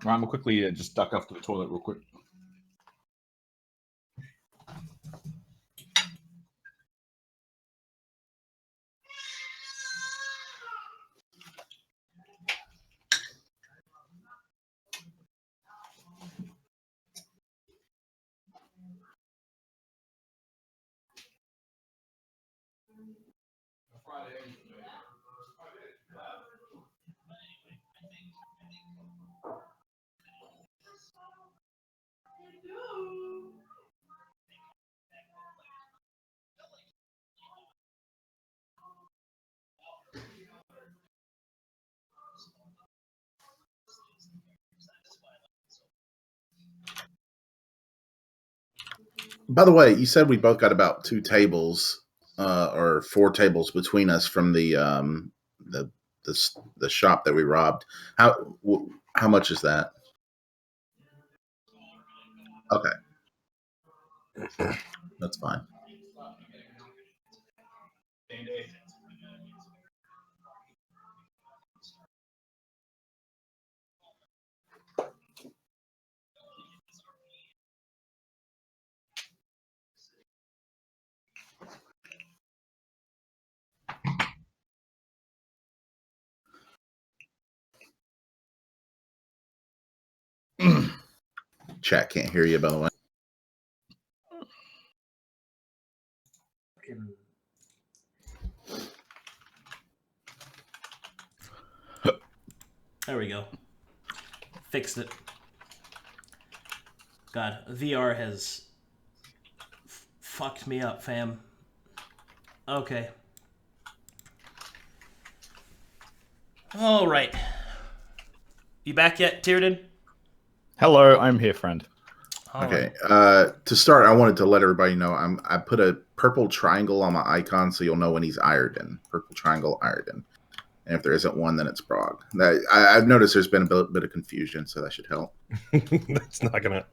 I'm gonna quickly just duck off to the toilet real quick. By the way, you said we both got about 2 tables, or 4 tables between us from the shop that we robbed. How much is that? Okay, that's fine. Chat can't hear you, by the way. There we go. Fixed it. God, VR has fucked me up, fam. Okay. All right. You back yet, Tierden? Hello, I'm here, friend. Okay. To start, I wanted to let everybody know I put a purple triangle on my icon so you'll know when he's Iredon. Purple triangle, Iredon. And if there isn't one, then it's Brog. I've noticed there's been a bit of confusion, so that should help. That's not gonna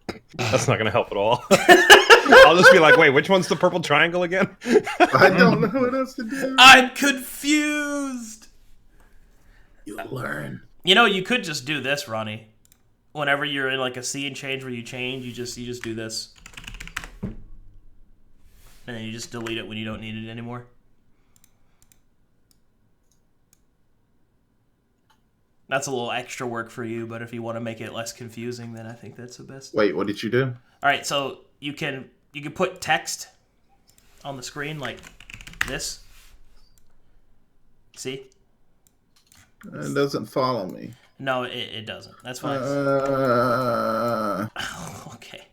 help at all. I'll just be like, wait, which one's the purple triangle again? I don't know what else to do. I'm confused. You'll learn. You know, you could just do this, Ronnie. Whenever you're in like a scene change where you change, you just do this. And then you just delete it when you don't need it anymore. That's a little extra work for you, but if you want to make it less confusing, then I think that's the best. Wait, what did you do? All right, so you can put text on the screen like this. See? It doesn't follow me. No, it doesn't. That's fine. Okay.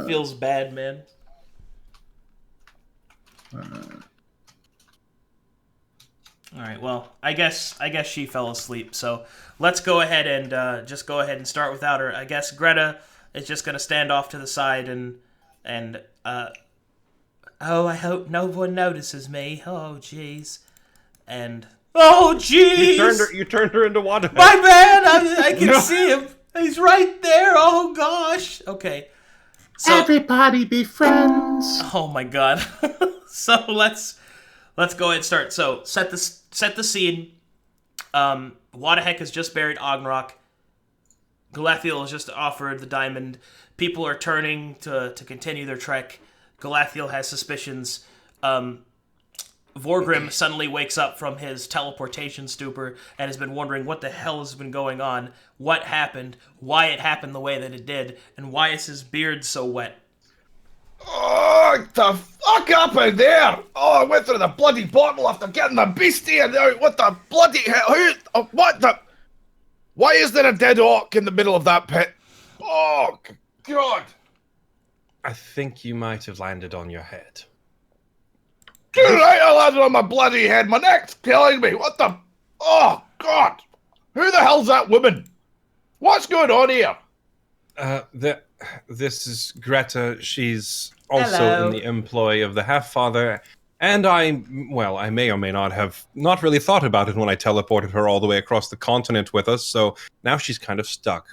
Feels bad, man. All right. Well, I guess she fell asleep. So let's go ahead and just go ahead and start without her. I guess Greta is just gonna stand off to the side and oh, I hope no one notices me. Oh, jeez. And oh, jeez. You turned her into water. My bad. I can see him. He's right there. Oh gosh. Okay. So, everybody be friends. Oh my god. So let's go ahead and start. So set the scene. Wadahek has just buried Ognrock. Galathiel has just offered the diamond. People are turning to continue their trek. Galathiel has suspicions. Vorkrim suddenly wakes up from his teleportation stupor and has been wondering what the hell has been going on, what happened, why it happened the way that it did, and why is his beard so wet. Oh, the fuck up in there! Oh, I went through the bloody bottle after getting the beastie and out. What the bloody hell? What the? Why is there a dead orc in the middle of that pit? Oh, God! I think you might have landed on your head. Right, I landed on my bloody head. My neck's killing me. What the? Oh, God! Who the hell's that woman? What's going on here? This is Greta. She's also Hello. in the employ of the Half-Father, and I may or may not have not really thought about it when I teleported her all the way across the continent with us, so now she's kind of stuck.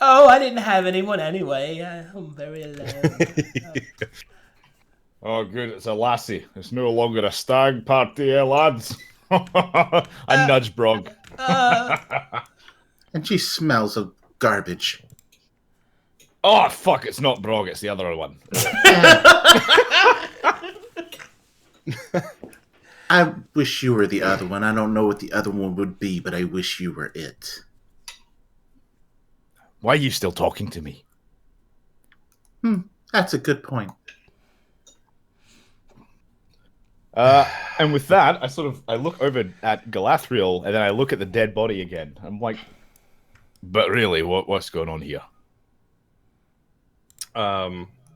Oh, I didn't have anyone anyway. I'm very alone. Oh, good. It's a lassie. It's no longer a stag party, lads. I nudge Brog. And she smells of garbage. Oh fuck! It's not Brog. It's the other one. I wish you were the other one. I don't know what the other one would be, but I wish you were it. Why are you still talking to me? That's a good point. And with that, I look over at Galathril, and then I look at the dead body again. I'm like, but really, what's going on here?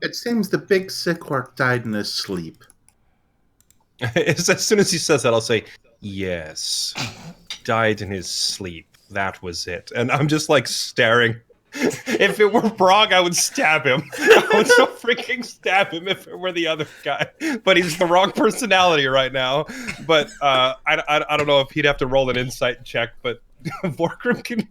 It seems the big sick orc died in his sleep. As soon as he says that, I'll say, yes. Died in his sleep. That was it. And I'm just like staring. If it were Brog, I would stab him. I would so freaking stab him if it were the other guy. But he's the wrong personality right now. But I don't know if he'd have to roll an insight check, but Vorkrim can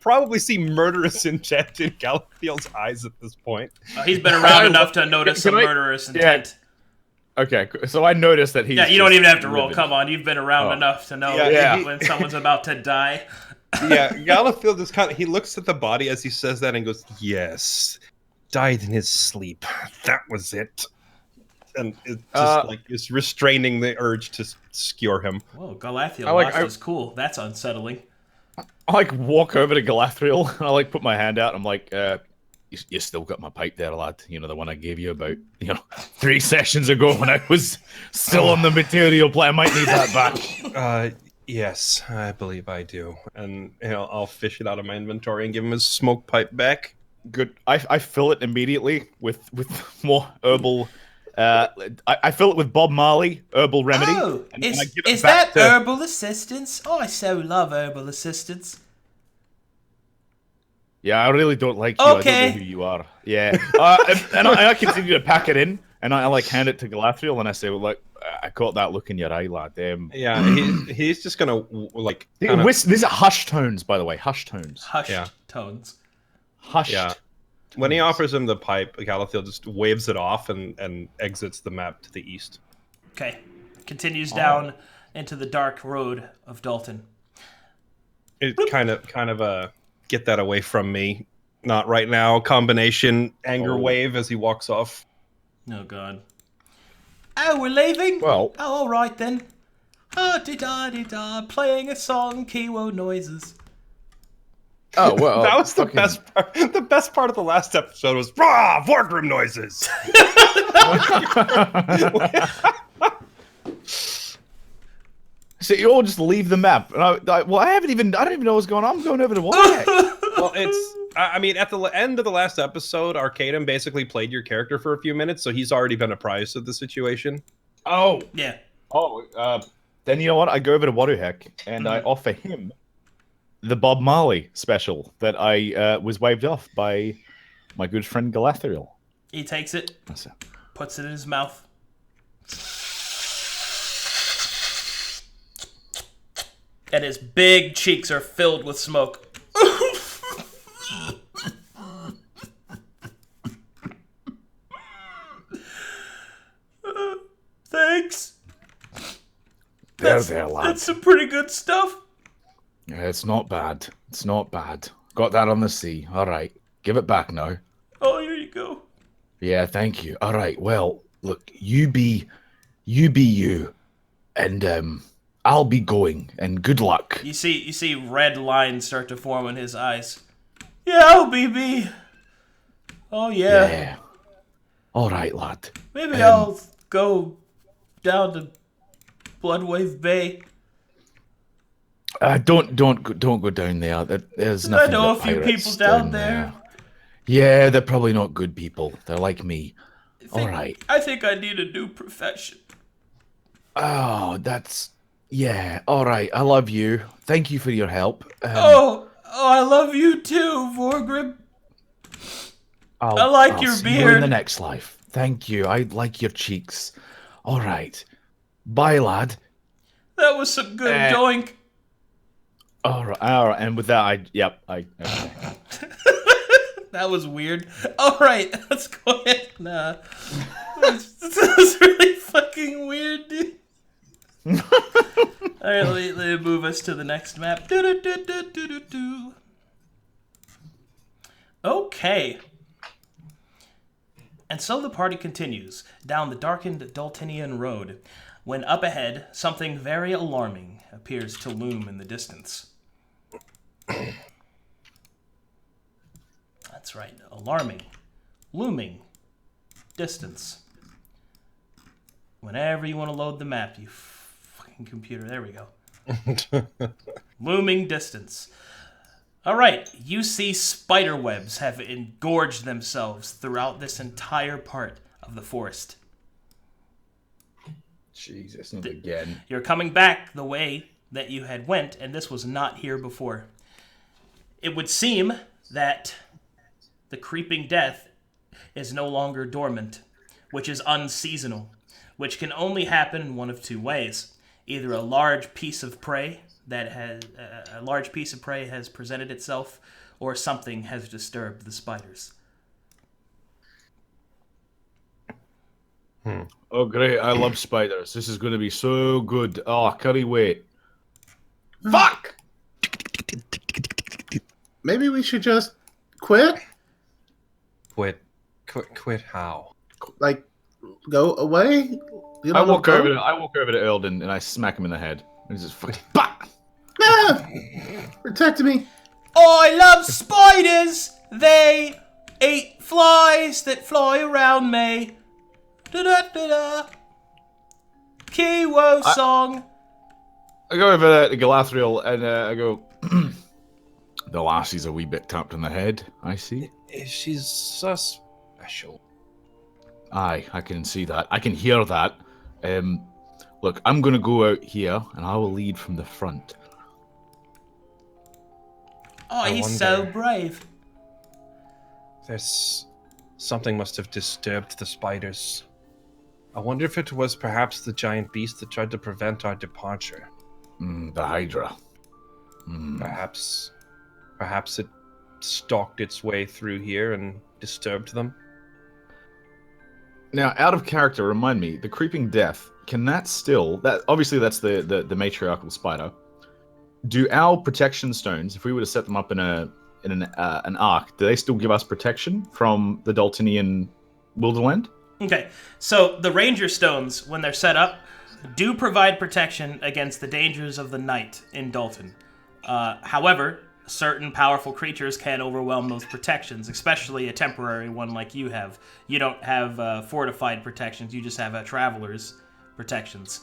probably see murderous intent in Galaphiel's eyes at this point. He's been around enough to notice some murderous intent. Okay, so I noticed that he's... Yeah, you don't even have to roll. Come on, you've been around enough to know Yeah. when someone's about to die. Yeah, Galaphiel just he looks at the body as he says that and goes, yes, died in his sleep. That was it. And it's just it's restraining the urge to skewer him. Whoa, Galathiel lost his cool. That's unsettling. I walk over to Galathril, and I put my hand out. I'm like, you still got my pipe there, lad. You know, the one I gave you about, 3 sessions ago when I was still on the material play. I might need that back. Yes, I believe I do. And I'll fish it out of my inventory and give him his smoke pipe back. Good. I fill it immediately with more herbal. I fill it with Bob Marley herbal remedy. Oh, and I give it is back that to... herbal assistance? Oh, I so love herbal assistance. Yeah, I really don't like you. Okay. I don't know who you are. Yeah. And I continue to pack it in, and I hand it to Galathril, and I say, well, look, I caught that look in your eye, lad. Yeah, he's just gonna These are hush tones, by the way. Hush tones. Hush tones. Hush. Yeah. When he offers him the pipe, Galathiel just waves it off and exits the map to the east. Okay. Continues down into the dark road of Dalton. It kind of get that away from me. Not right now. Combination anger wave as he walks off. Oh god. Oh, we're leaving? Well. Oh, all right then. Ah-di-da-di-da, playing a song, Kiwo noises. Oh, well. That was the best part. The best part of the last episode was rah, Vorkrim noises. So you all just leave the map. And I don't even know what's going on. I'm going over to Warwick. Well, I mean, at the end of the last episode, Arcadum basically played your character for a few minutes, so he's already been apprised of the situation. Oh. Yeah. Oh, then you know what? I go over to Waruhek, and I offer him the Bob Marley special that I was waved off by my good friend Galathril. He takes it, puts it in his mouth. And his big cheeks are filled with smoke. Thanks. There, lad. That's some pretty good stuff. Yeah, it's not bad. It's not bad. Got that on the sea. All right. Give it back now. Oh, here you go. Yeah, thank you. All right. Well, look, you be you. And I'll be going, and good luck. You see red lines start to form in his eyes. Yeah, I'll be me. Oh yeah. Yeah. All right, lad. Maybe I'll go down to Bloodwave Bay. Don't go down there. There's nothing. I know a but few pirates people down there. Yeah, they're probably not good people. They're like me. All right. I think I need a new profession. Oh, yeah. All right. I love you. Thank you for your help. I love you too, Vorkrim. I'll your see you beard. in the next life. Thank you. I like your cheeks. All right. Bye, lad. That was some good doink. All right. And with that, okay. That was weird. All right, let's go ahead. Nah, that was really fucking weird, dude. All right, let me move us to the next map. Do-do-do-do-do-do-do. Okay. And so the party continues down the darkened Daltinian road, when up ahead, something very alarming appears to loom in the distance. That's right, alarming, looming, distance. Whenever you want to load the map, you fucking computer. There we go. Looming distance. All right, you see spider webs have engorged themselves throughout this entire part of the forest. Jesus, not again. You're coming back the way that you had went, and this was not here before. It would seem that the creeping death is no longer dormant, which is unseasonal, which can only happen in one of two ways. Either a large piece of prey has presented itself, or something has disturbed the spiders. Oh, great. I love spiders. This is going to be so good. Oh, curry wait. Fuck! Maybe we should just quit? Quit how? Like, go away? You I don't walk know, over go? to Eldon and I smack him in the head. And he's just fucking bah! Ah! Protect me. I love spiders! They eat flies that fly around me. Da-da-da-da. Kiwo song. I go over there to Galathril and I go, the lassie's a wee bit tapped on the head, I see. She's so special. Aye, I can see that. I can hear that. Look, I'm going to go out here and I will lead from the front. Oh, he's so brave. There's something must have disturbed the spiders. I wonder if it was perhaps the giant beast that tried to prevent our departure. The Hydra. Perhaps it stalked its way through here and disturbed them. Now, out of character, remind me, the creeping death, can that still... obviously, that's the matriarchal spider. Do our protection stones, if we were to set them up in an arc, do they still give us protection from the Daltinian Wilderland? Okay, so the ranger stones, when they're set up, do provide protection against the dangers of the night in Dalton. However, certain powerful creatures can overwhelm those protections, especially a temporary one like you have. You don't have fortified protections, you just have a traveler's protections.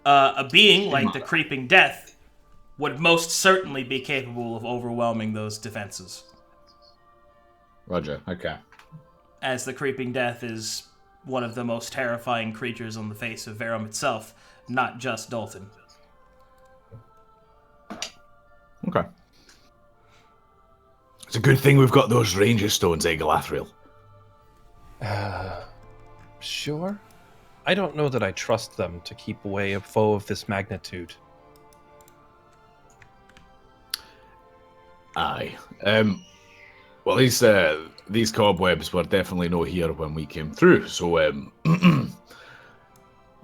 A being like the Creeping Death would most certainly be capable of overwhelming those defenses. Roger, okay. As the Creeping Death is one of the most terrifying creatures on the face of Verum itself, not just Dalton. Okay. It's a good thing we've got those ranger stones, Galathril. Sure. I don't know that I trust them to keep away a foe of this magnitude. Aye. Well, these cobwebs were definitely no here when we came through, so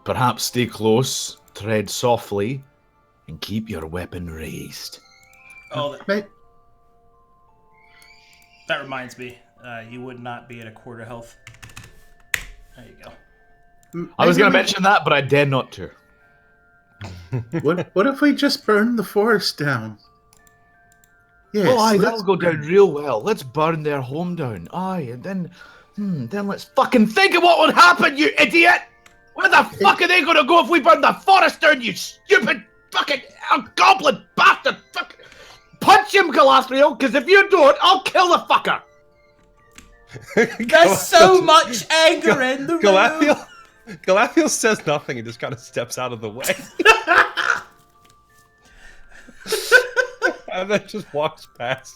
perhaps stay close, tread softly, and keep your weapon raised. Oh, Mate, that reminds me. You would not be at a quarter health. There you go. I was going to mention that, but I dare not to. What if we just burn the forest down? Yes, Oh, aye, let's that'll go down burn- real well. Let's burn their home down. Aye, and then let's fucking think of what would happen, you idiot! Where the fuck are they going to go if we burn the forest down, you stupid fucking goblin bastard! Fuck. Punch him, Galassio, because if you don't, I'll kill the fucker! There's so much anger in the room. Galassio says nothing and just kind of steps out of the way. And then just walks past.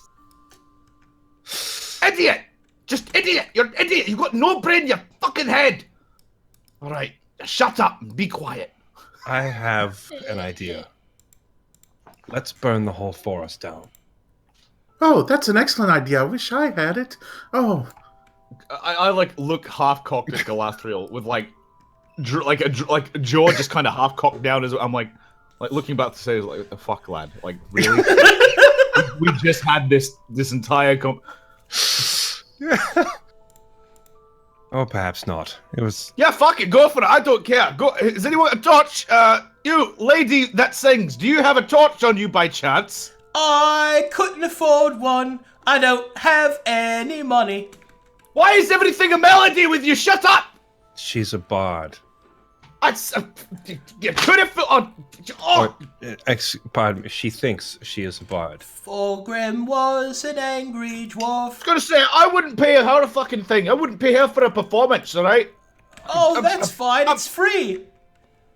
Idiot! Just idiot! You're an idiot! You've got no brain in your fucking head! Alright, shut up and be quiet. I have an idea. Let's burn the whole forest down. Oh, that's an excellent idea. I wish I had it. Oh, I look half cocked at Galathril with like jaw just kind of half cocked down as I'm like looking back to say like the fuck lad, like really we just had this entire Oh, perhaps not. It was. Yeah, fuck it, go for it. I don't care. Go. Is anyone a torch? You lady that sings. Do you have a torch on you by chance? I couldn't afford one. I don't have any money. Why is everything a melody with you? Shut up! She's a bard. You could have. Pardon me. She thinks she is a bard. Vorkrim was an angry dwarf. I was gonna say, I wouldn't pay her a fucking thing. I wouldn't pay her for a performance, alright? Oh, that's fine. It's free.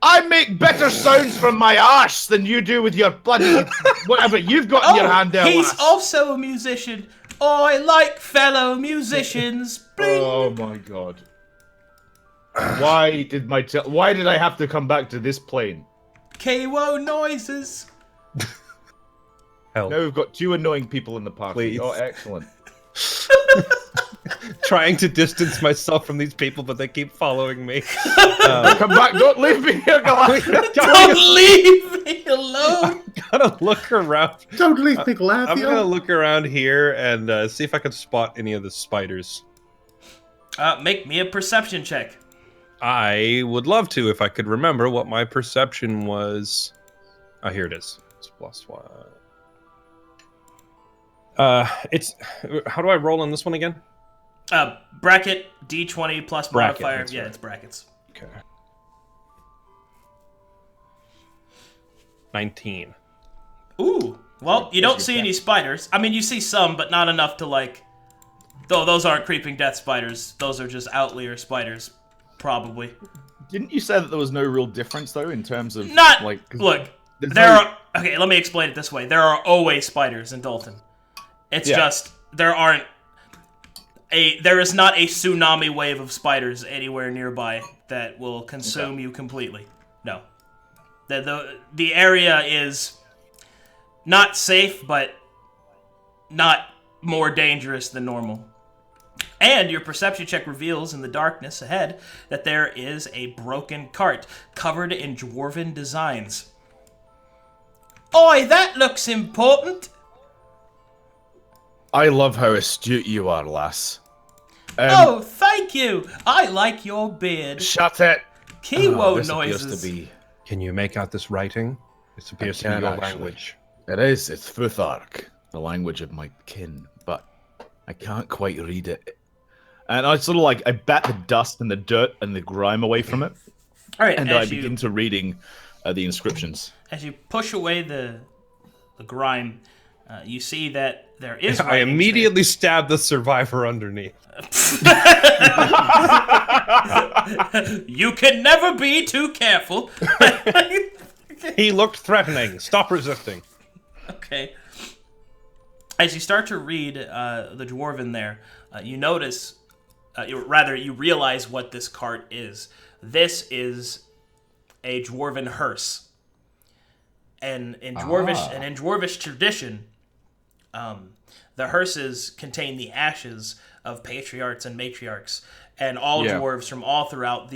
I make better sounds from my arse than you do with your bloody whatever you've got in your hand there, he's lass. also a musician. I like fellow musicians. Bling. Oh my god. Why did I have to come back to this plane? KO noises. Help. Now we've got 2 annoying people in the party. Please. Oh, excellent. Trying to distance myself from these people, but they keep following me. Come back, don't leave me here, Galassio. Don't leave me alone. I'm gonna look around. Don't leave me, Galassio. I'm gonna look around here and see if I can spot any of the spiders. Make me a perception check. I would love to if I could remember what my perception was. Oh, here it is. It's +1. It's how do I roll on this one again? Bracket D20 plus Bracket, modifier. that's Yeah, right. it's brackets. Okay. 19. Ooh. Well, you don't see any spiders. I mean, you see some, but not enough to like. Though those aren't creeping death spiders. Those are just outlier spiders, probably. Didn't you say that there was no real difference though in terms of Not like? 'cause look. there's There no- are okay. Let me explain it this way. There are always spiders in Dalton. It's Yeah. just there is not a tsunami wave of spiders anywhere nearby that will consume you completely. No. The area is not safe, but not more dangerous than normal. And your perception check reveals in the darkness ahead that there is a broken cart covered in dwarven designs. Oi, that looks important. I love how astute you are, lass. Oh, thank you. I like your beard. Shut it. Kiwo This noises. appears to be. Can you make out this writing? This appears to be can, your actually. language. It is. It's Futhark, the language of my kin, but I can't quite read it. And I sort of like I bat the dust and the dirt and the grime away from it, All right, and I as you begin to reading the inscriptions. push away the grime, you see that there is. I writings immediately stab the survivor underneath. there. You can never be too careful. He looked threatening. Stop resisting. Okay. As you start to read the Dwarven there, you notice, you realize what this cart is. This is a Dwarven hearse. And in Dwarvish tradition, the hearses contain the ashes of patriarchs and matriarchs, and all dwarves from all throughout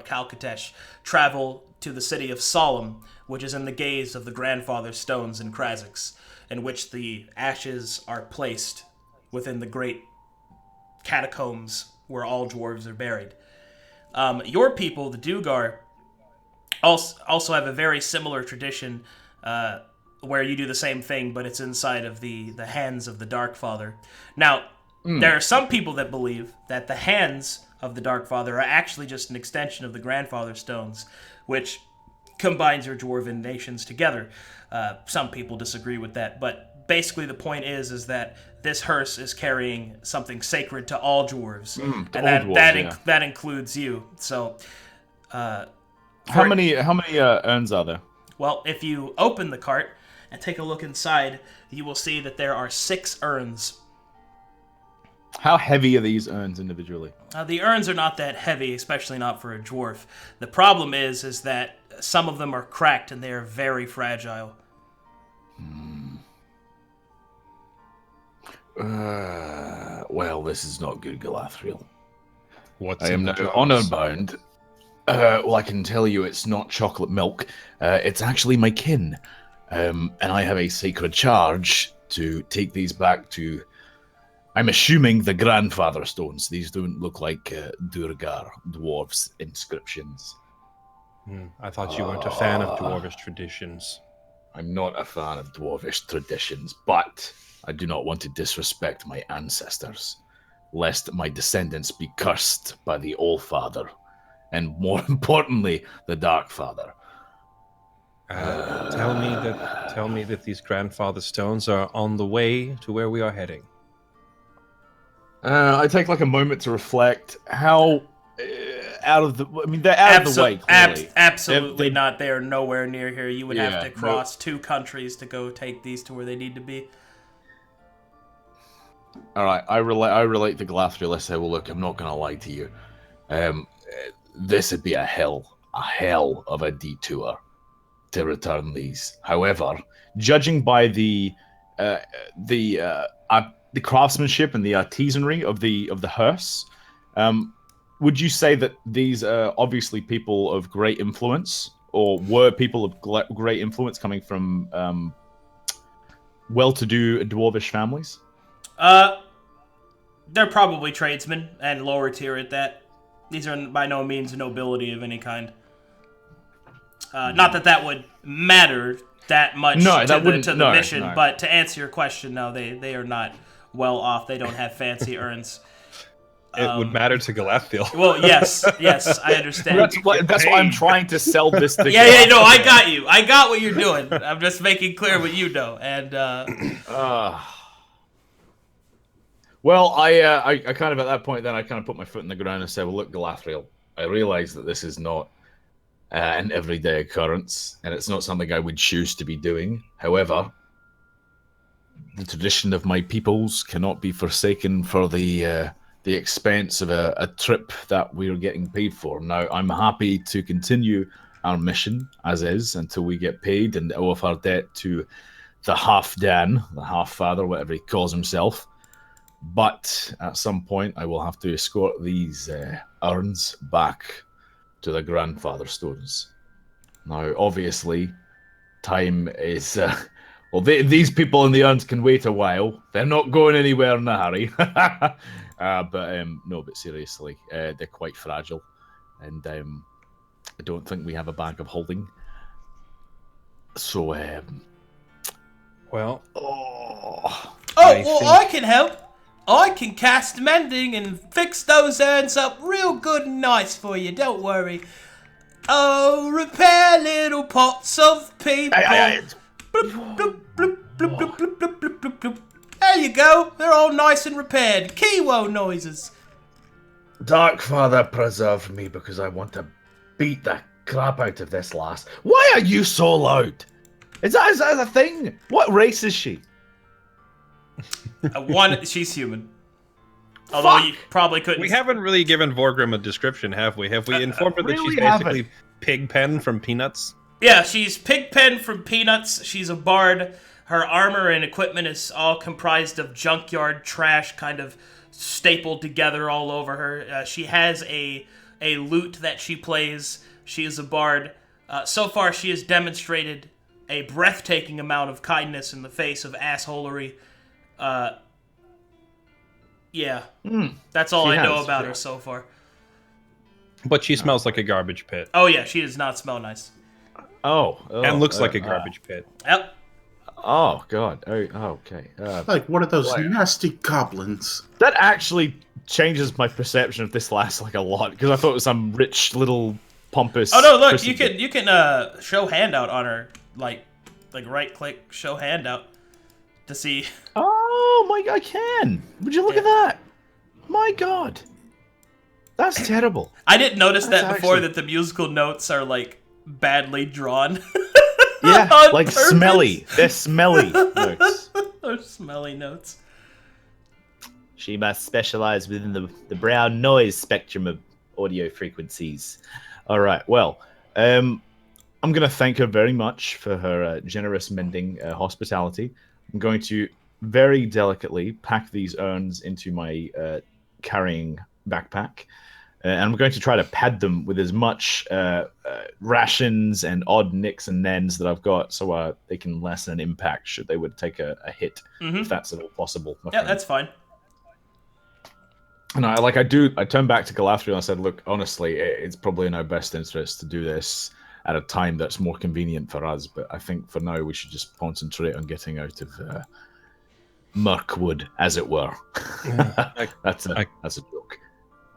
Calcatesh travel to the city of Solemn, which is in the gaze of the grandfather stones in Krazix, in which the ashes are placed within the great catacombs where all dwarves are buried. Your people, the Dugar, also have a very similar tradition where you do the same thing, but it's inside of the hands of the Darkfather. Now, there are some people that believe that the hands of the Darkfather are actually just an extension of the Grandfather Stones, which combines your dwarven nations together. Some people disagree with that, but basically the point is that this hearse is carrying something sacred to all dwarves, and that includes you. So, How many urns are there? well, if you open the cart and take a look inside, you will see that there are 6 urns. How heavy are these urns individually? The urns are not that heavy, especially not for a dwarf. The problem is that some of them are cracked and they are very fragile. Well, this is not good, Galathril. What's I in am the now jars? honor bound. Well, I can tell you it's not chocolate milk. It's actually my kin. And I have a sacred charge to take these back to I'm assuming the grandfather stones. These don't look like Durgar dwarves inscriptions. I thought you weren't a fan of dwarvish traditions. I'm not a fan of dwarvish traditions, but I do not want to disrespect my ancestors, lest my descendants be cursed by the All-Father, and more importantly, the Dark Father. Tell me that these grandfather stones are on the way to where we are heading. I take like a moment to reflect how out of the. I mean, they're out of the way. Clearly. Absolutely not. They are nowhere near here. You would have Yeah, to cross 2 countries to go take these to where they need to be. All right, I relate to Galathril. I say, well, look, I'm not going to lie to you. This would be a hell of a detour to return these. However, judging by the craftsmanship and the artisanry of the hearse, would you say that these are obviously people of great influence, or were people of great influence coming from well-to-do dwarvish families? They're probably tradesmen and lower tier at that. These are by no means nobility of any kind. Not that would matter that much to the mission, but to answer your question, no, they are not well off. They don't have fancy urns. It would matter to Galassio. Well, yes, I understand. That's why I'm trying to sell this to Yeah, no, I got you. I got what you're doing. I'm just making clear what you know. And well, I kind of at that point then I kind of put my foot in the ground and said, well, look, Galathril, I realize that this is not an everyday occurrence, and it's not something I would choose to be doing. However, the tradition of my peoples cannot be forsaken for the expense of a trip that we're getting paid for. Now, I'm happy to continue our mission as is until we get paid and owe off our debt to the half-Dan, the half-father, whatever he calls himself. But at some point, I will have to escort these urns back to the grandfather stones. Now, obviously, time is... these people in the urns can wait a while. They're not going anywhere in a hurry. But seriously, they're quite fragile. And I don't think we have a bag of holding. So, well, I can help. I can cast mending and fix those urns up real good and nice for you, don't worry. Oh, repair little pots of people. Bloop, bloop, bloop, bloop, bloop, bloop, bloop, bloop, bloop. There you go. They're all nice and repaired. Kiwo noises. Dark Father, preserve me because I want to beat the crap out of this lass. Why are you so loud? Is that a thing? What race is she? She's human. Although you probably couldn't. We haven't really given Vorkrim a description, have we? Have we informed her that she's basically Pigpen from Peanuts? Yeah, she's Pigpen from Peanuts. She's a bard. Her armor and equipment is all comprised of junkyard trash, kind of stapled together all over her. She has a lute that she plays. She is a bard. So far, she has demonstrated a breathtaking amount of kindness in the face of assholery. Yeah, that's all I know about her so far. But she smells like a garbage pit. Oh yeah, she does not smell nice. And looks like a garbage pit. Yep. Oh god. Oh, okay. Like one of those nasty goblins. That actually changes my perception of this lass like a lot, because I thought it was some rich little pompous. Oh no! Look, you can show handout on her, like right click show handout to see. Oh my god! I can. Would you look at that? My god, that's terrible. I didn't notice that before. That the musical notes are like badly drawn. Yeah, like purpose. Smelly. They're smelly notes. They're smelly notes. She must specialize within the brown noise spectrum of audio frequencies. All right, well, I'm going to thank her very much for her generous mending hospitality. I'm going to very delicately pack these urns into my carrying backpack. And I'm going to try to pad them with as much rations and odd nicks and nens that I've got, so they can lessen an impact should they would take a hit, if that's at all possible. Yeah, that's fine. And I turned back to Galassio and I said, look, honestly, it's probably in our best interest to do this at a time that's more convenient for us. But I think for now we should just concentrate on getting out of Mirkwood, as it were. That's a joke.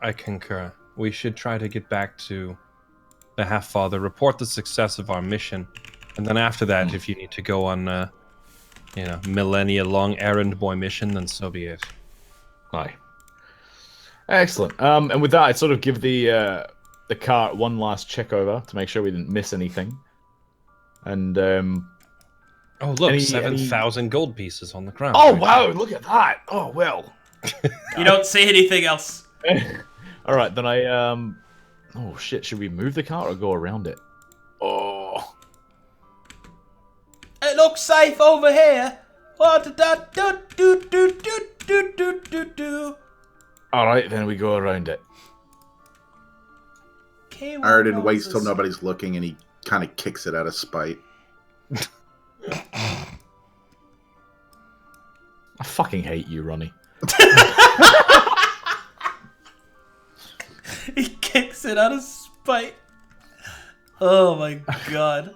I concur. We should try to get back to the Half-Father, report the success of our mission, and then after that, if you need to go on, millennia-long errand boy mission, then so be it. Aye. Excellent. And with that, I'd sort of give the cart one last check over to make sure we didn't miss anything. And oh, look, 7,000 gold pieces on the ground. Oh, wow, look at that. Oh, well. You don't see anything else. All right, then oh, shit, should we move the cart or go around it? Oh. It looks safe over here. All right, then we go around it. Arden waits till nobody's looking, and he kind of kicks it out of spite. I fucking hate you, Ronnie. He kicks it out of spite. Oh my god.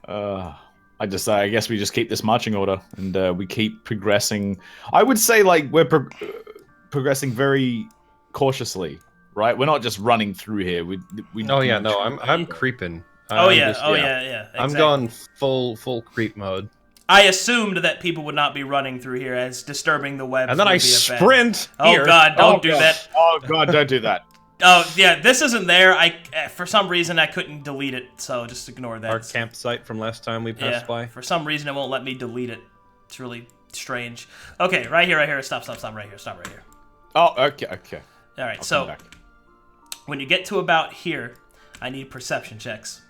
I guess we just keep this marching order, and we keep progressing. I would say, like, we're progressing very cautiously, right? We're not just running through here. I'm creeping. Yeah. Exactly. I'm going full creep mode. I assumed that people would not be running through here, as disturbing the web. And then I sprint. Oh god, don't do that. Oh god, don't do that. Oh yeah, this isn't there. For some reason I couldn't delete it, so just ignore that. Our campsite from last time we passed by. For some reason it won't let me delete it. It's really strange. Okay, right here. Stop right here. Stop right here. Oh, okay. All right, so when you get to about here, I need perception checks.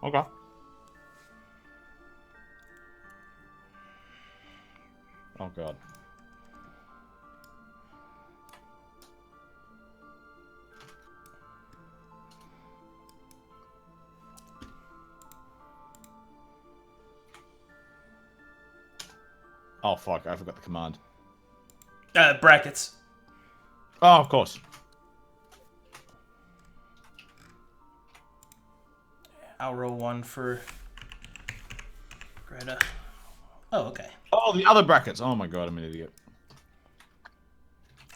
Okay. Oh god. Oh fuck, I forgot the command. Brackets. Oh, of course. I'll roll one for Greta. Oh, okay. Oh, the other brackets. Oh my god, I'm an idiot.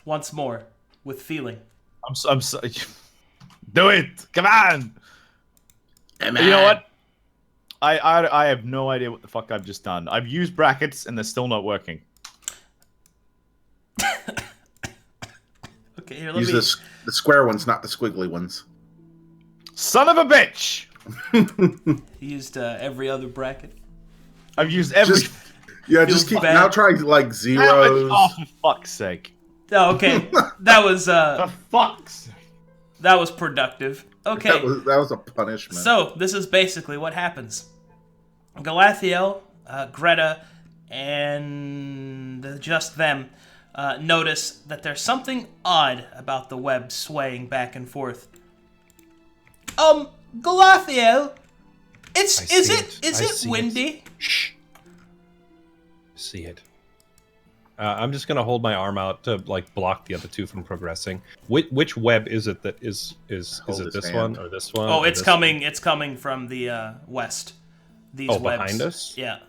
Once more, with feeling. I'm so do it! Come on! You know what? I have no idea what the fuck I've just done. I've used brackets and they're still not working. Okay, here, use the square ones, not the squiggly ones. Son of a bitch! He used every other bracket. I've used every... Just keep... Now try, like, zeros. Oh, for fuck's sake. Oh, okay. That was... For fuck's sake. That was productive. Okay. That was a punishment. So, this is basically what happens. Galassio, Greta, and just them notice that there's something odd about the web swaying back and forth. Galassio, is it windy? Shh. See it. I'm just gonna hold my arm out to like block the other two from progressing. Which web is it that is it this one or this one? Oh, it's coming. It's coming from the west. These webs behind us. Yeah.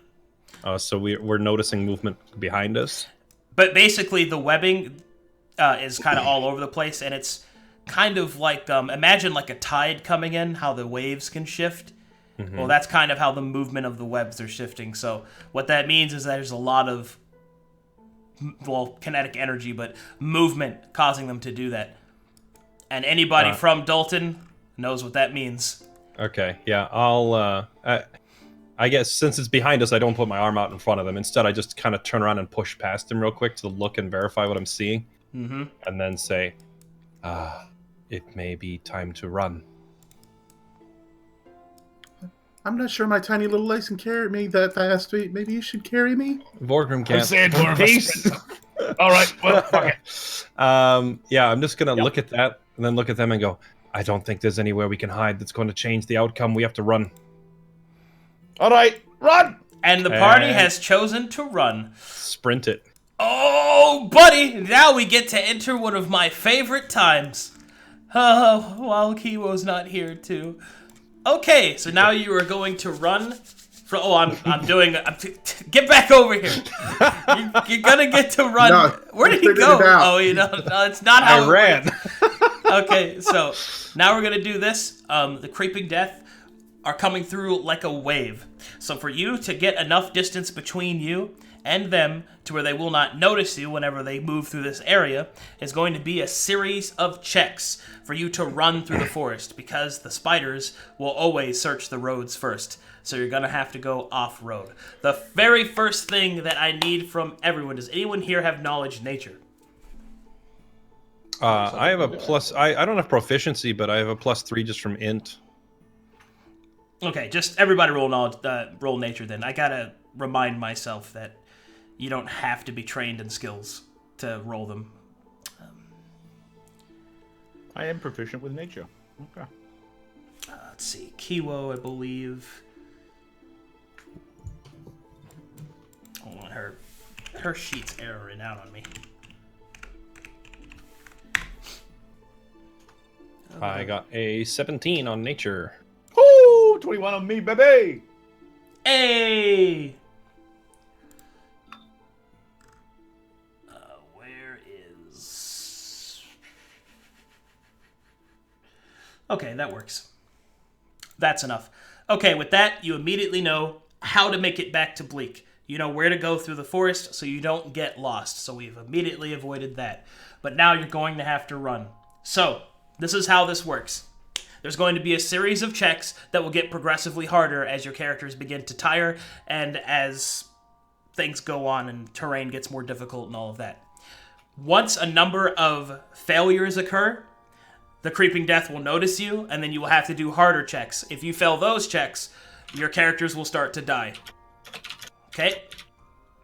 So we're noticing movement behind us. But basically, the webbing is kind of all over the place, and it's kind of like imagine like a tide coming in, how the waves can shift. Mm-hmm. Well, that's kind of how the movement of the webs are shifting. So what that means is there's a lot of kinetic energy, but movement causing them to do that. And anybody from Dalton knows what that means. Okay, yeah, I'll I guess since it's behind us, I don't put my arm out in front of them. Instead, I just kind of turn around and push past them real quick to look and verify what I'm seeing. Mm-hmm. And then say, it may be time to run. I'm not sure my tiny little legs can carry me that fast. Maybe you should carry me? Vorkrim can't. I'm saying more of a sprint. All right, well, fuck it. Yeah, I'm just going to look at that and then look at them and go, I don't think there's anywhere we can hide that's going to change the outcome. We have to run. All right, run! And the party has chosen to run. Sprint it. Oh, buddy! Now we get to enter one of my favorite times. While Kiwo's not here, too. Okay, so now you are going to run. Get back over here. You're gonna get to run. No, Where did he go? Oh, no, it's not how I ran. Okay, so now we're gonna do this. The creeping death are coming through like a wave. So for you to get enough distance between you and them to where they will not notice you whenever they move through this area is going to be a series of checks for you to run through the forest, because the spiders will always search the roads first. So you're gonna have to go off-road. The very first thing that I need from everyone, does anyone here have knowledge nature? I have a plus. I don't have proficiency, but I have a +3 just from int. Okay, just everybody roll knowledge, roll nature then. I gotta remind myself that you don't have to be trained in skills to roll them. I am proficient with nature. Okay. Let's see, Kiwo, I believe. Hold on, her sheet's erroring out on me. I got a 17 on nature. Woo! 21 on me, baby! Hey! Where is... Okay, that works. That's enough. Okay, with that, you immediately know how to make it back to Bleak. You know where to go through the forest so you don't get lost. So we've immediately avoided that. But now you're going to have to run. So, this is how this works. There's going to be a series of checks that will get progressively harder as your characters begin to tire and as things go on and terrain gets more difficult and all of that. Once a number of failures occur, the creeping death will notice you, and then you will have to do harder checks. If you fail those checks, your characters will start to die. Okay?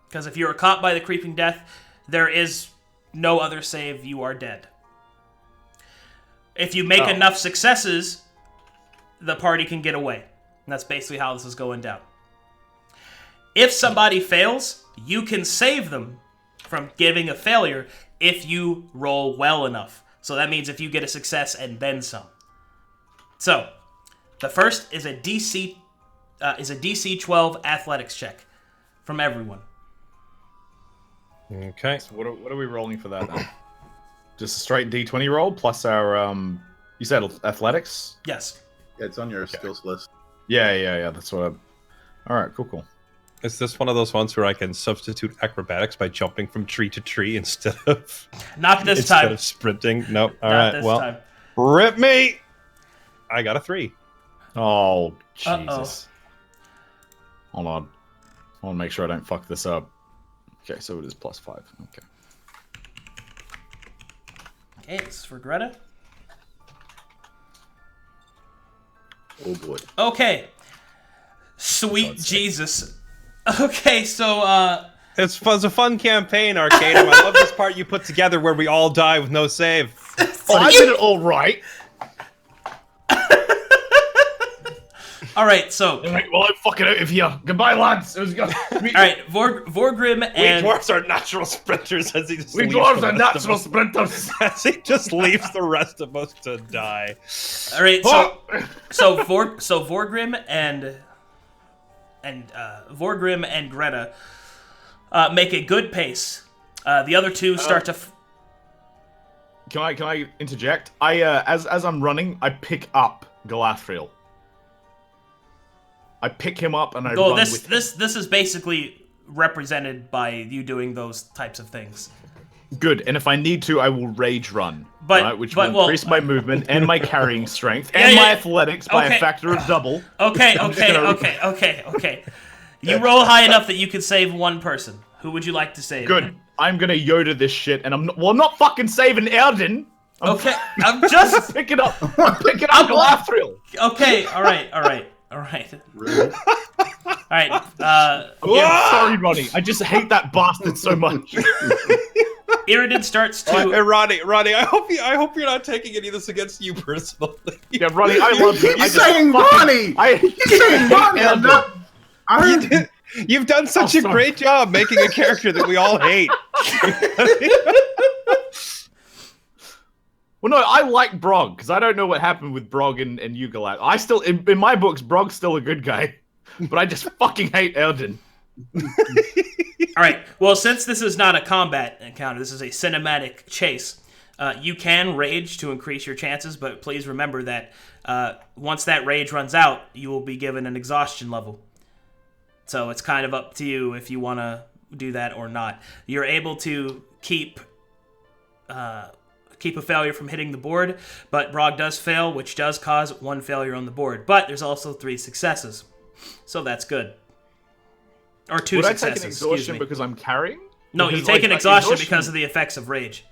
Because if you are caught by the creeping death, there is no other save, you are dead. If you make enough successes, the party can get away. And that's basically how this is going down. If somebody fails, you can save them from giving a failure if you roll well enough. So that means if you get a success and then some. So, the first is a DC 12 athletics check from everyone. Okay. So what are we rolling for that then? Just a straight D20 roll plus our you said athletics? Yes. Yeah, it's on your skills list. Yeah. That's what I'm. All right, cool. Is this one of those ones where I can substitute acrobatics by jumping from tree to tree instead of Not this instead time. of sprinting? Nope. All Not right. this Well, time. rip me. I got a 3. Oh Jesus! Hold on. I want to make sure I don't fuck this up. Okay, so it is +5. Okay. Okay, this is for Greta. Oh boy. Okay. Sweet Jesus. Okay, so, It's a fun campaign, Arcadum. I love this part you put together where we all die with no save. Oh, I did it all right. Alright, so... All right, well, I'm fucking out of here. Goodbye, lads. It was good. Alright, Vorkrim and... We dwarves are natural sprinters as he just We leaves dwarves the are rest of natural us- sprinters. As he just leaves the rest of us to die. Alright, so Vorkrim and Greta make a good pace. The other two start to... Can I interject? As I'm running, I pick up Galassio. I pick him up and I run with him. This is basically represented by you doing those types of things. Good, and if I need to, I will rage run, which but, will increase my movement and my carrying strength and my athletics by a factor of double. Okay. You roll high enough that you can save one person. Who would you like to save? Good. I'm gonna Yoda this shit, and I'm not fucking saving Erden. I'm just picking up Galassio. Okay. All right. Really? All right. Yeah, sorry, Ronnie. I just hate that bastard so much. Iridan starts to. Hey, Ronnie, I hope you're not taking any of this against you personally. Yeah, Ronnie, I love you. You're saying Ronnie! You're saying Ronnie! I'm not... You've done such a great job making a character that we all hate. Well, no, I like Brog because I don't know what happened with Brog and Yugalat. I still, in my books, Brog's still a good guy, but I just fucking hate Erden. All right. Well, since this is not a combat encounter, this is a cinematic chase. You can rage to increase your chances, but please remember that once that rage runs out, you will be given an exhaustion level. So it's kind of up to you if you want to do that or not. You're able to keep a failure from hitting the board, but Brog does fail, which does cause 1 failure on the board. But there's also 3 successes, so that's good. Or 2 Would successes. I take an exhaustion because I'm carrying? No, Because, you take like, an exhaustion because of the effects of rage.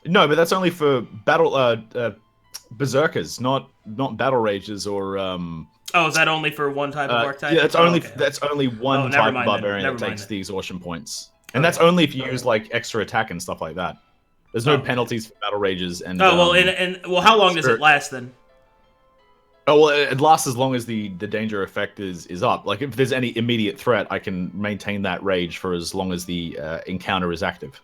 No, but that's only for battle berserkers, not battle rages or Oh, is that only for one type of archetype? Yeah, that's Oh, only okay. that's only one Oh, never type of mind then. barbarian Never that mind takes then. the exhaustion points, and that's only if you use like extra attack and stuff like that. There's no penalties for battle rages and. Oh well, and how long does it spirit- last then? Oh well, it lasts as long as the danger effect is up. Like if there's any immediate threat, I can maintain that rage for as long as the encounter is active.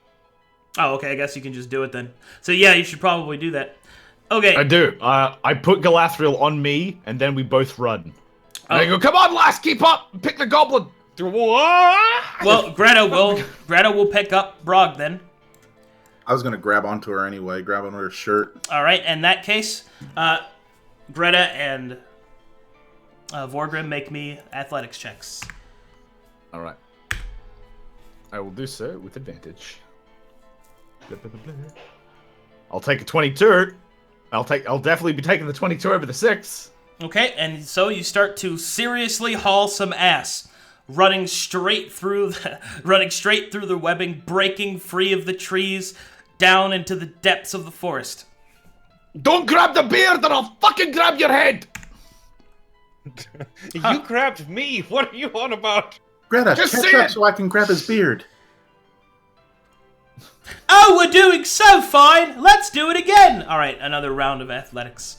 Oh, okay. I guess you can just do it then. So yeah, you should probably do that. Okay. I do. I put Galathril on me, and then we both run. Oh. I go, come on, lass, keep up, pick the goblin. Well, Greta will pick up Brog then. I was gonna grab onto her anyway, grab onto her shirt. All right. In that case, Greta and Vorkrim make me athletics checks. All right. I will do so with advantage. Blah, blah, blah, blah. I'll take a 22. I'll definitely be taking the 22 over the 6. Okay, and so you start to seriously haul some ass, running straight through the webbing, breaking free of the trees, down into the depths of the forest. Don't grab the beard or I'll fucking grab your head! You grabbed me. What are you on about? Greta, Just catch say up it! so I can grab his beard. Oh, we're doing so fine. Let's do it again. All right, another round of athletics.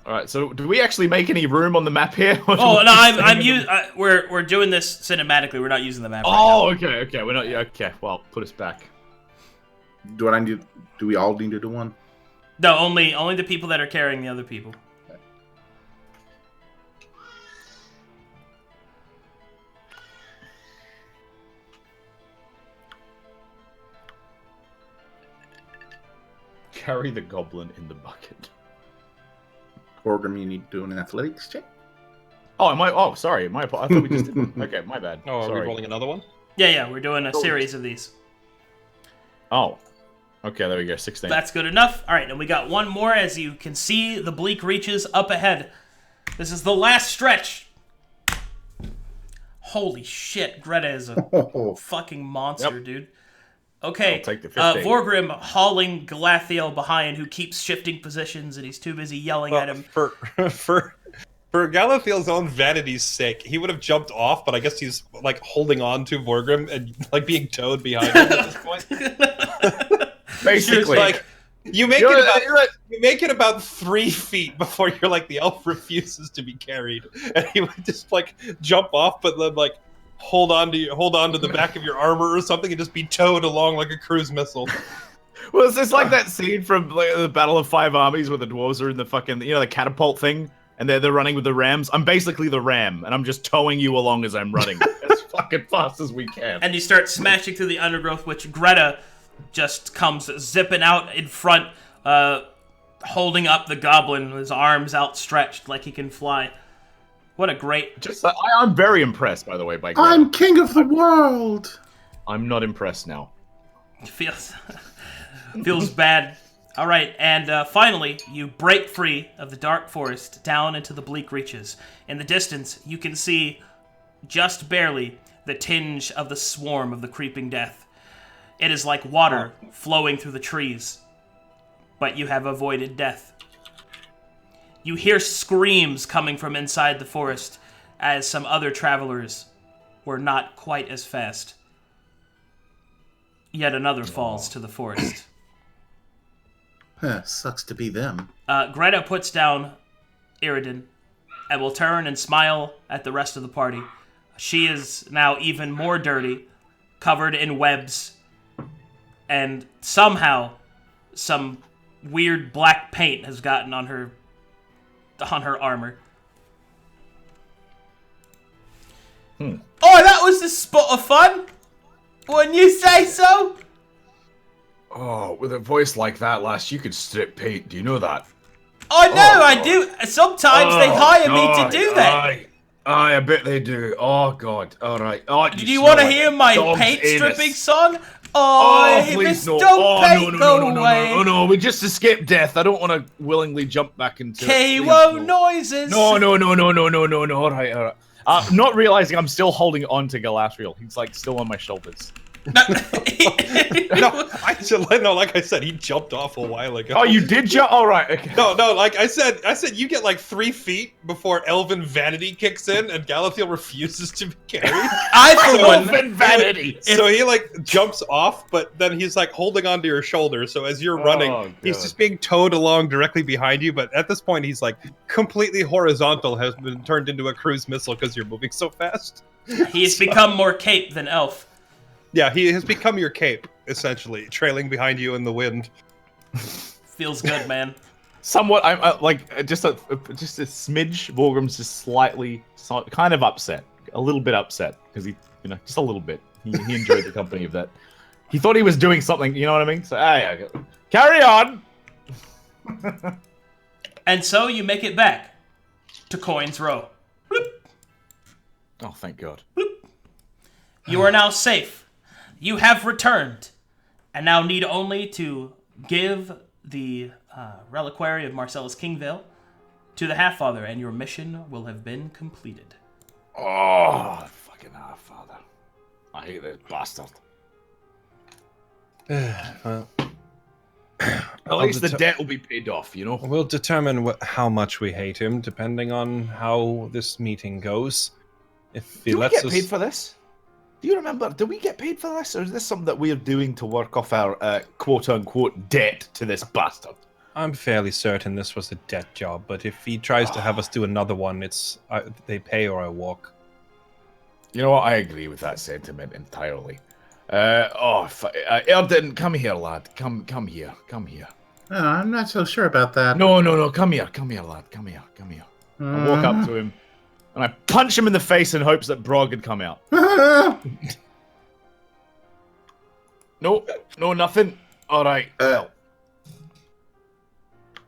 All right. So, do we actually make any room on the map here? Or do Oh we no, just- we're doing this cinematically. We're not using the map. Right Oh, okay. We're not. Yeah, okay. Well, put us back. Do we all need to do one? now. No, only the people that are carrying the other people. Carry the goblin in the bucket. Vorkrim, you need to do an athletics check. Oh, am I? Oh, sorry. I thought we just did one. Okay, my bad. Oh, are sorry. we rolling another one? Yeah, we're doing a series of these. Oh. Okay, there we go. 16. That's good enough. All right, and we got one more. As you can see, the bleak reaches up ahead. This is the last stretch. Holy shit, Greta is a fucking monster, dude. Okay, I'll take the 15. Vorkrim hauling Galathiel behind, who keeps shifting positions, and he's too busy yelling at him. For Galathiel's own vanity's sake, he would have jumped off, but I guess he's like holding on to Vorkrim and like being towed behind him at this point. Basically, Like you make it about 3 feet before you're like the elf refuses to be carried, and he would just like jump off, but then like hold on to the back of your armor or something and just be towed along like a cruise missile. well, it's like that scene from like, the Battle of Five Armies where the dwarves are in the fucking, the catapult thing, and they're running with the rams. I'm basically the ram, and I'm just towing you along as I'm running as fucking fast as we can. And you start smashing through the undergrowth, which Greta just comes zipping out in front, holding up the goblin with his arms outstretched like he can fly. What a great... I'm very impressed, by the way, by Greta. I'm king of the world. I'm not impressed now. Feels bad. All right, and finally, you break free of the dark forest down into the bleak reaches. In the distance, you can see, just barely, the tinge of the swarm of the creeping death. It is like water flowing through the trees, but you have avoided death. You hear screams coming from inside the forest as some other travelers were not quite as fast. Yet another falls to the forest. Sucks to be them. Greta puts down Iridan and will turn and smile at the rest of the party. She is now even more dirty, covered in webs, and somehow some weird black paint has gotten on her armor. Oh, that was a spot of fun. Wouldn't you say so? Oh, with a voice like that, lass, you could strip paint. Do you know that? I know, I do. Sometimes they hire me to do that. Aye, I bet they do. Oh, God. All right. Oh, Do you want to hear my paint stripping song? Oh, please Mr. no. Paint, go away. No, we just escaped death. I don't want to willingly jump back into it. KO noises. No. All right. Not realizing I'm still holding on to Galassio. He's like still on my shoulders. No, like I said, he jumped off a while ago. Oh, you did jump? All right. Okay. No, like I said you get like 3 feet before Elven vanity kicks in, and Galassio refuses to be carried. Elven vanity. So he like jumps off, but then he's like holding onto your shoulder. So as you're running, he's just being towed along directly behind you. But at this point, he's like completely horizontal, has been turned into a cruise missile because you're moving so fast. He's become more cape than elf. Yeah, he has become your cape, essentially, trailing behind you in the wind. Feels good, man. Somewhat, I'm just a smidge. Vorkrim's just slightly, kind of upset, a little bit upset because he, just a little bit. He enjoyed the company of that. He thought he was doing something, you know what I mean? So, yeah, carry on. And so you make it back to Coins Row. Bloop. Oh, thank God. Bloop. You are now safe. You have returned, and now need only to give the reliquary of Marcellus Kingvale to the Half-Father, and your mission will have been completed. Oh, fucking Half-Father. I hate this bastard. Well, At least the debt will be paid off, We'll determine how much we hate him, depending on how this meeting goes. If he lets us... Do we get paid for this? Do you remember, do we get paid for this, or is this something that we're doing to work off our quote-unquote debt to this bastard? I'm fairly certain this was a debt job, but if he tries to have us do another one, it's they pay or I walk. You know what, I agree with that sentiment entirely. Erden, come here, lad. Come here. Oh, I'm not so sure about that. No, come here, lad. Come here. I walk up to him, and I punch him in the face in hopes that Brog had come out. No, nothing. All right, well.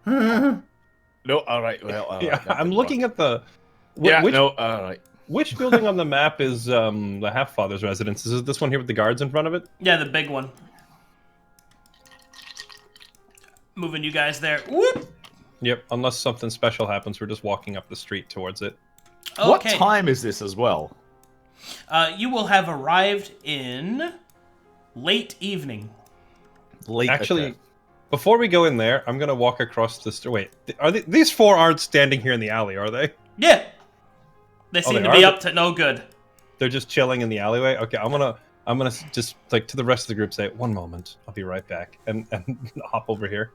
No, all right, well. All yeah, right, I'm looking at the... all right. Which building on the map is the Half-Father's residence? Is it this one here with the guards in front of it? Yeah, the big one. Moving you guys there. Whoop! Yep, unless something special happens, we're just walking up the street towards it. Okay. What time is this as well? You will have arrived in late evening. Actually, before we go in there, I'm going to walk across the street. Wait, are these 4 aren't standing here in the alley, are they? Yeah. They seem to be up to no good. They're just chilling in the alleyway? Okay, I'm gonna just, like, to the rest of the group say, 1 moment, I'll be right back, and hop over here.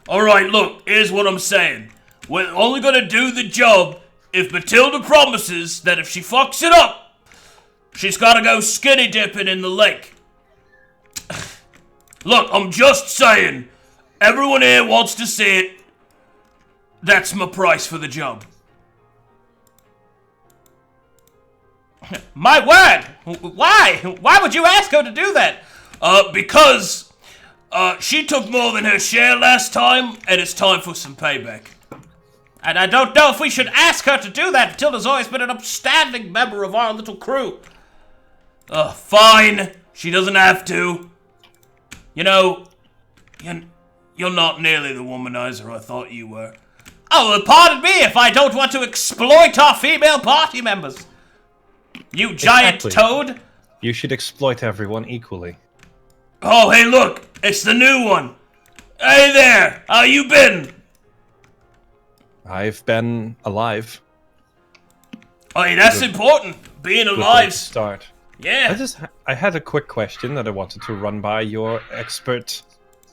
Alright, look, here's what I'm saying. We're only gonna do the job if Matilda promises that if she fucks it up, she's gotta go skinny dipping in the lake. Look, I'm just saying. Everyone here wants to see it. That's my price for the job. My word! Why? Why would you ask her to do that? Because she took more than her share last time, and it's time for some payback. And I don't know if we should ask her to do that. Matilda's always been an upstanding member of our little crew. Fine. She doesn't have to. You know, you're not nearly the womanizer I thought you were. Oh, well, pardon me if I don't want to exploit our female party members. You giant toad! You should exploit everyone equally. Oh, hey, look! It's the new one! Hey there! How you been? I've been alive. Oh, hey, that's important. Being alive. Start. Yeah. I had a quick question that I wanted to run by your expert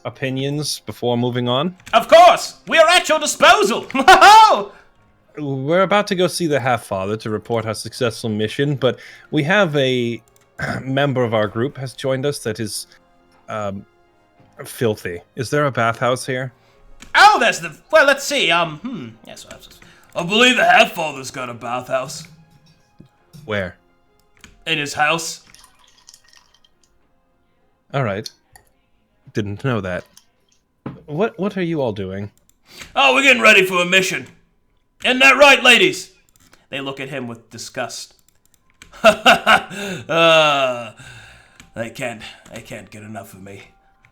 opinions before moving on. Of course! We are at your disposal! We're about to go see the Half-Father to report our successful mission, but we have a member of our group has joined us that is filthy. Is there a bathhouse here? Oh, that's the... Well, let's see. Yes, I believe the Half-Father's got a bathhouse. Where? In his house. All right. Didn't know that. What are you all doing? Oh, we're getting ready for a mission. Isn't that right, ladies? They look at him with disgust. They can't get enough of me.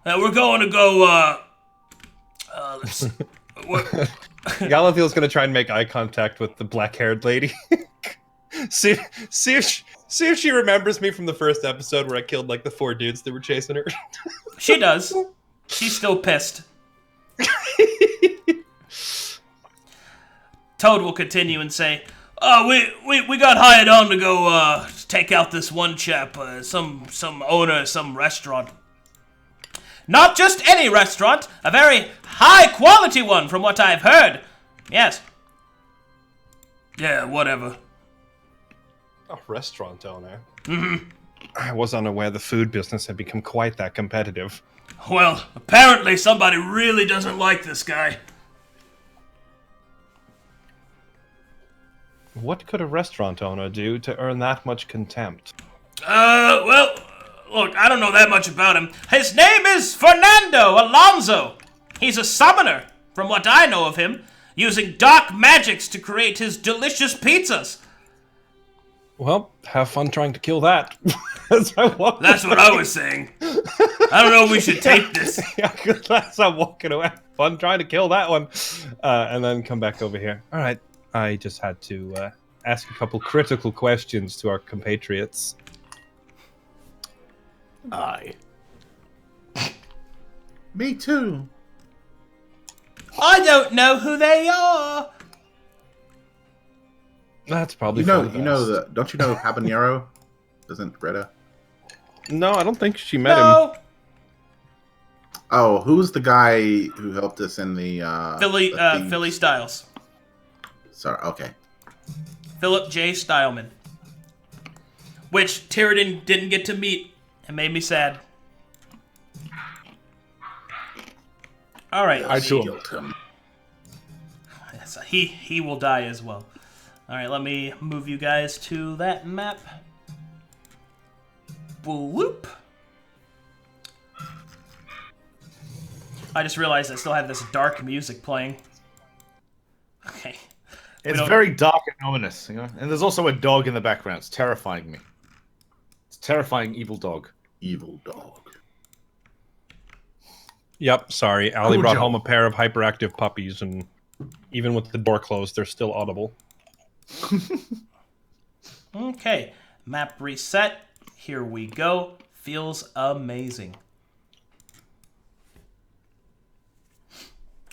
We're going to go, let's... Galafield's gonna try and make eye contact with the black-haired lady. see if she remembers me from the first episode where I killed like the 4 dudes that were chasing her. She does. She's still pissed. Toad will continue and say, "Oh, we got hired on to go take out this one chap, some owner of some restaurant. Not just any restaurant, a very high quality one from what I've heard. Yes. Yeah, whatever." A restaurant owner. Mm-hmm. I was unaware the food business had become quite that competitive. Well, apparently somebody really doesn't like this guy. What could a restaurant owner do to earn that much contempt? Well, look, I don't know that much about him. His name is Fernando Alonso. He's a summoner, from what I know of him, using dark magics to create his delicious pizzas. Well, have fun trying to kill that. That's what I was saying. I don't know if we should take this. As I'm walking away. Have fun trying to kill that one. And then come back over here. All right. I just had to ask a couple critical questions to our compatriots. Aye. Me too. I don't know who they are. That's probably You know don't you know Habanero? Doesn't Greta? No, I don't think she met him. Oh, who's the guy who helped us in the Philly Styles. Sorry, okay. Philip J. Stileman. Which Tyradin didn't get to meet and made me sad. Alright. I killed him. Yes, he will die as well. Alright, let me move you guys to that map. Bloop. I just realized I still have this dark music playing. Okay. It's very dark and ominous, you know? And there's also a dog in the background. It's terrifying me. It's a terrifying evil dog. Evil dog. Yep, sorry. Allie brought home a pair of hyperactive puppies, and even with the door closed, they're still audible. Okay, map reset. Here we go. Feels amazing.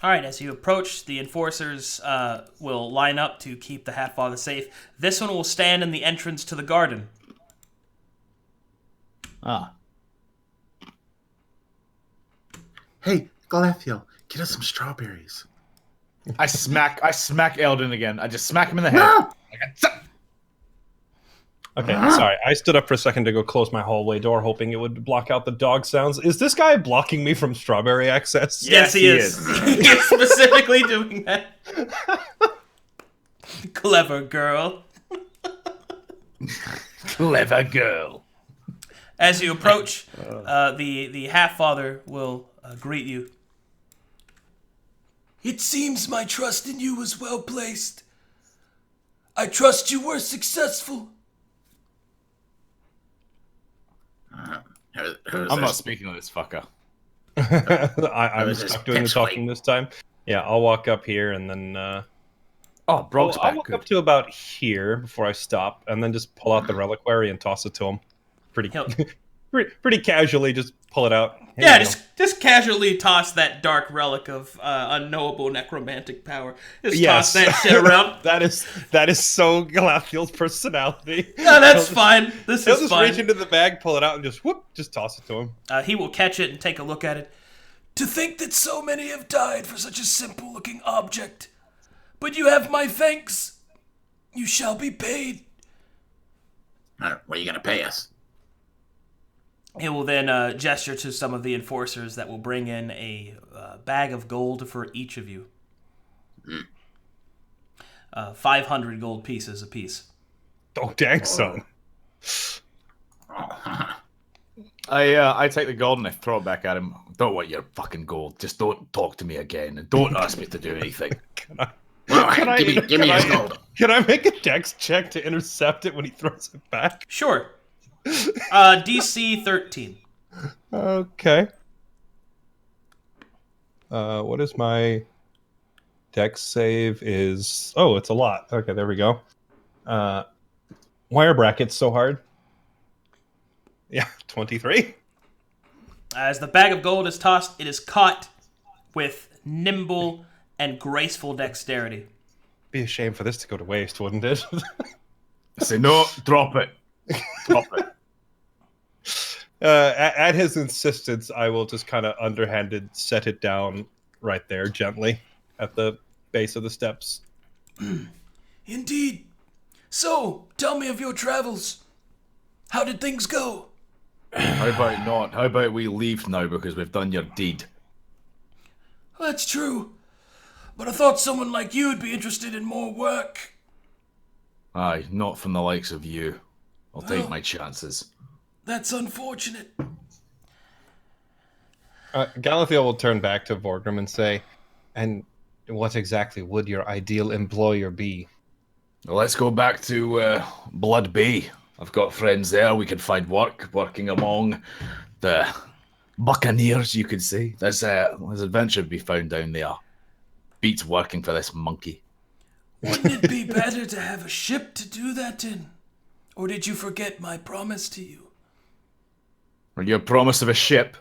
Alright, as you approach, the enforcers will line up to keep the Half-Father safe. This one will stand in the entrance to the garden. Ah. Hey, Galassio, get us some strawberries. I smack Eldon again. I just smack him in the head. No! Okay, sorry. I stood up for a second to go close my hallway door, hoping it would block out the dog sounds. Is this guy blocking me from strawberry access? Yes, he is. He's specifically doing that. Clever girl. Clever girl. As you approach, the Half-Father will greet you. It seems my trust in you was well placed. I trust you were successful. I'm not speaking to this fucker. I'm stuck doing the talking this time. Yeah, I'll walk up here and then... Oh, Brog's I'll back. walk Good. up to about here before I stop, and then just pull out the reliquary and toss it to him. Pretty casually, just pull it out. Here Yeah, you go. just casually toss that dark relic of unknowable necromantic power. Just toss that shit around. that is so Galafield's personality. No, that's fine. This He'll is just fine. reach into the bag, pull it out, and just toss it to him. He will catch it and take a look at it. To think that so many have died for such a simple-looking object. But you have my thanks. You shall be paid. What are you going to pay us? He will then gesture to some of the enforcers that will bring in a bag of gold for each of you. 500 gold pieces apiece. Oh, dang, son. I take the gold and I throw it back at him. Don't want your fucking gold. Just don't talk to me again, and don't ask me to do anything. Give me his gold. Can I make a dex check to intercept it when he throws it back? Sure. DC 13. Okay. What is my dex save is... Oh, it's a lot. Okay, there we go. Why are brackets so hard? Yeah, 23. As the bag of gold is tossed, it is caught with nimble and graceful dexterity. Be a shame for this to go to waste, wouldn't it? I say, no, drop it. Drop it. At his insistence, I will just kind of underhanded set it down right there, gently, at the base of the steps. Indeed. So, tell me of your travels. How did things go? How about not? How about we leave now because we've done your deed? That's true. But I thought someone like you would be interested in more work. Aye, not from the likes of you. I'll take Well, my chances. That's unfortunate. Galassio will turn back to Vorkrim and say, and what exactly would your ideal employer be? Well, let's go back to Blood Bay. I've got friends there. We could find work working among the buccaneers, you could say. There's adventure to be found down there. Beats working for this monkey. Wouldn't it be better to have a ship to do that in? Or did you forget my promise to you? Or your promise of a ship?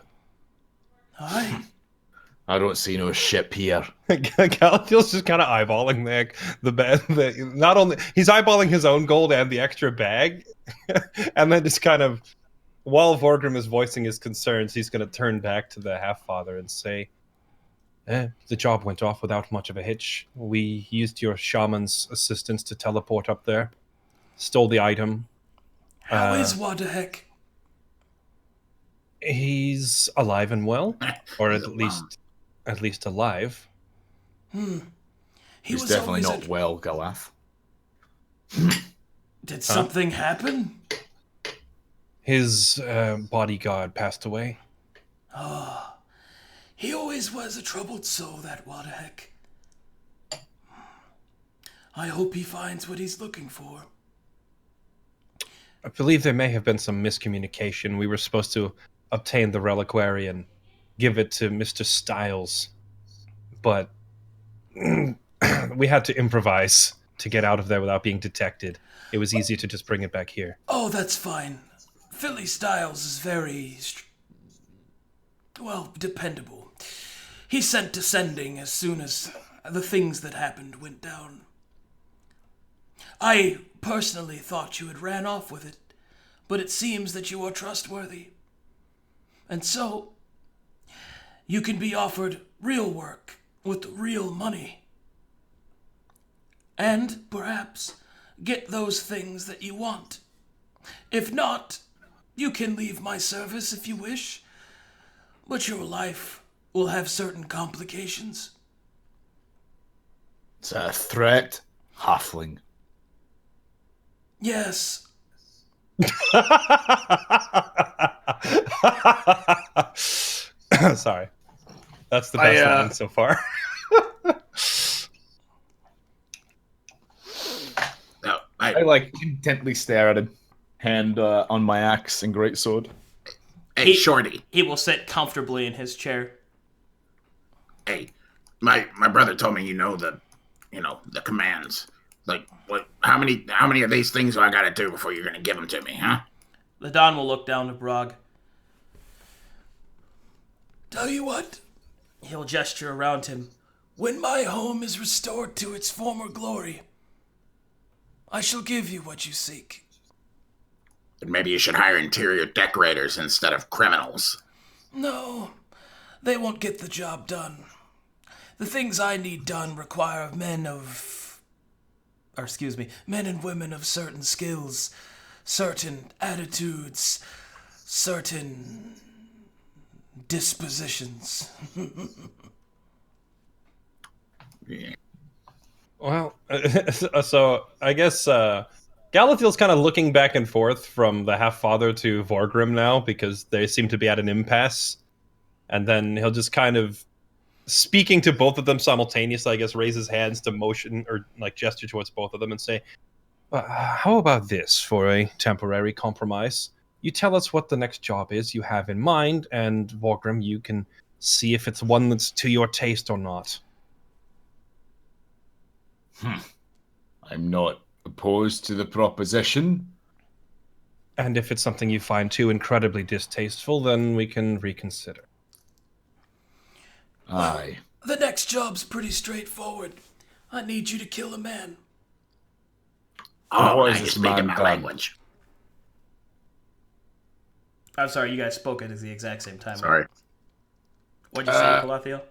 Aye. I don't see no ship here. Galadriel's just kind of eyeballing the bed. Not only he's eyeballing his own gold and the extra bag, and then just kind of, while Vorkrim is voicing his concerns, he's going to turn back to the half-father and say, the job went off without much of a hitch. We used your shaman's assistance to teleport up there, stole the item. How is Wadahek? He's alive and well, or at least alive. He's definitely not well, Galath. Did something happen? His bodyguard passed away. He always was a troubled soul, that Wadahek. I hope he finds what he's looking for. I believe there may have been some miscommunication. We were supposed to obtain the reliquary and give it to Mr. Styles, but we had to improvise to get out of there without being detected. It was easier to just bring it back here. Oh, that's fine. Philly Styles is very, dependable. He sent to sending as soon as the things that happened went down. I personally thought you had ran off with it, but it seems that you are trustworthy. And so, you can be offered real work with real money. And, perhaps, get those things that you want. If not, you can leave my service if you wish, but your life will have certain complications. It's a threat, halfling. Yes. Sorry. That's the best line so far. No, I like intently stare at him, hand on my axe and greatsword. Hey, Shorty. He will sit comfortably in his chair. Hey, my brother told me the commands. Like, what? How many of these things do I gotta do before you're gonna give them to me, huh? Ladon will look down to Brog. Tell you what, He'll gesture around him. when my home is restored to its former glory, I shall give you what you seek. And maybe you should hire interior decorators instead of criminals. No, they won't get the job done. The things I need done require men and women of certain skills, certain attitudes, certain dispositions. Well, so I guess Galathiel's kind of looking back and forth from the half-father to Vorkrim now because they seem to be at an impasse. And then he'll just kind of, speaking to both of them simultaneously, I guess, raise his hands to motion or like gesture towards both of them and say, how about this for a temporary compromise? You tell us what the next job is you have in mind, and Vorkrim, you can see if it's one that's to your taste or not. I'm not opposed to the proposition. And if it's something you find too incredibly distasteful, then we can reconsider. Aye. The next job's pretty straightforward. I need you to kill a man. Oh, What now is you're this speaking man my done? language. I'm sorry, you guys spoke at the exact same time. Sorry. What'd you say, Galassio?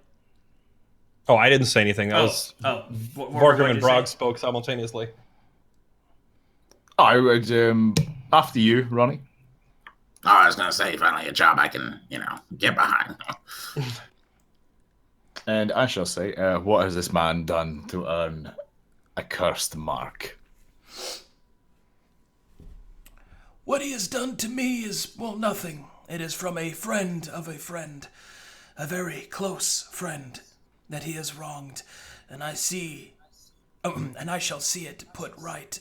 Oh, I didn't say anything. That was Vorkrim and Brog spoke simultaneously. I would, after you, Ronnie. Oh, I was going to say, finally a job I can, get behind. And I shall say, what has this man done to earn a cursed mark? What he has done to me is, well, nothing. It is from a friend of a friend, a very close friend, that he has wronged, and I shall see it put right.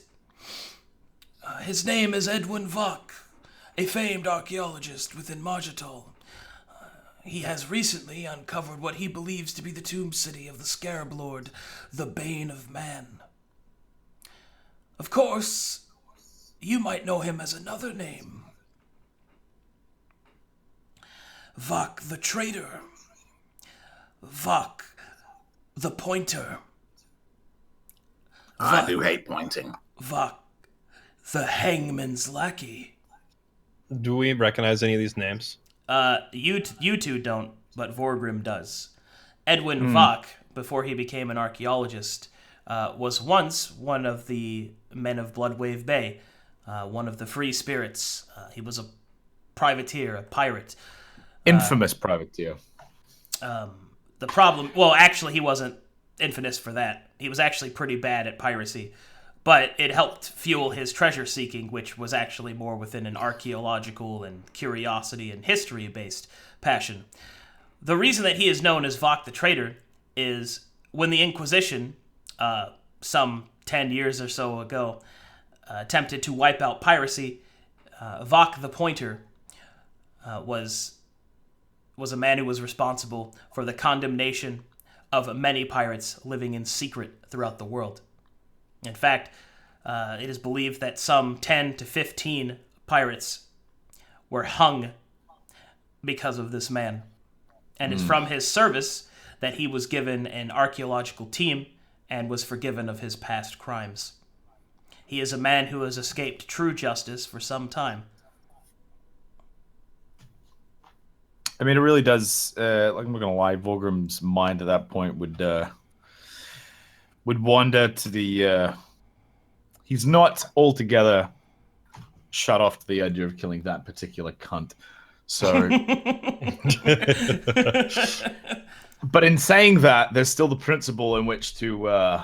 His name is Edwin Vok, a famed archaeologist within Margitol. He has recently uncovered what he believes to be the tomb city of the Scarab Lord, the Bane of Man. Of course, you might know him as another name. Vok the Traitor. Vok the Pointer. I do hate pointing. Vok the Hangman's Lackey. Do we recognize any of these names? You two don't, but Vorkrim does. Edwin Vok, before he became an archaeologist, was once one of the men of Bloodwave Bay, one of the free spirits. He was a privateer, a pirate. Infamous privateer. The problem, well, actually, he wasn't infamous for that. He was actually pretty bad at piracy, but it helped fuel his treasure seeking, which was actually more within an archaeological and curiosity and history-based passion. The reason that he is known as Vok the Traitor is when the Inquisition, some 10 years or so ago, attempted to wipe out piracy, Vok the Pointer was a man who was responsible for the condemnation of many pirates living in secret throughout the world. In fact, it is believed that some 10 to 15 pirates were hung because of this man. And it's from his service that he was given an archaeological team and was forgiven of his past crimes. He is a man who has escaped true justice for some time. I mean, it really does. Like, I'm not gonna lie, Vorgrim's mind at that point would wander to the. He's not altogether shut off to the idea of killing that particular cunt. So, but in saying that, there's still the principle in which to.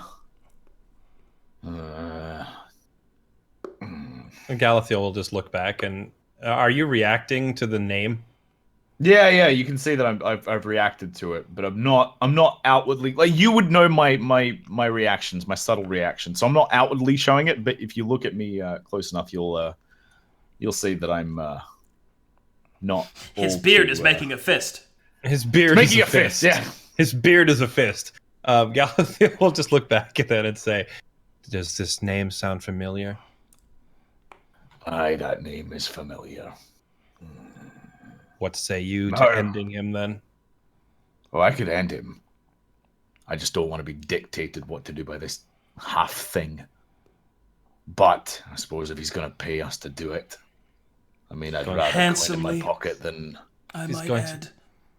Galathiel will just look back and are you reacting to the name? Yeah, you can see that I've reacted to it, but I'm not outwardly, like, you would know my reactions, my subtle reactions. So I'm not outwardly showing it, but if you look at me close enough, you'll see that I'm not. His beard is making a fist. His beard making is a fist. Yeah. His beard is a fist. Galathiel will just look back at that and say, "Does this name sound familiar?" Aye, that name is familiar. What say you to ending him then? Oh, I could end him. I just don't want to be dictated what to do by this half thing. But I suppose if he's going to pay us to do it, I mean, I'd rather coin in my pocket than. He's going to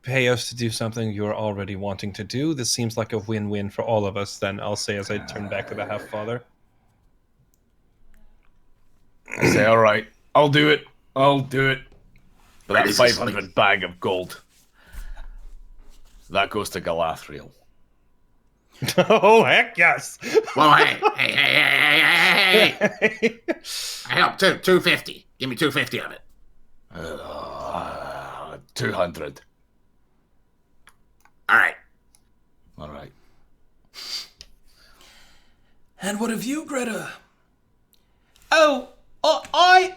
pay us to do something you're already wanting to do. This seems like a win-win for all of us. Then I'll say as I turn back to the half-father. I say, all right, I'll do it. But Where that does he 500 sleep? bag of gold, that goes to Galassio. Oh, heck yes. Well, hey. I help too. 250. Give me 250 of it. 200. All right. All right. And what of you, Greta? Oh, I'd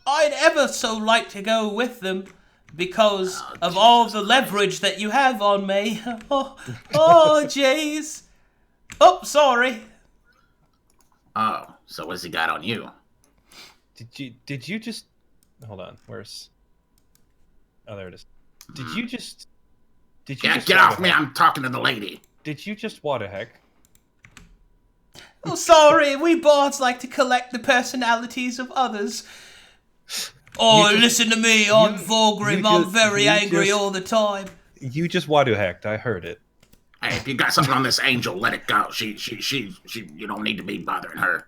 ever so like to go with them because of all the leverage that you have on me. Oh, jeez. Oh, sorry. Oh, so what's he got on you? Did you just hold on? Where's? Oh, there it is. Did you just Yeah, get off me. I'm talking to the lady. Did you just what a heck? Oh, sorry. We bards like to collect the personalities of others. Oh, listen to me. I'm Vorkrim. I'm very angry all the time. You just what a heck? I heard it. Hey, if you got something on this angel, let it go. She, you don't need to be bothering her.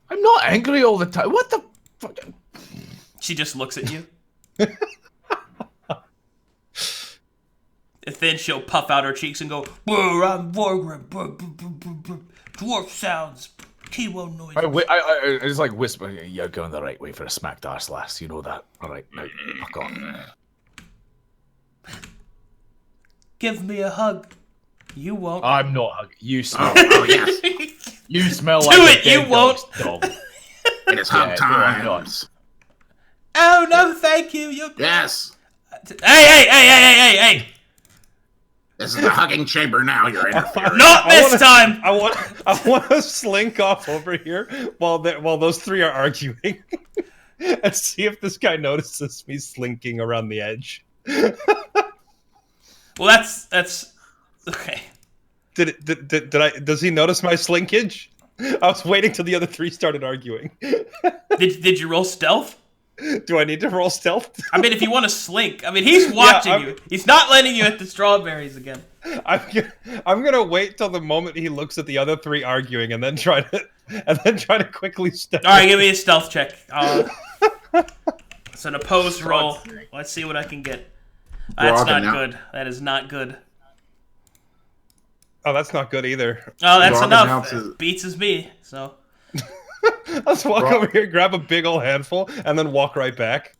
I'm not angry all the time. What the fuck? She just looks at you. And then she'll puff out her cheeks and go, "Brr, I'm Vorkrim. Dwarf sounds. Keyword noise." I just like whisper, you're going the right way for a smacked arse lass. You know that. All right, now, fuck off. Give me a hug. You won't. I'm not hugging. You smell. Oh yes. You smell Do like it, a dead you won't. dog's dog. It is hug Yeah, no, I'm times. Oh, no, thank you. You're... Yes. Hey. This is the hugging chamber now. You're interfering. Not this time. I want to slink off over here while those three are arguing, and see if this guy notices me slinking around the edge. Well, that's okay. Does he notice my slinkage? I was waiting till the other three started arguing. Did you roll stealth? Do I need to roll stealth? I mean, if you want to slink. I mean, he's watching I'm- you. He's not letting you hit the strawberries again. I'm gonna wait till the moment he looks at the other three arguing, and then try to quickly step. All right, give me a stealth check. It's an opposed roll. Let's see what I can get. That's not good. That is not good. Oh, that's not good either. Oh, that's Dwarven enough. announces- Beats is me. So Let's walk over here, grab a big old handful, and then walk right back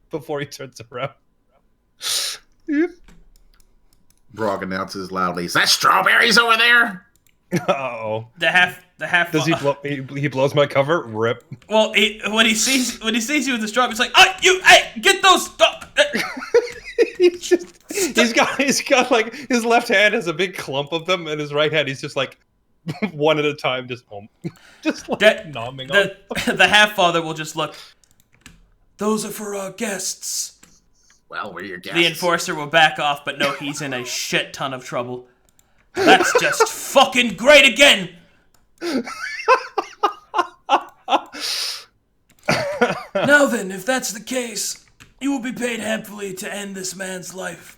before he turns around. Brog announces loudly, "Is that strawberries over there?" Uh-oh. the half. Does he blow? He blows my cover. Rip. Well, when he sees you with the strawberries, it's like, hey, get those. He's got like his left hand has a big clump of them, and his right hand he's just like one at a time, just like nomming on. The half father will just look. Those are for our guests. Well, we're your guests. The enforcer will back off, but no, he's in a shit ton of trouble. That's just fucking great again. Now then, if that's the case, you will be paid handsomely to end this man's life.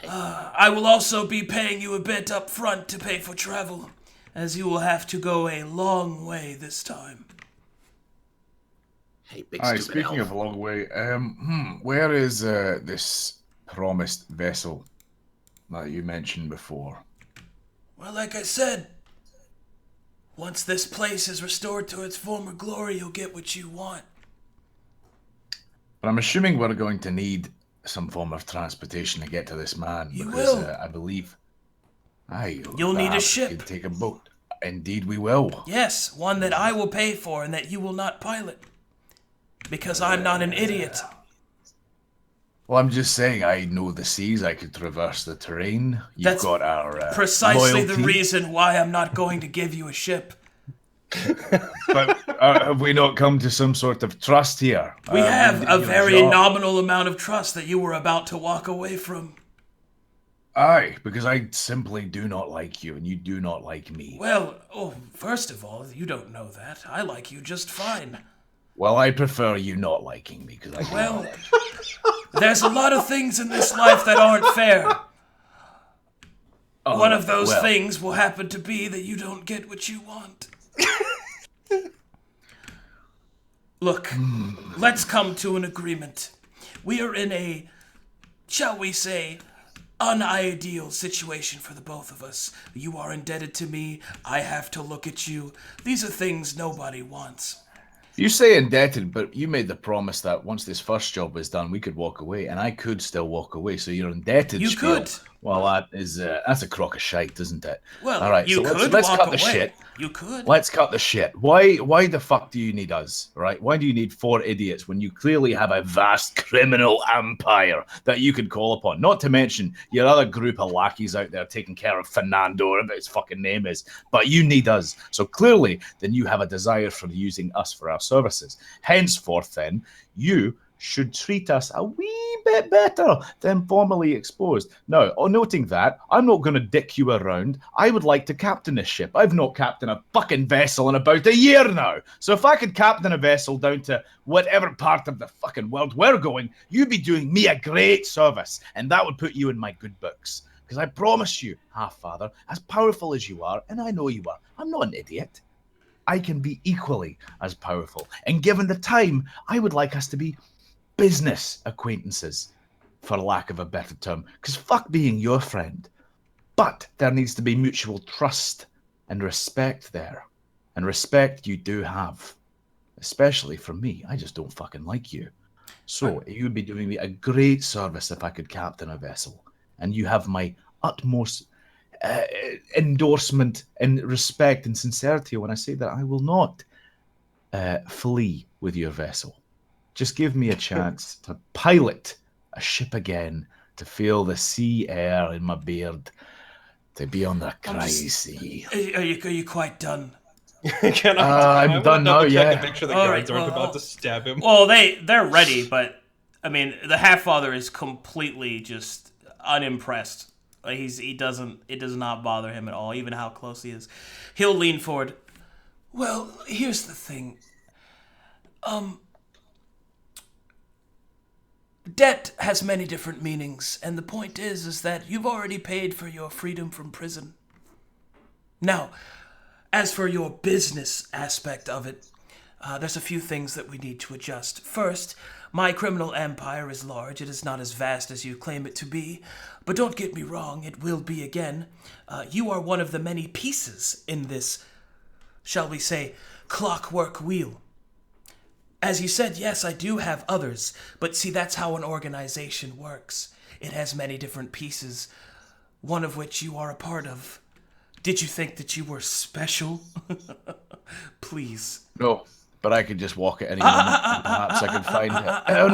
I will also be paying you a bit up front to pay for travel, as you will have to go a long way this time. Hey, big Aye, stupid speaking elf. of a long way, where is this promised vessel that you mentioned before? Well, like I said, once this place is restored to its former glory, you'll get what you want. But I'm assuming we're going to need some form of transportation to get to this man. You because, will. I believe. Aye. You'll need a perhaps ship. we could take a boat. Indeed, we will. Yes, one that I will pay for and that you will not pilot. Because I'm not an idiot. Well, I'm just saying, I know the seas. I could traverse the terrain. You've That's got our Precisely the loyalty. reason why I'm not going to give you a ship. But have we not come to some sort of trust here? We have a your very job- nominal amount of trust that you were about to walk away from. Aye, because I simply do not like you, and you do not like me. Well, first of all, you don't know that. I like you just fine. Well, I prefer you not liking me, because I do Well, not. there's a lot of things in this life that aren't fair. One of those well, things will happen to be that you don't get what you want. Look, let's come to an agreement. We are in a, shall we say, unideal situation for the both of us. You are indebted to me. I have to look at you. These are things nobody wants. You say indebted, but you made the promise that once this first job is done, we could walk away, and I could still walk away. So you're indebted. You spiel. could. Well, that's a crock of shite, isn't it? Well, all right. you So could let's walk cut away. the shit. You could. Let's cut the shit. Why the fuck do you need us, right? Why do you need 4 idiots when you clearly have a vast criminal empire that you could call upon? Not to mention your other group of lackeys out there taking care of Fernando, whatever his fucking name is. But you need us. So clearly, then you have a desire for using us for our services. Henceforth, then, you should treat us a wee bit better than formerly exposed. Now, on noting that, I'm not going to dick you around. I would like to captain a ship. I've not captained a fucking vessel in about a year now. So if I could captain a vessel down to whatever part of the fucking world we're going, you'd be doing me a great service, and that would put you in my good books. Because I promise you, Half-Father, as powerful as you are, and I know you are, I'm not an idiot. I can be equally as powerful. And given the time, I would like us to be business acquaintances, for lack of a better term, because fuck being your friend. But there needs to be mutual trust and respect there. And respect you do have. Especially from me. I just don't fucking like you. So you would be doing me a great service if I could captain a vessel. And you have my utmost endorsement and respect and sincerity when I say that I will not flee with your vessel. Just give me a chance to pilot a ship again, to feel the sea air in my beard, to be on the crazy sea. Are you quite done? I'm done now, yeah. To make sure the All guards right, aren't well, about to stab him. Well, they're ready, but I mean, the Half-Father is completely just unimpressed. Like it does not bother him at all, even how close he is. He'll lean forward. Well, here's the thing. Debt has many different meanings, and the point is that you've already paid for your freedom from prison. Now, as for your business aspect of it, there's a few things that we need to adjust. First, my criminal empire is large. It is not as vast as you claim it to be, but don't get me wrong, it will be again. You are one of the many pieces in this, shall we say, clockwork wheel. As you said, yes, I do have others, but see, that's how an organization works. It has many different pieces, one of which you are a part of. Did you think that you were special? Please. No, but I could just walk at any moment. And perhaps I could find it. Oh,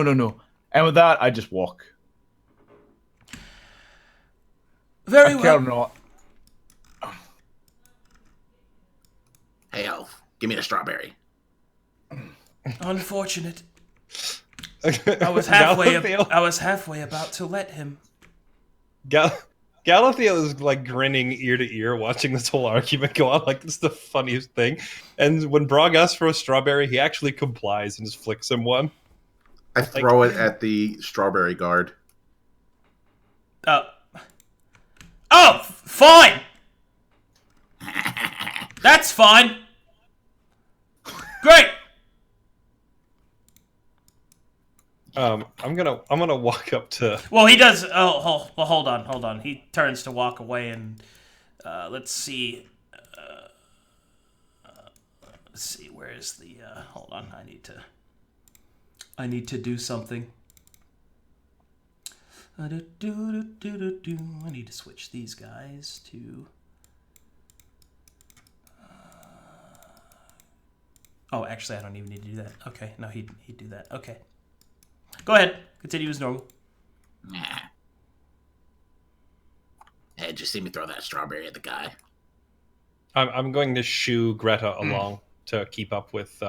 no. And with that, I just walk. Very I care well. not. Hey, elf, give me the strawberry. Unfortunate. I was halfway about to let him. Galassio is like grinning ear to ear watching this whole argument go on. Like, it's the funniest thing. And when Brog asks for a strawberry, he actually complies and just flicks him one. I throw it at the strawberry guard. Oh, fine. That's fine. Great. I'm gonna walk up to. Well, he does. Hold on. He turns to walk away, and let's see. Let's see. Where is the? Hold on. I need to do something. I need to switch these guys to. Oh, actually, I don't even need to do that. Okay, no, he'd do that. Okay. Go ahead. Continue as normal. Nah. Hey, just see me throw that strawberry at the guy. I'm going to shoo Greta along to keep up with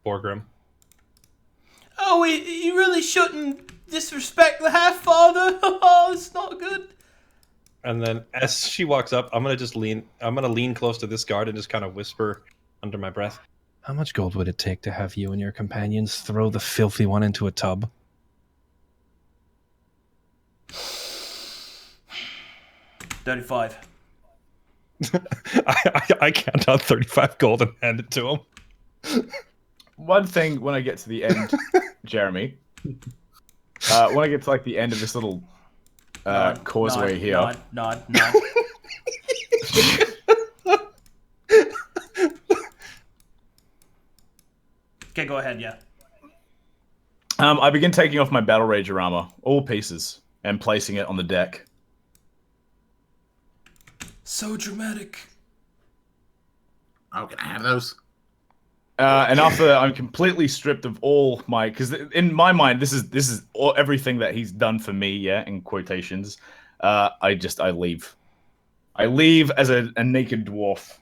Vorkrim. Oh, you really shouldn't disrespect the Half-Father. Oh, it's not good. And then as she walks up, I'm gonna lean close to this guard and just kind of whisper under my breath, "How much gold would it take to have you and your companions throw the filthy one into a tub?" 35. I count out 35 gold and hand it to him. one thing when I get to the end, Jeremy. When I get to like the end of this little causeway here. Nod. Okay, go ahead. Yeah. I begin taking off my battle rager armor, all pieces, and placing it on the deck. So dramatic. Oh, can I have those? And after I'm completely stripped of all my, because in my mind this is all, everything that he's done for me, yeah, in quotations. I leave. I leave as a naked dwarf.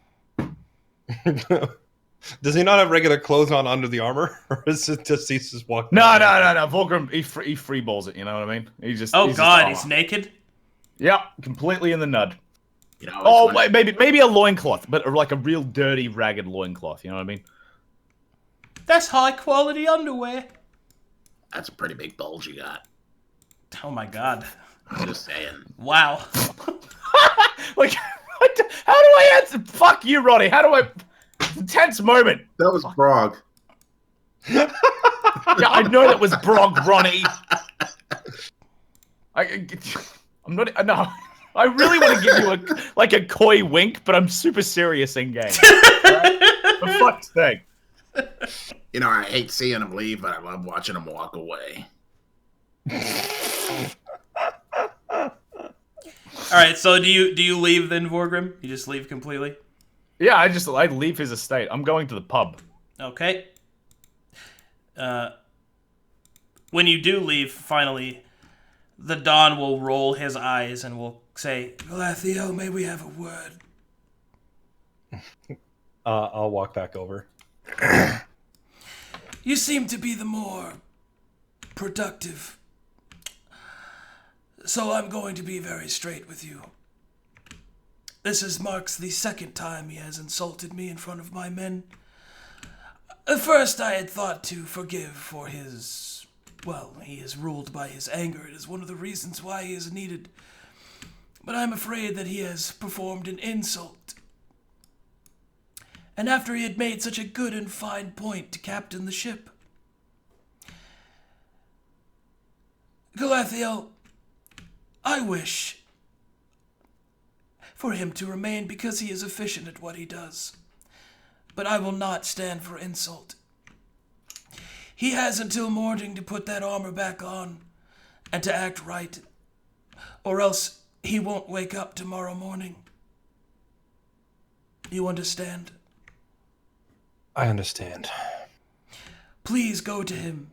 Does he not have regular clothes on under the armor, or is it just he's just walking? No. Vorkrim, he free balls it. You know what I mean? He just. He's naked. Yeah, completely in the nud. You know, Maybe a loincloth, but like a real dirty, ragged loincloth. You know what I mean? That's high quality underwear. that's a pretty big bulge you got. Oh my god. I'm just saying. Wow. Like, how do I answer? Fuck you, Ronnie. How do I? Tense moment. That was Brog. Yeah, I know that was Brog, Ronnie. I'm not. No, I really want to give you a coy wink, but I'm super serious in game. Right? For fuck's sake. You know, I hate seeing him leave, but I love watching him walk away. All right, so do you leave then, Vorkrim? You just leave completely? Yeah, I leave his estate. I'm going to the pub. Okay. When you do leave, finally, the Don will roll his eyes and will say, Galassio, may we have a word? I'll walk back over. You seem to be the more productive. So I'm going to be very straight with you. This marks the second time he has insulted me in front of my men. At first I had thought to forgive for his... Well, he is ruled by his anger. It is one of the reasons why he is needed. But I'm afraid that he has performed an insult. And after he had made such a good and fine point to captain the ship. Galassio, I wish for him to remain because he is efficient at what he does. But I will not stand for insult. He has until morning to put that armor back on and to act right, or else he won't wake up tomorrow morning. You understand? I understand. Please go to him.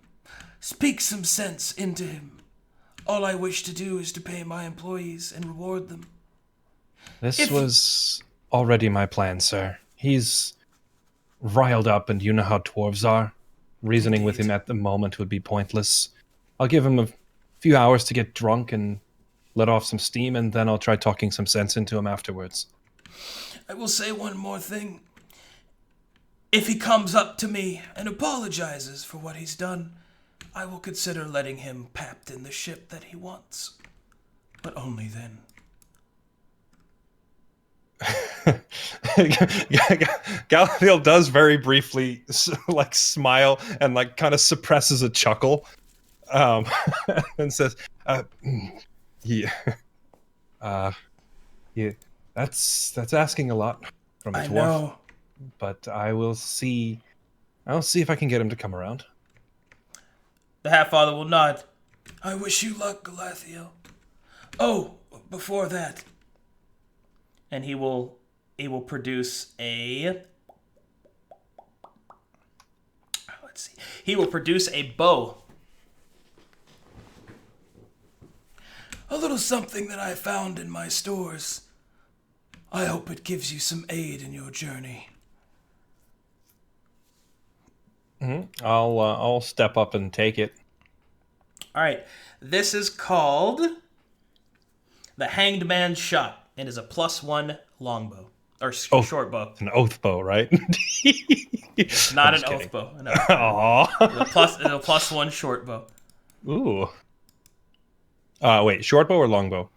Speak some sense into him. All I wish to do is to pay my employees and reward them. This was already my plan, sir. He's riled up, and you know how dwarves are. Reasoning with him at the moment would be pointless. I'll give him a few hours to get drunk and let off some steam, and then I'll try talking some sense into him afterwards. I will say one more thing. If he comes up to me and apologizes for what he's done, I will consider letting him captain the ship that he wants. But only then. Galassio does very briefly smile and kind of suppresses a chuckle, and says, "Yeah, that's asking a lot from a dwarf. I know. But I'll see if I can get him to come around." the Half-Father will nod. I wish you luck, Galassio. Oh, before that. And he will produce a... Let's see. He will produce a bow. A little something that I found in my stores. I hope it gives you some aid in your journey. Mm-hmm. I'll step up and take it. All right. This is called the Hanged Man's Shot. It is a +1 longbow. Or short bow. It's an oath bow, right? Not an oath bow. No. Aww. It's a +1 short bow. Ooh. Wait, short bow or longbow?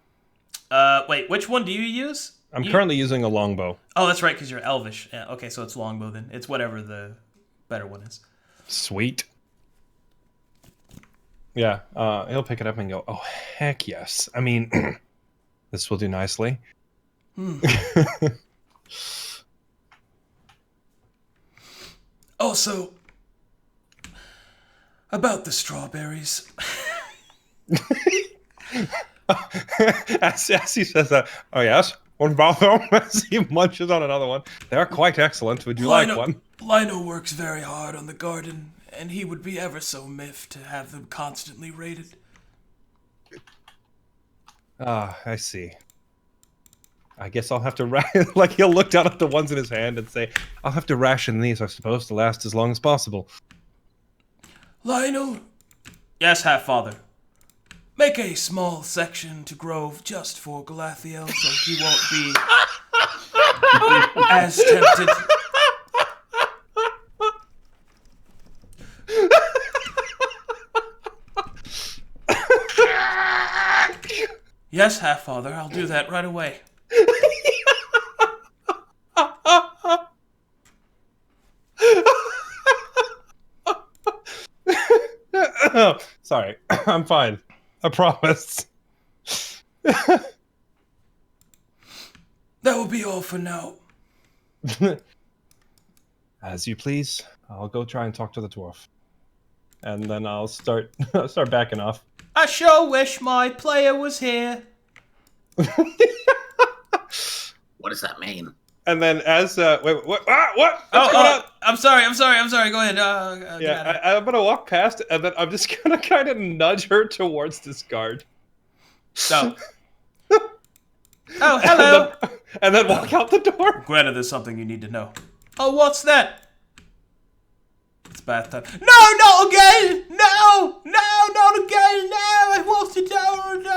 Wait, which one do you use? I'm currently using a longbow. Oh, that's right, because you're elvish. Yeah, okay, so it's longbow then. It's whatever the better one is. Sweet. Yeah, he'll pick it up and go, oh, heck yes. I mean, this will do nicely. Also, about the strawberries. as he says that, oh yes, what about them? As he munches on another one. They're quite excellent. Would you like one? Lino works very hard on the garden, and he would be ever so miffed to have them constantly raided. Ah, I see. I guess I'll have to like he'll look down at the ones in his hand and say, I'll have to ration these, I suppose, to last as long as possible. Lionel, Yes, Half-Father. make a small section to Grove just for Galassio so he won't be as tempted. Yes, Half-Father, I'll do that right away. Sorry, I'm fine. I promise. That will be all for now. As you please. I'll go try and talk to the dwarf. And then I'll start backing off. I sure wish my player was here. What does that mean? And then as wait, what? Ah, what? What's going on? I'm sorry. Go ahead. Yeah, I'm gonna walk past, and then I'm just gonna kind of nudge her towards this guard. So. Oh, hello. And then walk out the door. Greta, there's something you need to know. Oh, what's that? It's bath time. No, not again! No, not again! No, I want to down.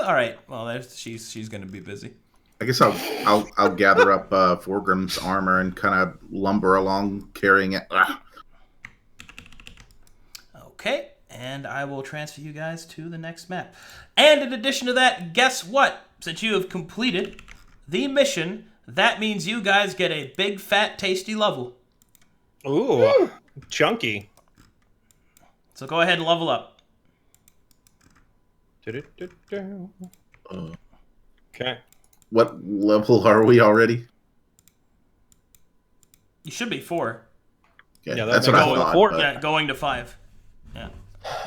All right. Well, she's gonna be busy. I guess I'll gather up Vorkrim's armor and kind of lumber along carrying it. Ugh. Okay, and I will transfer you guys to the next map. And in addition to that, guess what? Since you have completed the mission, that means you guys get a big, fat, tasty level. Ooh, chunky. So go ahead and level up. Okay. What level are we already? You should be 4. Okay, Yeah, that's that what I makes thought. 4. but- Yeah, going to 5. Yeah.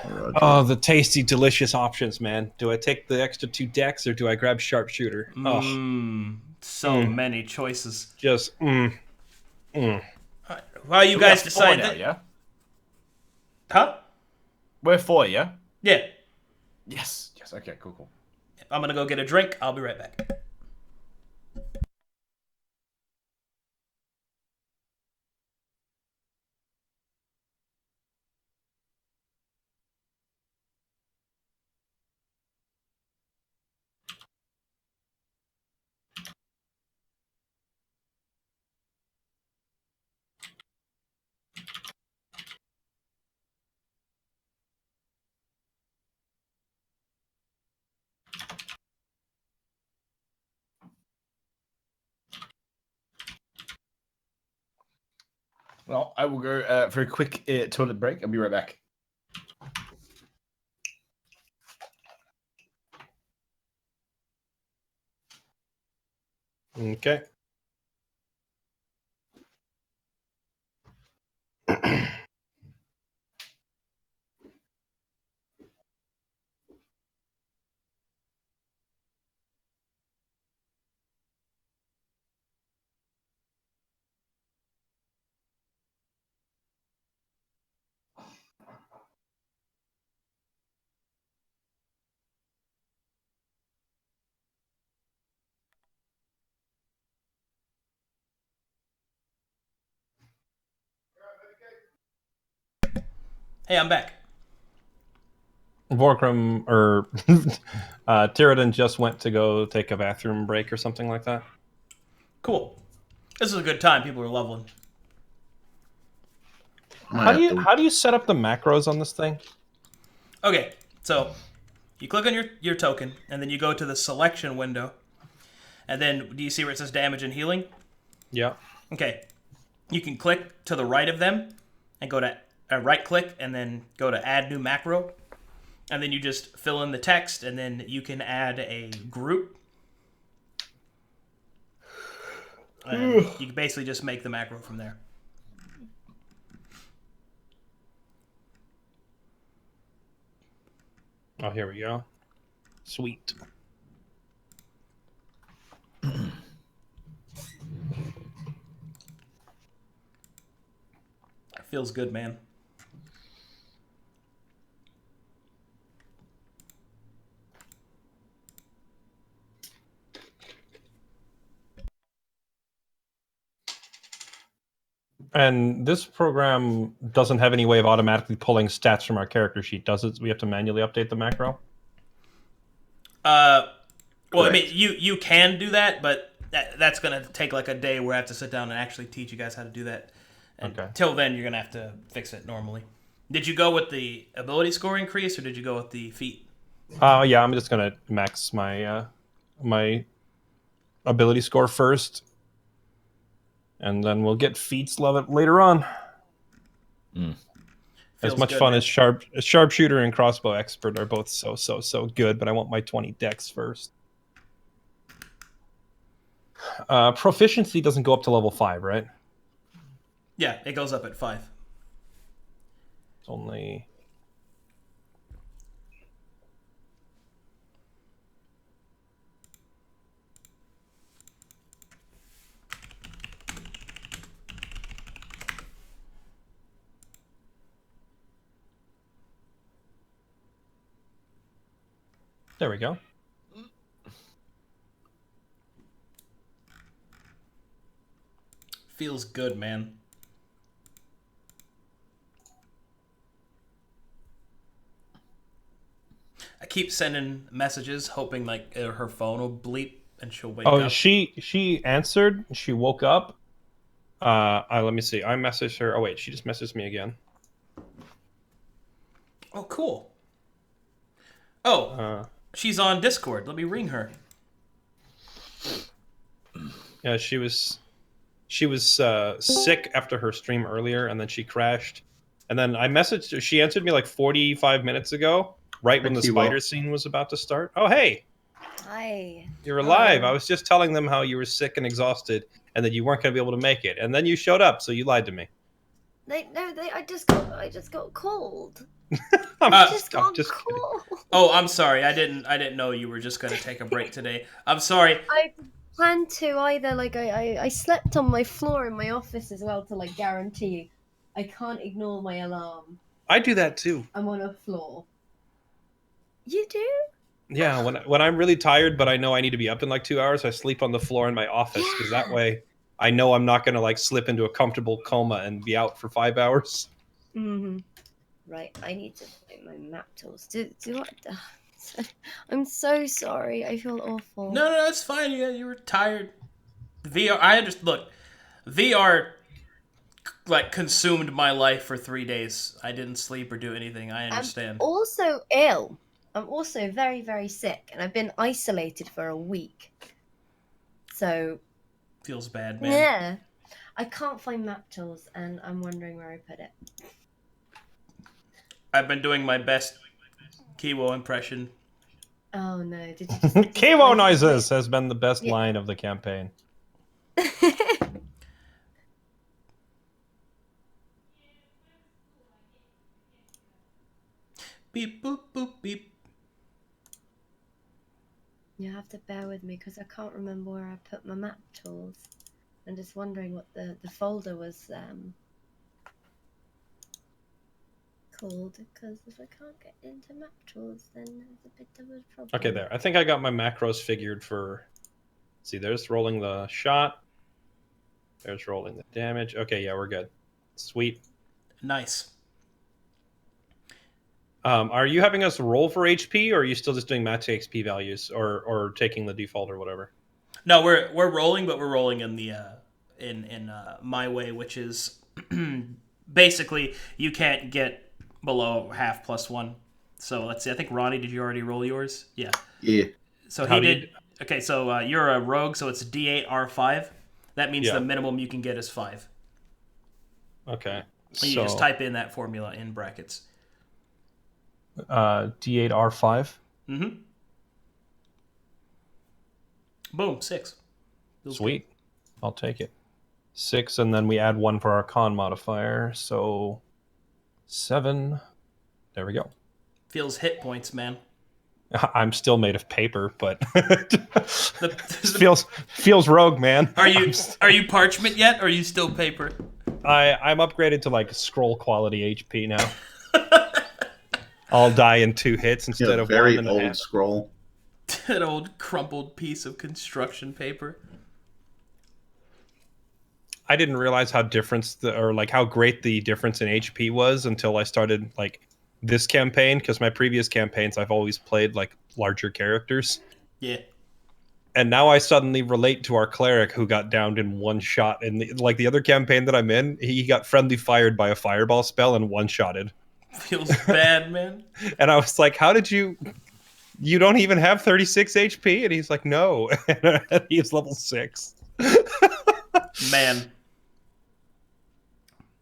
Roger. Oh, the tasty, delicious options, man. Do I take the extra 2 decks or do I grab sharpshooter? Oh, So many choices. just While you guys decide now, that. yeah? Huh? We're 4, yeah? Yeah. Yes. Okay, cool. I'm gonna go get a drink. I'll be right back. Well, I will go for a quick toilet break. I'll be right back. okay. Hey, I'm back. Vorkrim or Tyrrodin just went to go take a bathroom break or something like that. Cool. This is a good time. People are leveling. How do you set up the macros on this thing? Okay, so you click on your token, and then you go to the selection window. And then, do you see where it says damage and healing? Yeah. Okay. You can click to the right of them and go to right click and then go to add new macro, and then you just fill in the text, and then you can add a group. And you can basically just make the macro from there. Oh, here we go. Sweet. Feels good, man. And this program doesn't have any way of automatically pulling stats from our character sheet, does it? We have to manually update the macro? Well, I mean, Correct. you can do that, but that's going to take like a day where I have to sit down and actually teach you guys how to do that. And Okay. Till then, you're going to have to fix it normally. Did you go with the ability score increase, or did you go with the feat? Yeah, I'm just gonna max my my ability score first, and then we'll get feats later on. As Feels much good, fun man. as sharpshooter and crossbow expert are both so good, but I want my 20 dex first. Proficiency doesn't go up to level 5, right? Yeah, it goes up at 5. It's only... There we go. Feels good, man. I keep sending messages, hoping like her phone will bleep and she'll wake Oh, up. she answered. She woke up. Let me see. I messaged her. Oh wait, she just messaged me again. Oh, cool. Oh, she's on Discord. Let me ring her. Yeah, she was sick after her stream earlier, and then she crashed. And then I messaged her. She answered me like 45 minutes ago, right when the Thank you, Will. spider scene was about to start. Oh, hey, Hi. you're alive. I was just telling them how you were sick and exhausted, and that you weren't going to be able to make it. And then you showed up, so you lied to me. I just got cold. I'm I just just got kidding. cold. Oh, I'm sorry. I didn't know you were just gonna take a break today. I'm sorry. I planned to either. Like I slept on my floor in my office as well to like guarantee I can't ignore my alarm. I do that too. I'm on a floor. You do? Yeah, when I'm really tired, but I know I need to be up in like 2 hours, I sleep on the floor in my office because that Yeah. way I know I'm not going to like slip into a comfortable coma and be out for 5 hours. Mm-hmm. Right. I need to find my map tools. Do I? I'm so sorry. I feel awful. No, it's fine. Yeah, you were tired. VR. I understand. Look, VR like consumed my life for 3 days. I didn't sleep or do anything. I understand. I'm also ill. I'm also very, very sick, and I've been isolated for a week. So, Feels bad, man. yeah. I can't find map tools, and I'm wondering where I put it. I've been doing my best Kiwo impression. Oh no, did you just... Kiwo noises has been the best Yeah. line of the campaign. Beep boop boop beep. You have to bear with me, because I can't remember where I put my map tools. I'm just wondering what the folder was called, because if I can't get into map tools, then there's a bit of a problem. Okay, there. I think I got my macros figured for... See, there's rolling the shot. There's rolling the damage. Okay, yeah, we're good. Sweet. Nice. Are you having us roll for HP, or are you still just doing match XP values, or taking the default or whatever? No, we're rolling, but we're rolling in the in my way, which is basically you can't get below half +1. So let's see. I think Ronnie, did you already roll yours? Yeah. Yeah. So How he do you did. Okay, so you're a rogue, so it's D8 R5. That means Yeah. the minimum you can get is 5. Okay. You just type in that formula in brackets. D8R5. Mm-hmm. Boom, 6. Feels Sweet. I'll take it. 6, and then we add 1 for our con modifier, so 7. There we go. Feels hit points, man. I'm still made of paper, but feels rogue, man. Are you parchment yet, or are you still paper? I'm upgraded to like scroll quality HP now. I'll die in 2 hits instead of very 1. old scroll. That old crumpled piece of construction paper. I didn't realize how how great the difference in HP was until I started like this campaign, because my previous campaigns I've always played like larger characters. Yeah. And now I suddenly relate to our cleric who got downed in 1 shot. In the other campaign that I'm in, he got friendly fired by a fireball spell and 1-shotted. Feels bad, man. And I was like, how did you don't even have 36 HP? And he's like, no. And he's level 6. Man.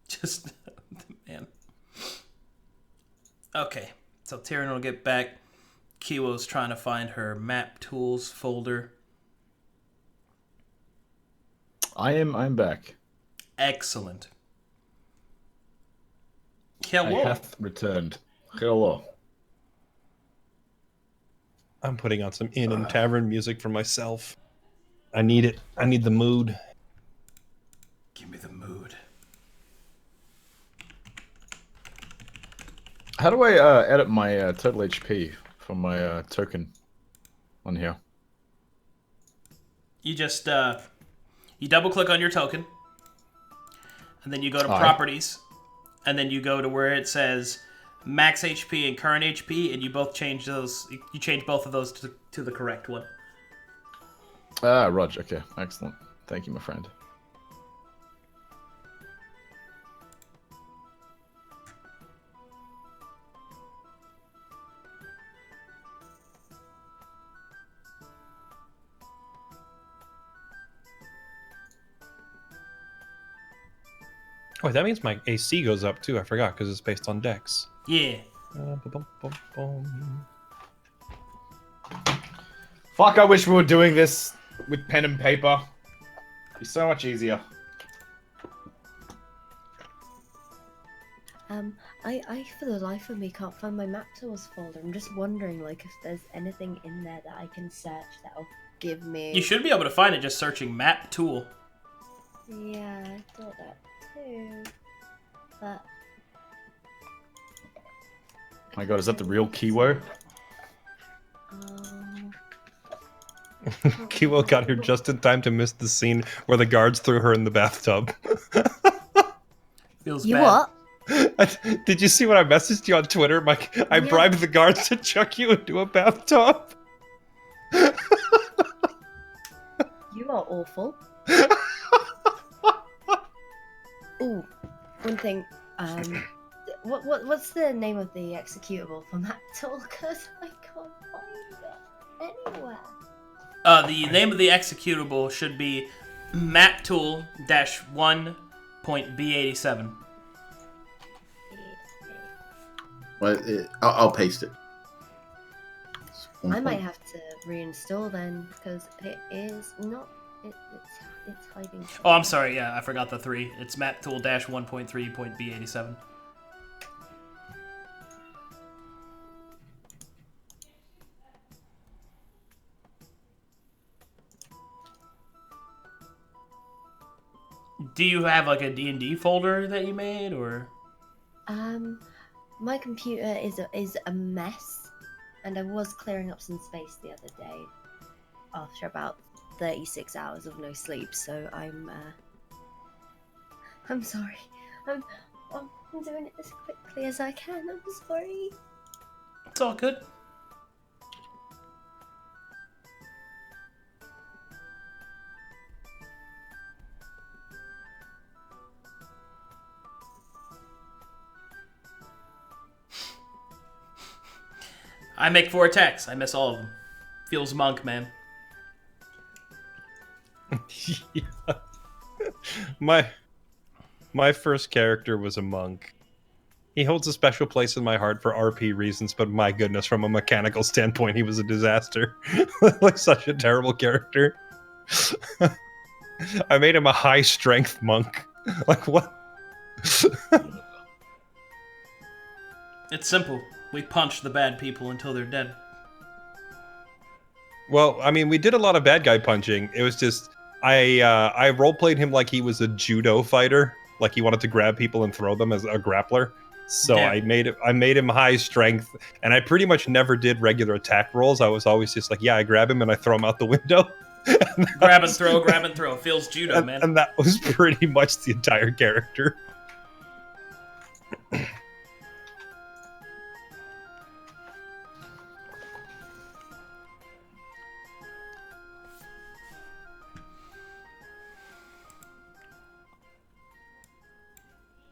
Just, man. Okay, so Tyrion will get back. Kiwo's trying to find her map tools folder. I'm back. Excellent. I Hello. hath returned. Hello. I'm putting on some inn and tavern music for myself. I need it. I need the mood. Give me the mood. How do I edit my total HP from my token on here? You just you double click on your token, and then you go to Aye. properties, and then you go to where it says max HP and current HP, and you both change those. You change both of those to the correct one. Ah, Rog. Okay, excellent. Thank you, my friend. Oh, that means my AC goes up too. I forgot because it's based on dex. Yeah. Fuck, I wish we were doing this with pen and paper. It'd be so much easier. I for the life of me can't find my map tools folder. I'm just wondering, like, if there's anything in there that I can search that'll give me. You should be able to find it just searching map tool. Yeah, I thought that too. But My god, is that the real keyword? Kiwo got here just in time to miss the scene where the guards threw her in the bathtub. Feels you bad. what? Did you see what I messaged you on Twitter, Mike? I Yeah. bribed the guards to chuck you into a bathtub. You are awful. Ooh, one thing. What's the name of the executable for map tool? Because I can't find it anywhere. The name of the executable should be maptool-1.b87. Well, I'll paste it. I might have to reinstall then because it is not. It's hiding. Oh, I'm sorry. Yeah, I forgot the 3. It's maptool-1.3.b87. Do you have like a D&D folder that you made, or? My computer is a mess, and I was clearing up some space the other day after about 36 hours of no sleep. So I'm sorry. I'm doing it as quickly as I can. I'm sorry. It's all good. I make 4 attacks. I miss all of them. Feels monk, man. Yeah. My My first character was a monk. He holds a special place in my heart for RP reasons, but my goodness, from a mechanical standpoint, he was a disaster. Like, such a terrible character. I made him a high-strength monk. Like, what? It's simple. We punch the bad people until they're dead. Well, I mean, we did a lot of bad guy punching. It was just... I roleplayed him like he was a judo fighter. Like, he wanted to grab people and throw them as a grappler. So Yeah. I made him high strength, and I pretty much never did regular attack rolls. I was always just like, yeah, I grab him and I throw him out the window. Grab and throw. Feels judo, man. And that was pretty much the entire character.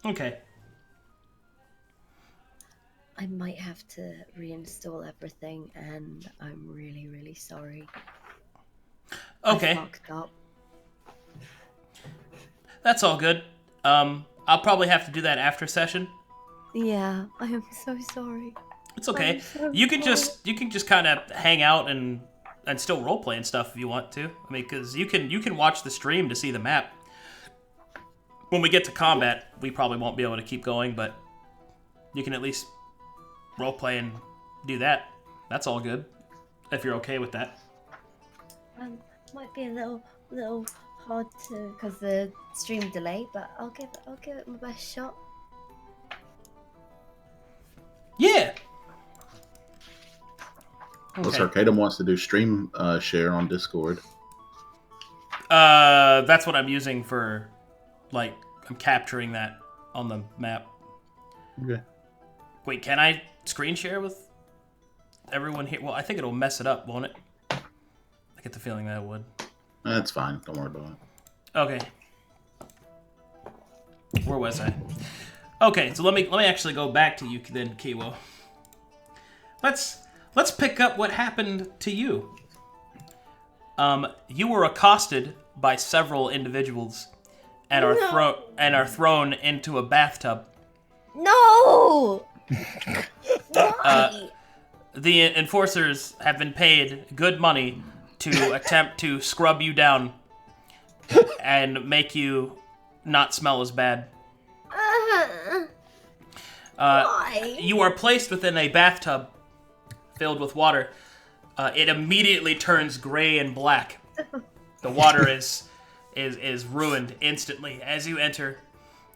Okay. I might have to reinstall everything, and I'm really, really sorry. Okay. I fucked up. That's all good. I'll probably have to do that after session. Yeah, I am so sorry. It's okay. I'm so You can sorry. just kind of hang out and still roleplay and stuff if you want to. I mean, because you can watch the stream to see the map. When we get to combat, we probably won't be able to keep going, but you can at least roleplay and do that. That's all good, if you're okay with that. Might be a little hard to, because the stream delay, but I'll give it my best shot. Yeah. Plus, Okay. Arcadum wants to do stream share on Discord. That's what I'm using for, like, I'm capturing that on the map. Okay. Wait, can I screen share with everyone here? Well, I think it'll mess it up, won't it? I get the feeling that it would. That's fine. Don't worry about it. Okay. Where was I? Okay, so let me actually go back to you then, Kiwo. Let's pick up what happened to you. You were accosted by several individuals and are thrown into a bathtub. No! Why? The enforcers have been paid good money to attempt to scrub you down and make you not smell as bad. Why? You are placed within a bathtub filled with water. It immediately turns gray and black. The water is ruined instantly as you enter,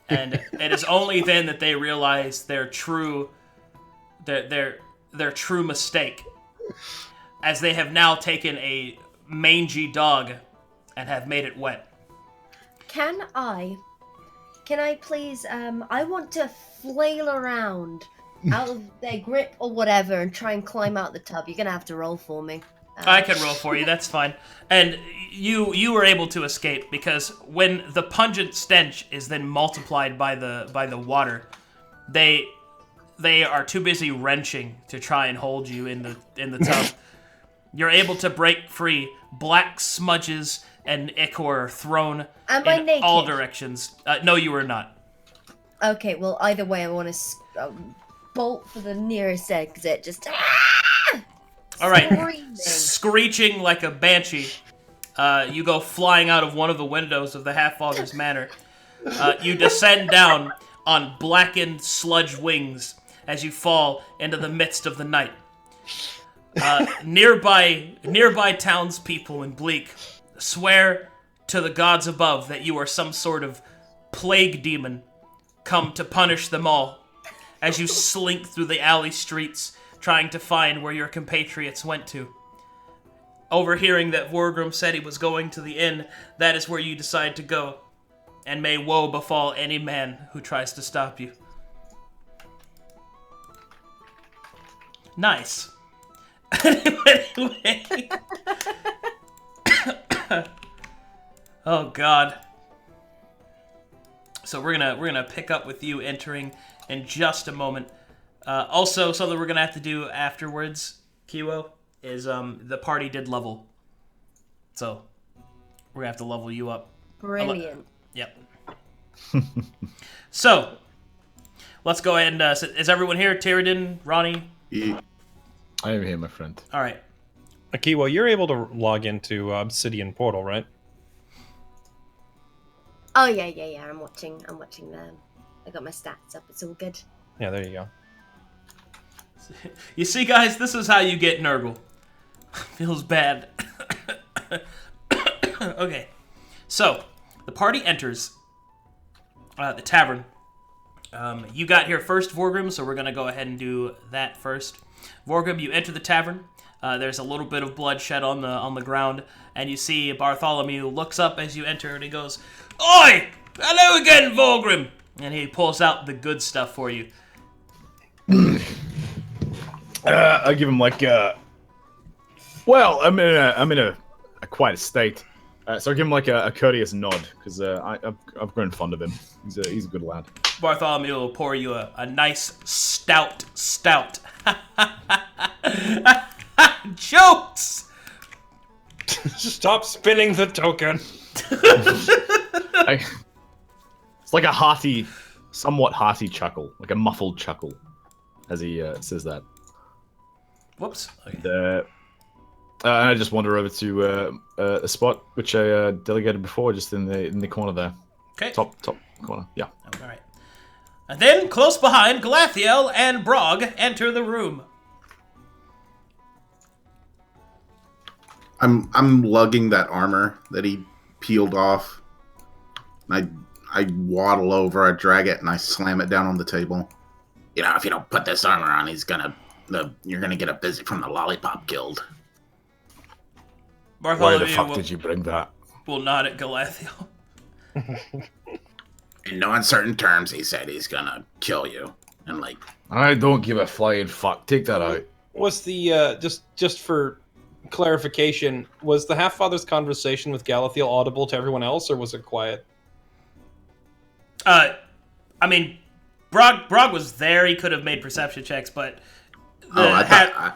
and it is only then that they realize their true mistake, as they have now taken a mangy dog and have made it wet. Can I please, I want to flail around out of their grip or whatever and try and climb out the tub. You're gonna have to roll for me. I can roll for you, that's fine. And you were able to escape because when the pungent stench is then multiplied by the water, they are too busy wrenching to try and hold you in the tub. You're able to break free. Black smudges and ichor are thrown Am I in naked? all directions. No, you are not. Okay, well, either way, I want to bolt for the nearest exit. Just All right. screaming. Screeching like a banshee, you go flying out of one of the windows of the Half-Father's Manor. You descend down on blackened sludge wings as you fall into the midst of the night. Nearby townspeople in Bleak swear to the gods above that you are some sort of plague demon come to punish them all as you slink through the alley streets trying to find where your compatriots went to. Overhearing that Vorkrim said he was going to the inn, that is where you decide to go, and may woe befall any man who tries to stop you. Nice. Anyway. Oh God. So we're gonna pick up with you entering in just a moment. Also, something we're gonna have to do afterwards, Kiwo, is the party did level. So we're gonna have to level you up. Brilliant. Yep. So, let's go ahead and... is everyone here? Tyridan, Ronnie? Yeah. I am here, my friend. All right. Akiwa, you're able to log into Obsidian Portal, right? Oh yeah. I'm watching them. I got my stats up. It's all good. Yeah, there you go. You see, guys, this is how you get Nurgle. Feels bad. Okay. So, the party enters the tavern. You got here first, Vorkrim, so we're going to go ahead and do that first. Vorkrim, you enter the tavern. There's a little bit of bloodshed on the ground, and you see Bartholomew looks up as you enter, and he goes, "Oi! Hello again, Vorkrim!" And he pulls out the good stuff for you. I give him like well, I'm in a quiet state, so I give him like a courteous nod because I've grown fond of him. He's a good lad. Bartholomew will pour you a nice stout. Jokes! Stop spinning the token. It's like a somewhat hearty chuckle, like a muffled chuckle, as he says that. Whoops. Okay. And I just wander over to a spot which I delegated before, just in the corner there. Okay. Top corner. Yeah. All right. And then, close behind, Galassio and Brog enter the room. I'm lugging that armor that he peeled off. I waddle over, I drag it, and I slam it down on the table. You know, if you don't put this armor on, you're gonna get a visit from the Lollipop Guild. Why the fuck did you bring that? Will nod at Galassio. In no uncertain terms, he said he's gonna kill you. And like, I don't give a flying fuck. Take that out. Was the just for clarification, was the Half-Father's conversation with Galassio audible to everyone else, or was it quiet? I mean, Brog was there. He could have made perception checks, but the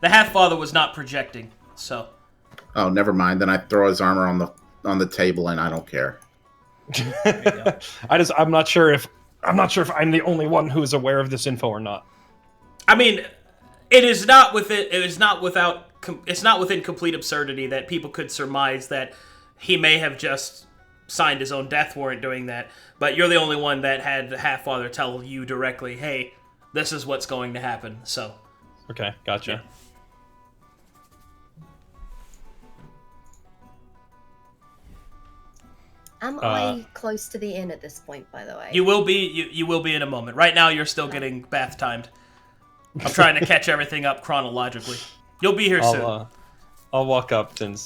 Half-Father was not projecting. So. Oh, never mind. Then I throw his armor on the table, and I don't care. I'm not sure if I'm the only one who is aware of this info or not. I mean, it's not within complete absurdity that people could surmise that he may have just signed his own death warrant doing that, but you're the only one that had the Half-Father tell you directly, "Hey, this is what's going to happen." So. Okay, gotcha. Yeah. Am I close to the inn at this point, by the way? You will be. You will be in a moment. Right now, you're still getting bath timed. I'm trying to catch everything up chronologically. You'll be here soon. I'll walk up and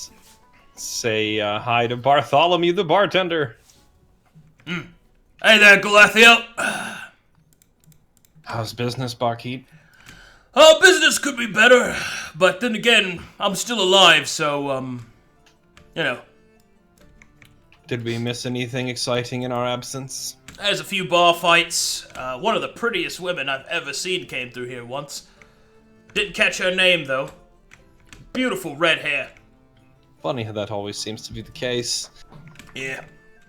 say hi to Bartholomew, the bartender. Hey there, Galassio. How's business, barkeep? Business could be better, but then again, I'm still alive, so you know. Did we miss anything exciting in our absence? There's a few bar fights. One of the prettiest women I've ever seen came through here once. Didn't catch her name, though. Beautiful red hair. Funny how that always seems to be the case. Yeah.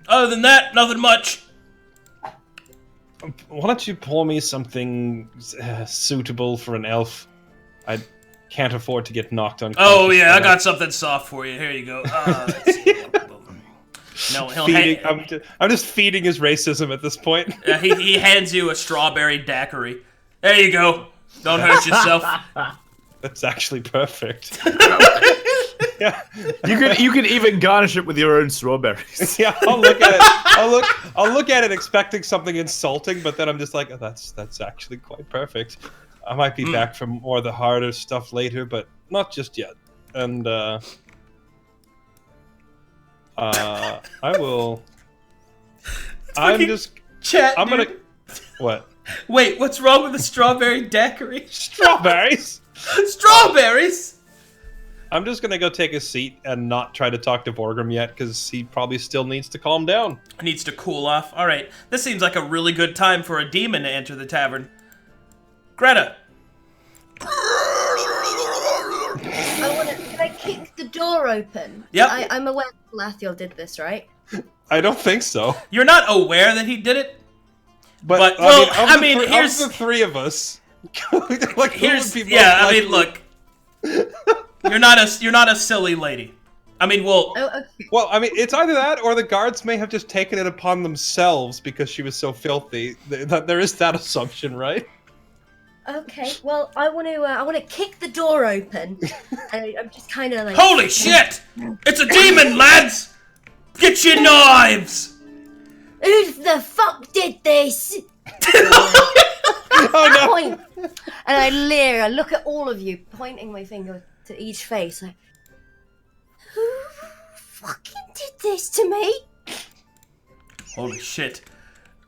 Other than that, nothing much. Why don't you pour me something suitable for an elf? I can't afford to get knocked unconscious. Oh, yeah, I got something soft for you. Here you go. Let's see. No, I'm just feeding his racism at this point. He hands you a strawberry daiquiri. There you go. Don't hurt yourself. That's actually perfect. Yeah. You can even garnish it with your own strawberries. Yeah, I'll look at it. I'll look at it expecting something insulting, but then I'm just like, oh, that's actually quite perfect. I might be back for more of the harder stuff later, but not just yet. And I will. I'm just. Chat. I'm gonna. What? Wait, what's wrong with the strawberry daiquiri? Strawberries. Strawberries. I'm just gonna go take a seat and not try to talk to Vorkrim yet, because he probably still needs to calm down. Needs to cool off. All right, this seems like a really good time for a demon to enter the tavern. Greta. kick the door open. Yep. I'm aware Galassio did this, right? I don't think so. You're not aware that he did it? But well, I mean, here's of the three of us. Like, here's who would be yeah. most I mean, likely- look, you're not a silly lady. I mean, well, Oh, okay. Well, I mean, it's either that or the guards may have just taken it upon themselves because she was so filthy. There is that assumption, right? Okay. Well, I want to kick the door open. I'm just kind of like. holy shit! It's a demon, lads! Get your knives! Who the fuck did this? Oh no! Point. And I leer. I look at all of you, pointing my finger to each face. Like, who fucking did this to me? Holy shit!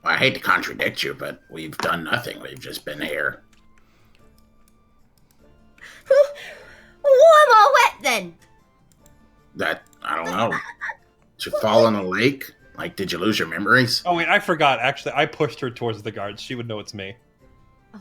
I hate to contradict you, but we've done nothing. We've just been here. Why am I wet then? That, I don't know. Did you fall in a lake? Like, did you lose your memories? Oh wait, I forgot. Actually, I pushed her towards the guards. She would know it's me. Oh,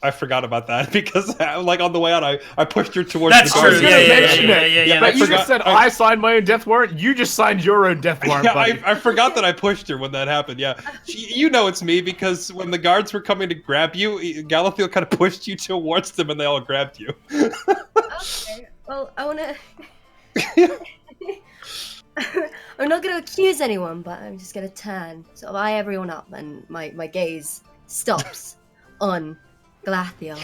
I forgot about that because, like, on the way out, I pushed her towards That's the guards. true. Yeah, Yeah, yeah, yeah, yeah, yeah, yeah. But I you forgot- just said I signed my own death warrant. You just signed your own death warrant, Yeah, buddy. I forgot that I pushed her when that happened. Yeah, you know it's me because when the guards were coming to grab you, Galassio kind of pushed you towards them, and they all grabbed you. Okay. Well, I want to. I'm not going to accuse anyone, but I'm just going to turn, sort of eye everyone up, and my gaze stops on Galassio.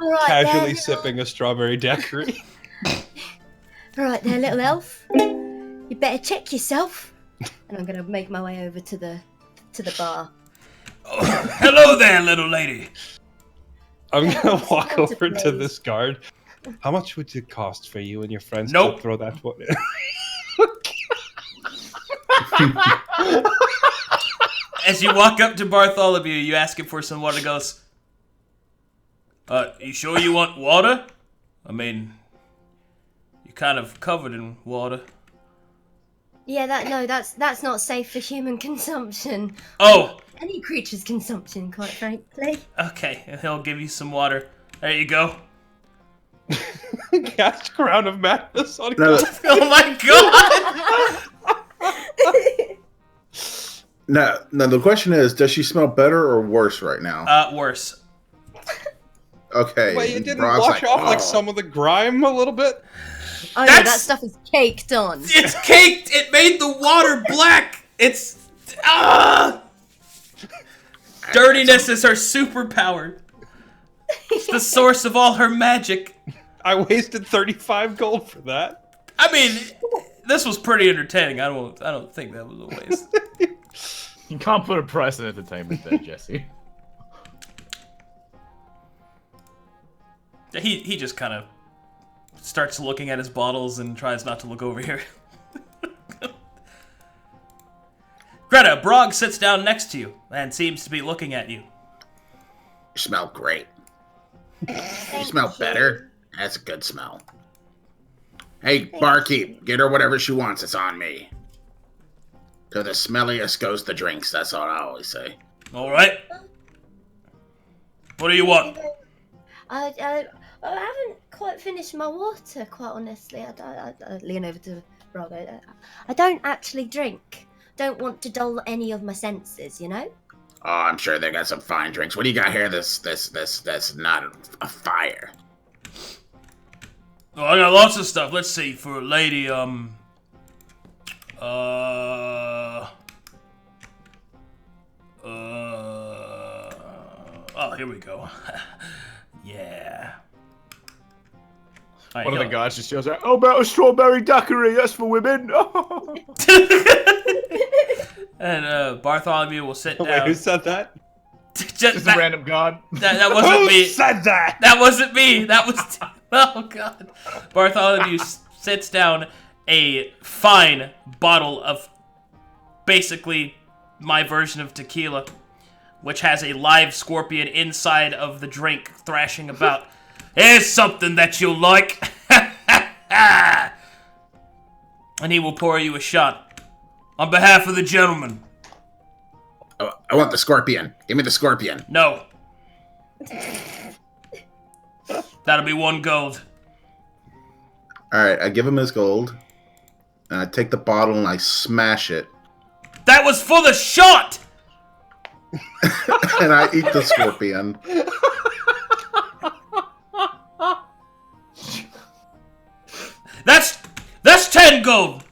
All right, Casually there, sipping a strawberry daiquiri. All right, there, little elf. You better check yourself. And I'm going to make my way over to the bar. Oh, hello there, little lady. I'm gonna walk Someone to over to play. this guard. How much would it cost for you and your friends Nope. to throw that one in? As you walk up to Bartholomew, you ask him for some water. He goes, you sure you want water? I mean, you're kind of covered in water. Yeah, that's not safe for human consumption. Oh, Any creature's consumption, quite frankly. okay. He'll give you some water. There you go. Cast Crown of Madness on No, Oh my god! no. The question is, does she smell better or worse right now? Worse. Okay. Wait, you didn't Rob's wash off like "Oh." some of the grime a little bit? Oh yeah, that That's- stuff is caked on. It's caked! It made the water black! It's... Dirtiness is her superpower. It's the source of all her magic. I wasted 35 gold for that. I mean, this was pretty entertaining. I don't think that was a waste. You can't put a price on entertainment there, Jesse. He just kind of starts looking at his bottles and tries not to look over here. Greta, Brog sits down next to you and seems to be looking at you. You smell great. You smell better. That's a good smell. Hey, barkeep, get her whatever she wants. It's on me. To the smelliest goes the drinks. That's all I always say. All right. What do you want? I haven't quite finished my water, quite honestly. I lean over to Brog. I don't actually drink. Don't want to dull any of my senses, you know? Oh, I'm sure they got some fine drinks. What do you got here? That's not a fire. Oh, I got lots of stuff. Let's see. For a lady, oh, here we go. Yeah. Alright, One of the go. guys just yells out, "Oh, about a strawberry daiquiri, that's for women." And Bartholomew will sit Wait, down. who said that? Just a random god. That wasn't Who me. said that? That wasn't me. That was. Oh God. Bartholomew sits down a fine bottle of basically my version of tequila, which has a live scorpion inside of the drink thrashing about. Here's something that you'll like. And he will pour you a shot. On behalf of the gentleman. Oh, I want the scorpion. Give me the scorpion. No. That'll be 1 gold. All right, I give him his gold, and I take the bottle and I smash it, That was for the shot! and I eat the scorpion. That's 10 gold!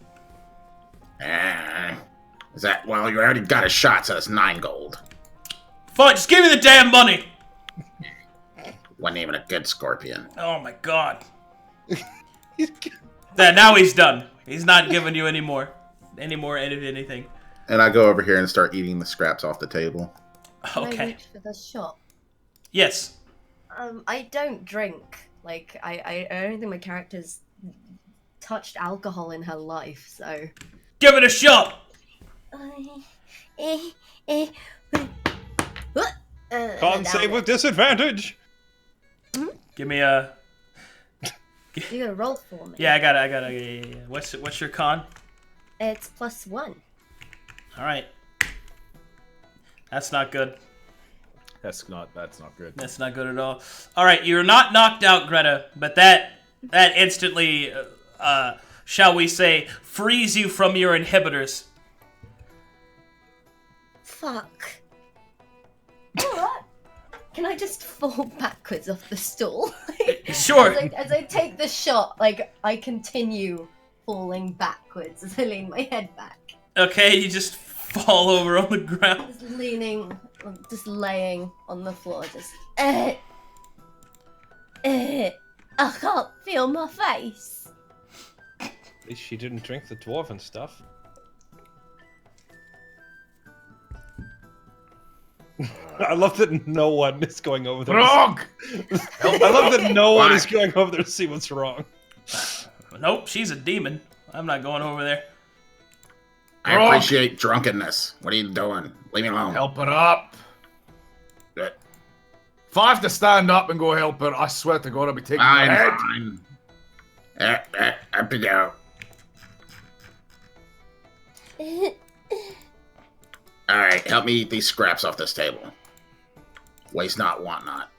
Is that, well, you already got a shot, so it's 9 gold. Fine, just give me the damn money! Wasn't even a good scorpion. Oh my god. Now he's done. He's not giving you any more anything. And I go over here and start eating the scraps off the table. Can I Okay. reach for the shot? Yes. I don't drink. Like, I don't think my character's touched alcohol in her life, so... Give it a shot! Can't save with disadvantage. Give me a... You gotta roll for me. Yeah, I got it. Yeah. What's your con? It's +1. Alright. That's not good. That's not good. That's not good at all. Alright, you're not knocked out, Greta, but that instantly, shall we say, frees you from your inhibitors. Fuck. What? Can I just fall backwards off the stool? Sure. As I take the shot, like, I continue falling backwards as I lean my head back. Okay, you just fall over on the ground. Just leaning, just laying on the floor, just... I can't feel my face. At least she didn't drink the dwarven stuff. I love that no one is going over there. Frog! I love that no one is going over there to see what's wrong. Nope, she's a demon. I'm not going over there. I appreciate drunkenness. What are you doing? Leave me alone. Help her up. Good. If I have to stand up and go help her, I swear to God I'll be taking her head. Fine. Up you go. Alright, help me eat these scraps off this table. Waste not, want not.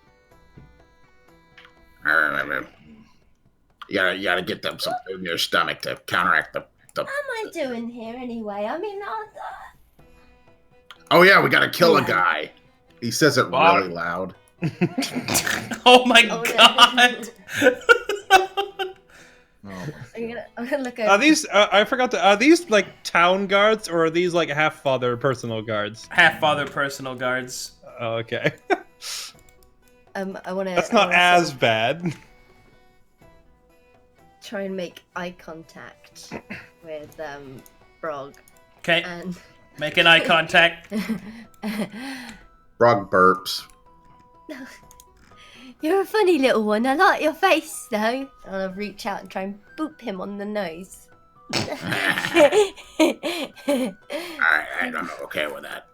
You gotta get them some food in your stomach to counteract the... What am I doing here anyway? I mean, Oh yeah, we gotta kill a guy. He says it What? really loud. Oh my Oh, no. god! I'm gonna look over. Are these? I forgot to. Are these like town guards or are these like half father personal guards? Half-father personal guards. Oh, okay. I wanna. That's not as bad. Try and make eye contact with Brog Okay, and. making eye contact. Frog burps. You're a funny little one. I like your face, though. And I'll reach out and try and boop him on the nose. Alright, I'm okay with that.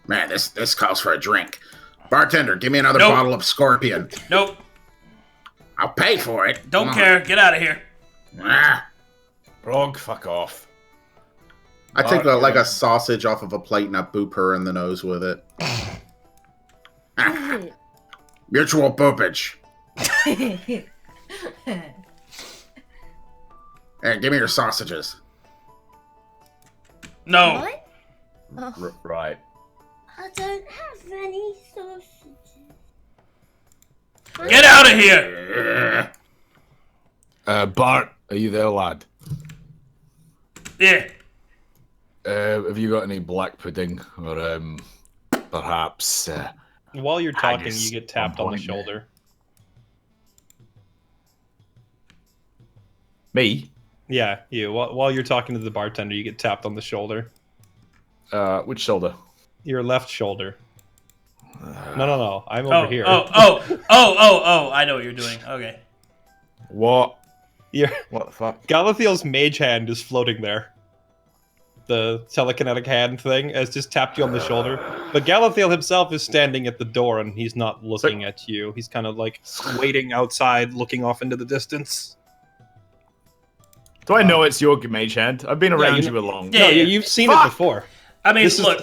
Man, this calls for a drink. Bartender, give me another Nope. bottle of Scorpion. Nope, I'll pay for it. don't Come on. care. Get out of here. Ah. Frog, fuck off. I take like a sausage off of a plate and I boop her in the nose with it. Mutual boopage. Hey, give me your sausages. No. What? Oh, Right. I don't have any sausages. Get out of here. Bart, are you there, lad? Yeah. Have you got any black pudding or perhaps While you're talking, haggis you get tapped on the point? shoulder. me? Yeah, you. While you're talking to the bartender, you get tapped on the shoulder. Which shoulder? Your left shoulder. No. I'm over here. Oh, I know what you're doing. Okay. What? Your What the fuck? Galathiel's mage hand is floating there. The telekinetic hand thing has just tapped you on the shoulder. But Galathiel himself is standing at the door and he's not looking at you. He's kind of like waiting outside, looking off into the distance. Do I know it's your mage hand? I've been around you you a long Yeah, No, yeah. you've seen Fuck! it before. I mean, This is look,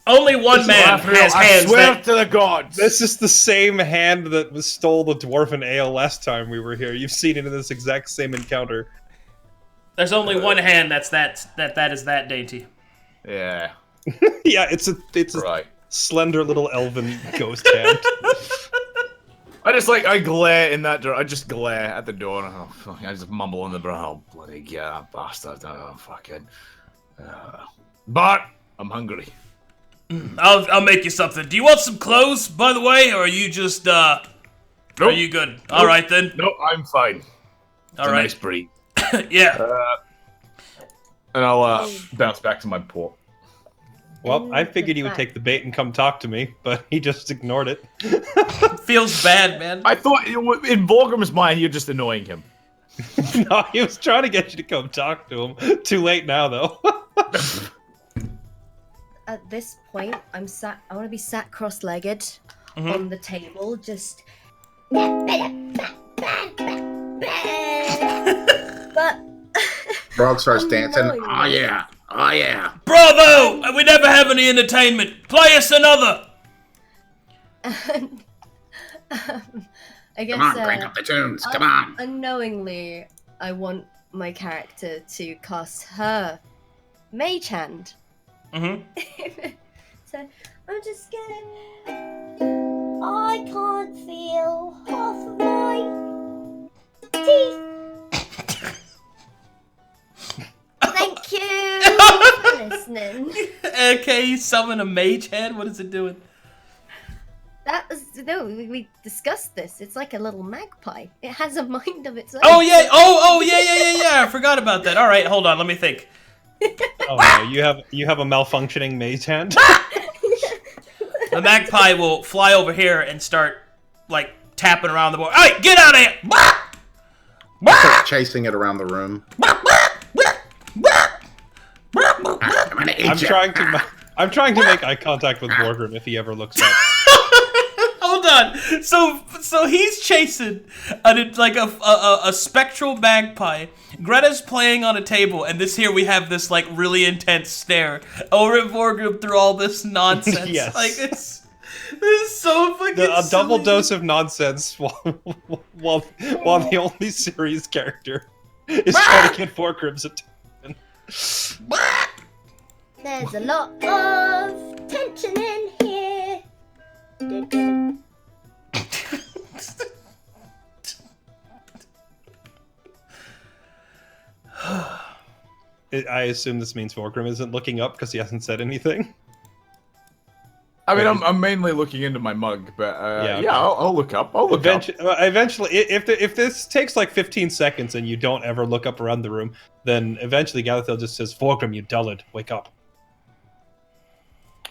Only one man has I hands swear that... to the gods. This is the same hand that stole the dwarven ale last time we were here. You've seen it in this exact same encounter. There's only one hand that is that dainty. Yeah. Yeah, it's a Right. slender little elven ghost hand. I glare in that door. I just glare at the door. And I just mumble in the brow. Oh, bloody bastard. Oh, fucking. But I'm hungry. I'll make you something. Do you want some clothes, by the way, or are you just Are you good? Nope. All right then. No, I'm fine. It's All a right. nice breed. Yeah. And I'll bounce back to my port. Well, I figured he would take the bait and come talk to me, but he just ignored it. Feels bad, man. I thought in Vorkrim's mind you're just annoying him. No, he was trying to get you to come talk to him. Too late now, though. At this point, I want to be sat cross-legged on the table, just. But. Frog starts dancing. Unknowingly. Oh yeah. Oh yeah. Bravo! We never have any entertainment. Play us another. I guess. Come on, crank up the tunes. Come on. Unknowingly, I want my character to cast her mage hand. So I'm just gonna. I can't feel half of my teeth. Thank you for listening. Okay, you summon a mage hand? What is it doing? That was we discussed this. It's like a little magpie. It has a mind of its own. Oh, yeah. Oh, yeah. I forgot about that. All right, hold on. Let me think. Oh no, you have a malfunctioning mage hand? The magpie will fly over here and start, like, tapping around the board. All right, get out of here! Start chasing it around the room. I'm trying to make eye contact with Vorkrim if he ever looks up. Hold on. So he's chasing a spectral magpie. Greta's playing on a table, and we have this like really intense stare over at Vorkrim through all this nonsense. Yes. Like this is so fucking A double silly. dose of nonsense while the only serious character is trying to get Vorkrim's attention. There's a lot of tension in here. I assume this means Vorkrim isn't looking up because he hasn't said anything. I mean, I'm mainly looking into my mug, but okay. I'll look up. I'll look up. Eventually, if this takes like 15 seconds and you don't ever look up around the room, then eventually Galassio just says, "Vorkrim, you dullard, wake up."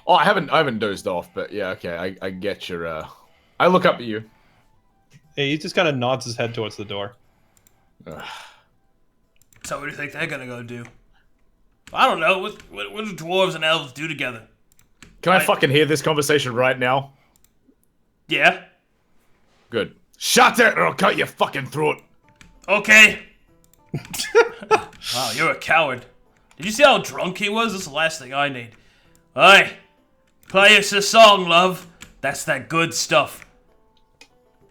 Oh, I haven't dozed off, but yeah, okay, I get your. I look up at you. He just kind of nods his head towards the door. So what do you think they're gonna go do? I don't know. What do dwarves and elves do together? Can I fucking hear this conversation right now? Yeah. Good. Shut it, or I'll cut your fucking throat. Okay. Wow, you're a coward. Did you see how drunk he was? That's the last thing I need. Aye. Play us a song, love. That's that good stuff.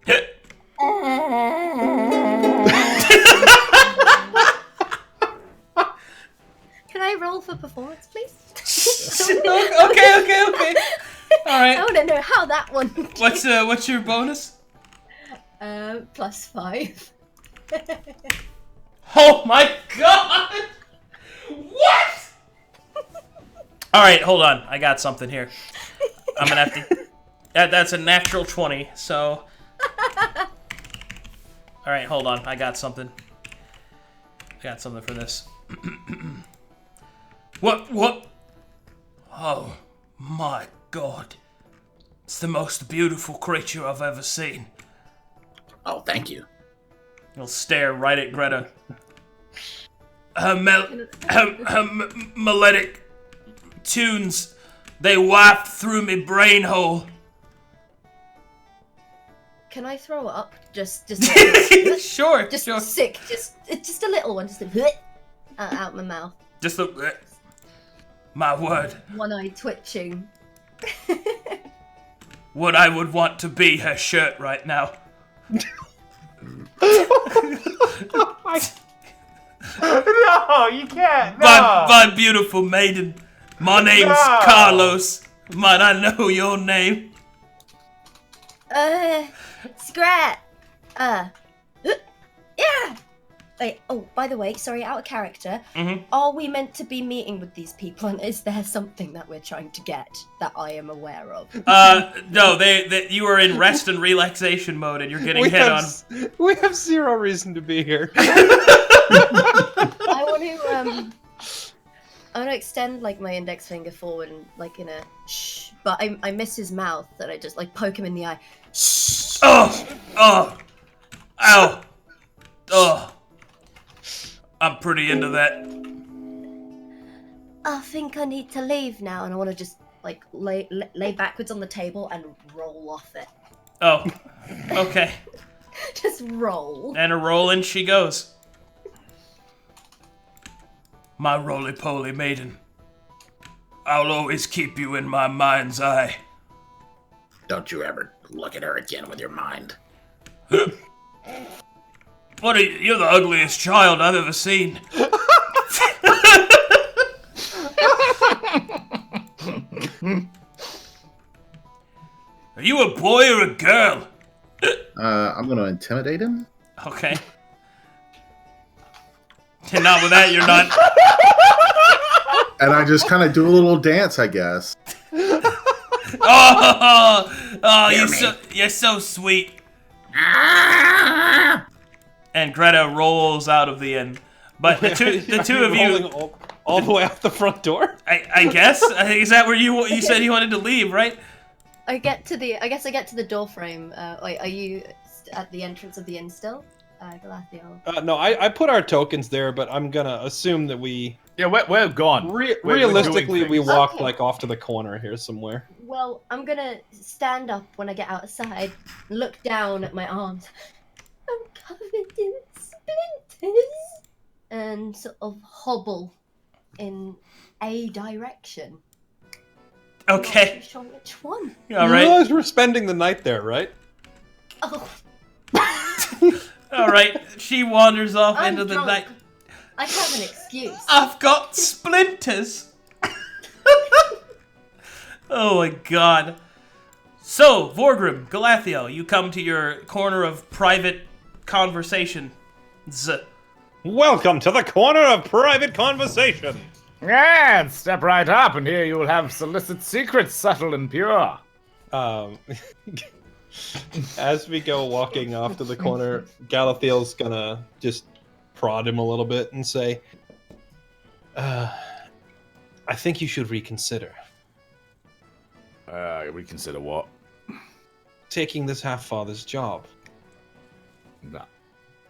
Can I roll for performance, please? Okay. All right. I want to know how that one. What's your bonus? +5. Oh my god! What? All right, hold on. I got something here. I'm gonna have to. That's a natural 20. So. All right, hold on. I got something. I got something for this. What? Oh my god! It's the most beautiful creature I've ever seen. Oh, thank you. He'll stare right at Greta. Her melodic tunes, they waft through me brain hole. Can I throw up? Just Sure, just sure. sick. Just a little one. Just out my mouth. Just look. My word. One eye twitching. what I would want to be her shirt right now. No, you can't. My beautiful maiden. My name's Carlos. Might I know your name? Scrat. Yeah. Wait. Oh, by the way, sorry, out of character. Mm-hmm. Are we meant to be meeting with these people, and is there something that we're trying to get that I am aware of? No, you are in rest and relaxation mode, and you're getting hit on. We have zero reason to be here. I want to extend like my index finger forward and like in a shh, but I miss his mouth, and I just like poke him in the eye. Shh. Oh, ow, oh. I'm pretty into that. I think I need to leave now, and I want to just like lay backwards on the table and roll off it. Oh, okay. Just roll. And a rolling she goes. My roly-poly maiden. I'll always keep you in my mind's eye. Don't you ever look at her again with your mind. What are you? You're the ugliest child I've ever seen. Are you a boy or a girl? I'm going to intimidate him. Okay. And not with that, you're not. And I just kind of do a little dance, I guess. Oh, you're so sweet. And Greta rolls out of the inn. But the two of you, all the way out the front door. I guess, is that where you said you wanted to leave, right? I guess I get to the door frame. Are you at the entrance of the inn still, Galassio? No, I put our tokens there, but I'm gonna assume that we. Yeah, we're gone. Realistically, we walk Okay. like off to the corner here somewhere. Well, I'm gonna stand up when I get outside, look down at my arms. I'm covered in splinters, and sort of hobble in a direction. I'm not Okay. too sure which one. All You right. realize we're spending the night there, right? Oh, All right. She wanders off I'm into the drunk. night. I have an excuse. I've got splinters. Oh my god. So, Vorkrim, Galassio, you come to your corner of private conversation. Welcome to the corner of private conversation. And step right up, and here you will have solicit secrets subtle and pure. As we go walking off to the corner, Galathiel's gonna just prod him a little bit and say, I think you should reconsider Reconsider what? taking this half-father's job. Nah.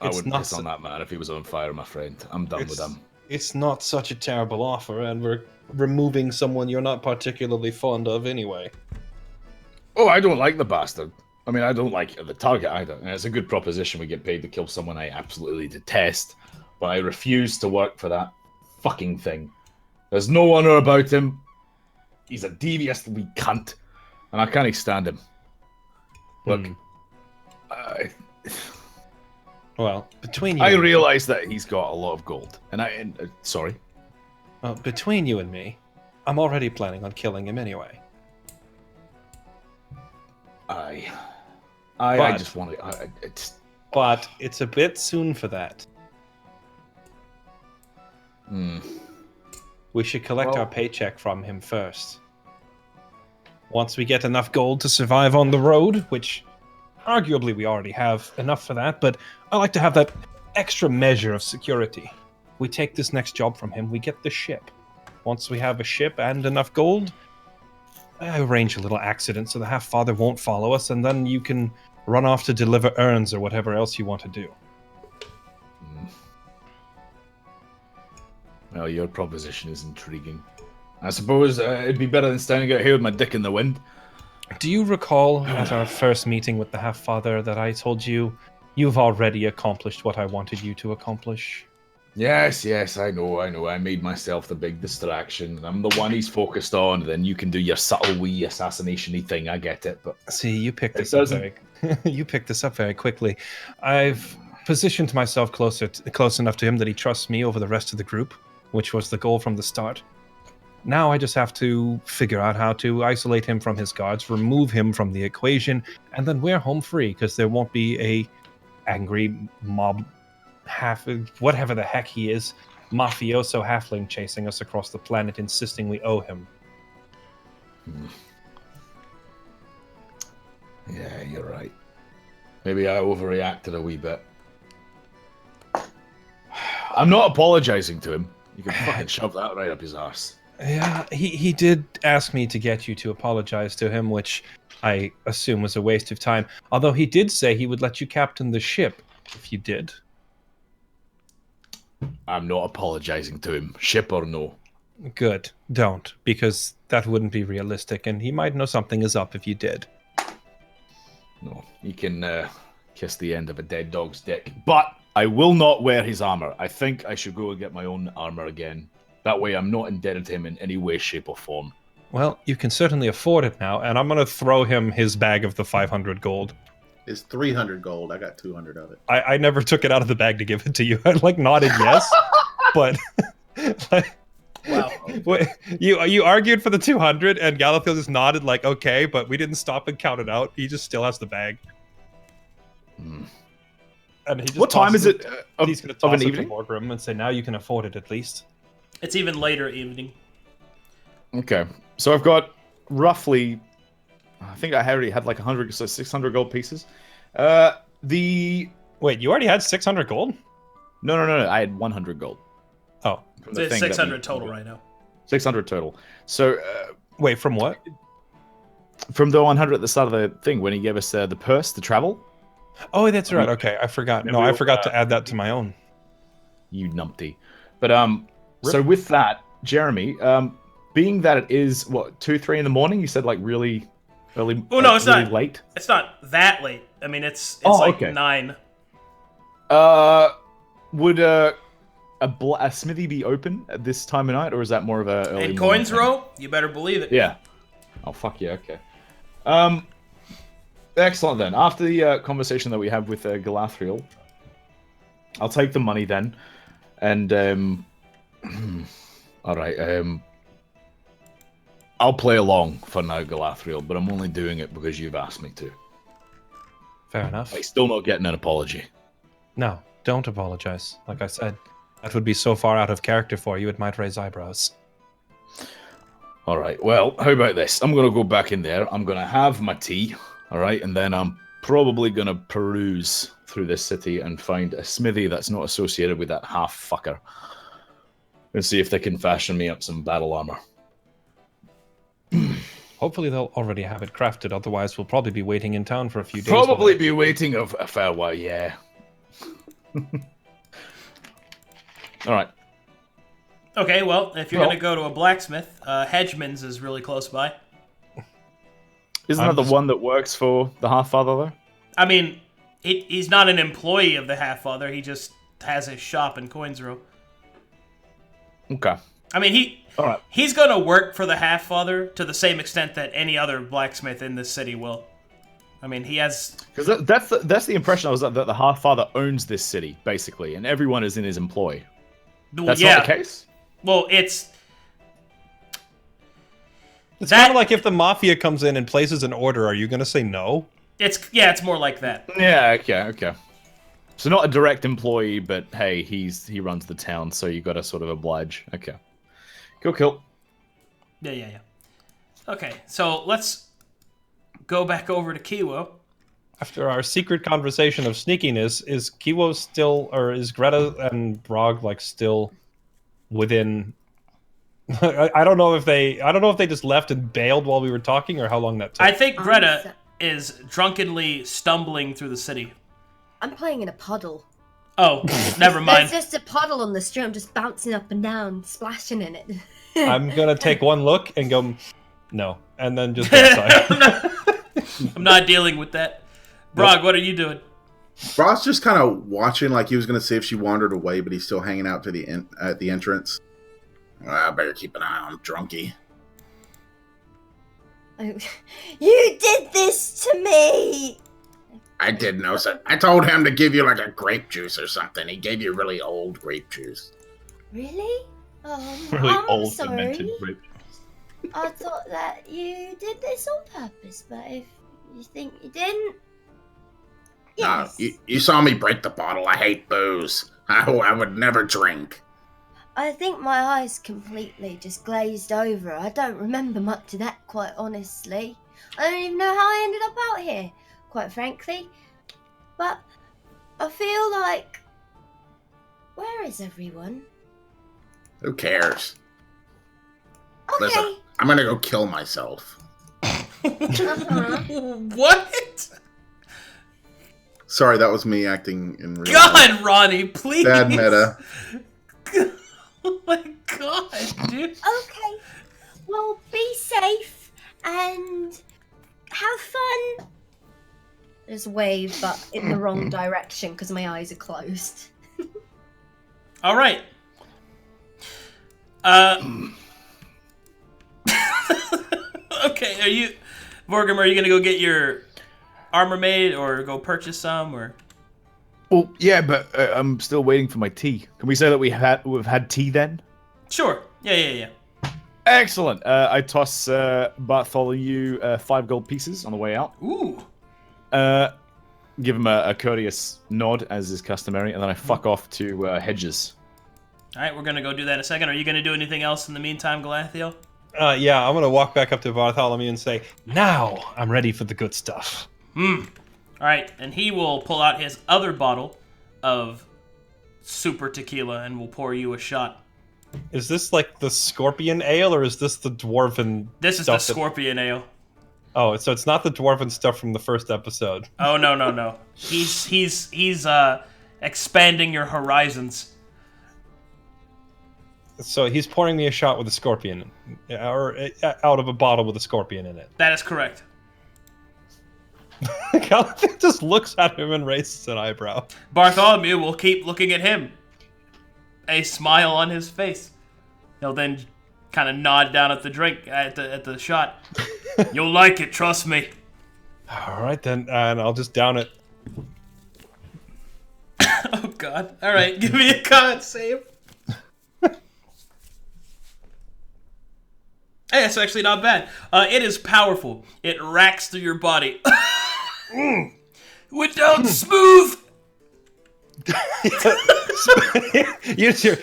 I It's wouldn't not piss on that man if he was on fire, my friend. I'm done with him. It's not such a terrible offer, and we're removing someone you're not particularly fond of anyway. Oh, I don't like the bastard. I mean, I don't like the target either. And it's a good proposition. We get paid to kill someone I absolutely detest, but I refuse to work for that fucking thing. There's no honor about him. He's a devious wee cunt, and I can't stand him. Look, Well, between you, I realize that he's got a lot of gold, and sorry. between you and me, I'm already planning on killing him anyway. I But- just want to. But it's a bit soon for that. We should collect our paycheck from him first. Once we get enough gold to survive on the road, which arguably we already have enough for that, but I like to have that extra measure of security. We take this next job from him, we get the ship. Once we have a ship and enough gold, I arrange a little accident so the half-father won't follow us, and then you can run off to deliver urns or whatever else you want to do. Well, your proposition is intriguing. I suppose it'd be better than standing out here with my dick in the wind. Do you recall at our first meeting with the half-father that I told you, you've already accomplished what I wanted you to accomplish? Yes, I know. I made myself the big distraction. I'm the one he's focused on. Then you can do your subtle wee assassination-y thing. I get it, but See, you picked It this up doesn't- you picked this up very quickly. I've positioned myself close enough to him that he trusts me over the rest of the group, which was the goal from the start. Now I just have to figure out how to isolate him from his guards, remove him from the equation, and then we're home free because there won't be a angry mob, whatever the heck he is, mafioso halfling chasing us across the planet, insisting we owe him. Yeah, you're right. Maybe I overreacted a wee bit. I'm not apologizing to him. You can fucking shove that right up his arse. Yeah, he did ask me to get you to apologize to him, which I assume was a waste of time. Although he did say he would let you captain the ship if you did. I'm not apologizing to him, ship or no. Good. Don't, because that wouldn't be realistic, and he might know something is up if you did. No, he can kiss the end of a dead dog's dick. But I will not wear his armor. I think I should go and get my own armor again. That way I'm not indebted to him in any way, shape, or form. Well, you can certainly afford it now, and I'm going to throw him his bag of the 500 gold. It's 300 gold. I got 200 of it. I never took it out of the bag to give it to you. I nodded yes, but Wow. wait, you argued for the 200, and Galassio just nodded like okay, but we didn't stop and count it out. He just still has the bag. And he just What time is tosses it He's going to of toss an it to evening? Vorkrim and say, "Now you can afford it at least." It's even later evening. Okay, so I've got roughly, I think I already had like 100, so 600 gold pieces. Wait, you already had 600 gold? No, I had 100 gold. Oh, From the It's thing that 600 total right now. 600 total. So wait, from what? from the 100 at the start of the thing, when he gave us the purse, the travel, Oh, that's right. Okay, I forgot. No, I forgot to add that to my own. you numpty. But so with that, Jeremy, being that it is what 2-3 in the morning, you said like really early. Oh no, like, it's really not late. It's not that late. I mean, it's Oh, like okay. 9. Would a smithy be open at this time of night, or is that more of a early In morning Coins thing? Row, you better believe it. Yeah. Oh fuck yeah. Okay. Excellent then. After the conversation that we have with Galassio, I'll take the money then, and all right. I'll play along for now, Galassio, but I'm only doing it because you've asked me to. Fair enough. I'm still not getting an apology. No, don't apologize. Like I said, that would be so far out of character for you, it might raise eyebrows. All right. Well, how about this? I'm gonna go back in there. I'm gonna have my tea. All right, and then I'm probably gonna peruse through this city and find a smithy that's not associated with that half fucker, and see if they can fashion me up some battle armor. Hopefully they'll already have it crafted, otherwise we'll probably be waiting in town for a few days. Probably be waiting a fair while. Yeah. All right. Okay, well, if you're Well- going to go to a blacksmith, Hedgeman's is really close by. Isn't that the one that works for the Half-Father, though? I mean, he's not an employee of the Half-Father. He just has his shop in Coins Row. Okay. I mean, All right. he's going to work for the Half-Father to the same extent that any other blacksmith in this city will. I mean, he has... Because that's the impression I was that the Half-Father owns this city, basically, and everyone is in his employ. That's yeah. not the case? Well, it's kind of like if the mafia comes in and places an order, are you going to say no? it's more like that. Yeah, okay. So not a direct employee, but hey, he runs the town, so you got to sort of oblige. Okay. Cool. Yeah. Okay, so let's go back over to Kiwo. After our secret conversation of sneakiness, is Kiwo still, or is Greta and Brog like still within? I don't know if they just left and bailed while we were talking, or how long that took. I think Greta is drunkenly stumbling through the city. I'm playing in a puddle. Oh, never mind. There's just a puddle on the street. I'm just bouncing up and down, splashing in it. I'm gonna take one look and go, no, and then just go outside. I'm not dealing with that. Brog, what are you doing? Ross just kind of watching, like he was going to see if she wandered away, but he's still hanging out to at the entrance. I better keep an eye on Drunky. You did this to me! I did know so. I told him to give you like a grape juice or something. He gave you really old grape juice. Really? Oh, Really I'm old sorry. fermented grape. I thought that you did this on purpose, but if you think you didn't... Yes. No, you saw me break the bottle. I hate booze. I would never drink. I think my eyes completely just glazed over. I don't remember much of that, quite honestly. I don't even know how I ended up out here, quite frankly. But I feel like... Where is everyone? Who cares? Okay. Listen, I'm gonna go kill myself. What? Sorry, that was me acting in real life. God, Ronnie, please. Bad meta. Oh my god, dude. Okay. Well, be safe and have fun. Just wave, but in the wrong direction because my eyes are closed. All right. Okay, Vorkrim, are you gonna go get your armor made or go purchase some or? Well, yeah, but I'm still waiting for my tea. Can we say that we've had tea then? Sure. Yeah. Excellent. I toss Bartholomew 5 gold pieces on the way out. Ooh. Give him a courteous nod, as is customary, and then I fuck off to Hedges. All right, we're gonna go do that in a second. Are you gonna do anything else in the meantime, Galassio? Yeah, I'm gonna walk back up to Bartholomew and say, "Now I'm ready for the good stuff." All right, and he will pull out his other bottle of super tequila and will pour you a shot. Is this like the scorpion ale, or is this the dwarven? This is the stuff that- scorpion ale. Oh, so it's not the dwarven stuff from the first episode. Oh no. He's expanding your horizons. So he's pouring me a shot with a scorpion, or out of a bottle with a scorpion in it. That is correct. Galathiel just looks at him and raises an eyebrow. Bartholomew will keep looking at him. A smile on his face. He'll then kind of nod down at the drink, at the shot. You'll like it, trust me. All right then, and I'll just down it. Oh God! All right, give me a con save. Hey, it's actually not bad. It is powerful. It racks through your body. Went down smooth. Use your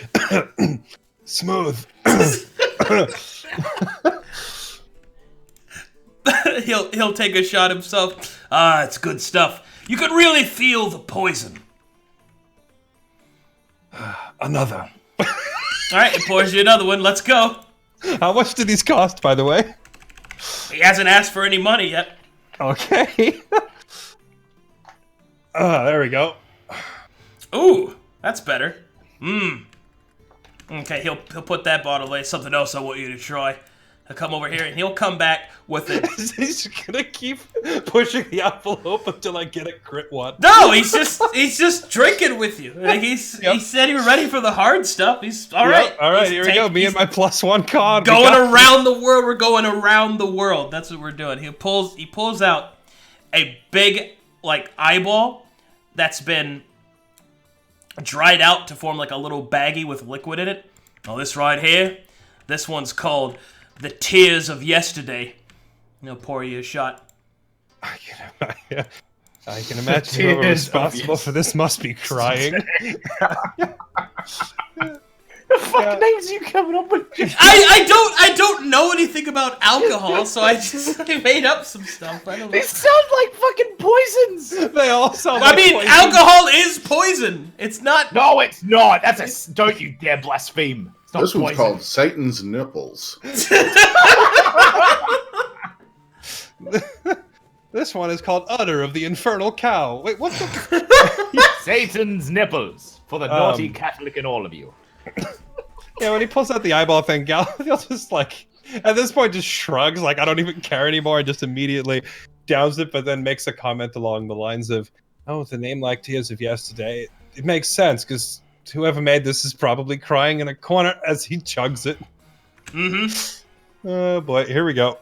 smooth. He'll take a shot himself. It's good stuff. You can really feel the poison. Another. All right, he pours you another one. Let's go. How much do these cost, by the way? He hasn't asked for any money yet. Okay. There we go. Ooh, that's better. Okay, he'll put that bottle away. Something else I want you to try. He'll come over here and he'll come back with it. He's gonna keep pushing the envelope until I get a crit one. No, he's just drinking with you. Like he said he was ready for the hard stuff. He's all right. All right, here we go. Me and my +1 con. Going around the world. We're going around the world. That's what we're doing. He pulls out a big like eyeball that's been dried out to form like a little baggie with liquid in it. Oh, this right here. This one's called the Tears of Yesterday. He'll pour you a shot. I can imagine whoever responsible for this must be crying. The fuck names are you coming up with? I don't know anything about alcohol, so I made up some stuff. I don't know. They sound like fucking poisons. They all sound I like mean, poison. alcohol is poison. It's not. No, it's not. That's a. Don't you dare blaspheme. It's not This one's poison. called Satan's Nipples. This one is called Udder of the Infernal Cow. Wait, what the? Satan's nipples for the naughty Catholic in all of you. Yeah, when he pulls out the eyeball thing, Galathiel just like, at this point just shrugs, like, I don't even care anymore, and just immediately downs it, but then makes a comment along the lines of, Oh, with a name like Tears of Yesterday, it makes sense, because whoever made this is probably crying in a corner as he chugs it. Mm-hmm. Oh boy, here we go.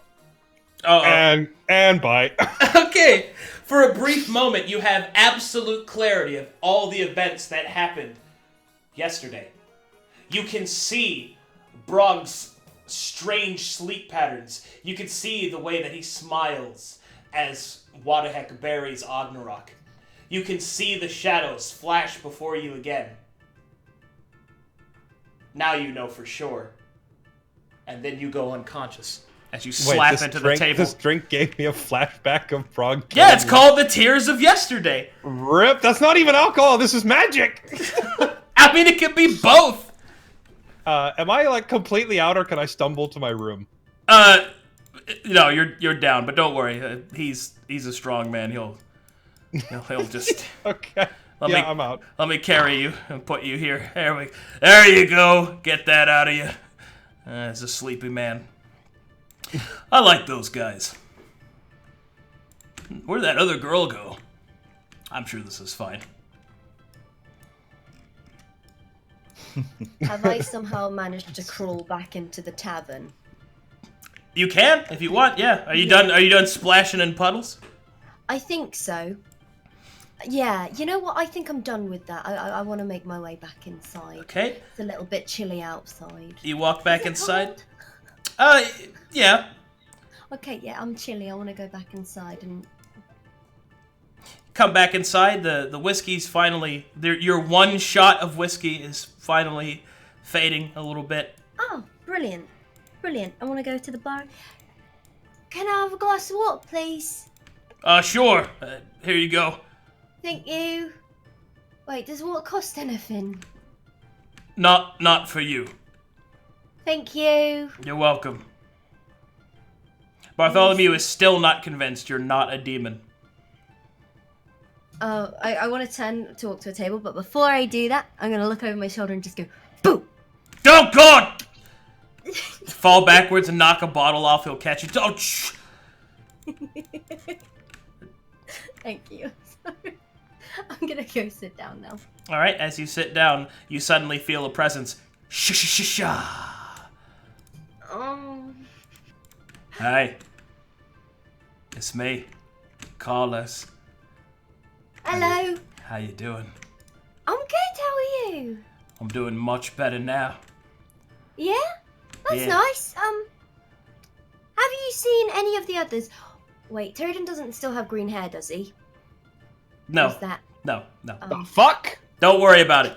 Uh-oh. And bye. Okay, for a brief moment, you have absolute clarity of all the events that happened yesterday. You can see Brog's strange sleep patterns. You can see the way that he smiles as Wadahek buries Ognarok. You can see the shadows flash before you again. Now you know for sure. And then you go unconscious as you slap into the table. This drink gave me a flashback of Brog. Yeah, it's called the Tears of Yesterday. Rip, that's not even alcohol, this is magic! I mean, it could be both. Am I, like, completely out, or can I stumble to my room? No, you're down, but don't worry. He's a strong man. He'll just. Okay. I'm out. Let me carry you and put you here. There you go. Get that out of you. As a sleepy man. I like those guys. Where'd that other girl go? I'm sure this is fine. Have I somehow managed to crawl back into the tavern? You can, if you want, yeah. Are you done splashing in puddles? I think so. Yeah, you know what? I think I'm done with that. I want to make my way back inside. Okay. It's a little bit chilly outside. You walk back Is it inside? cold? Yeah. Okay, yeah, I'm chilly. I want to go back inside and... Come back inside. The whiskey's finally... Your one shot of whiskey is finally fading a little bit. Oh, brilliant. Brilliant. I want to go to the bar. Can I have a glass of water, please? Sure. Here you go. Thank you. Wait, does water cost anything? Not for you. Thank you. You're welcome. Bartholomew is still not convinced you're not a demon. Oh, I want to walk to a table, but before I do that, I'm going to look over my shoulder and just go, boo! Oh, God! Fall backwards and knock a bottle off, he'll catch you. Oh, shh! Thank you. Sorry. I'm going to go sit down now. Alright, as you sit down, you suddenly feel a presence. Shh-shh-shh-shh! Hi. It's me. Carlos. Hello. How you doing? I'm good, how are you? I'm doing much better now. Yeah? That's Yeah. nice. Have you seen any of the others? Wait, Turidan doesn't still have green hair, does he? No. Who's that? No. The fuck? Don't worry about it.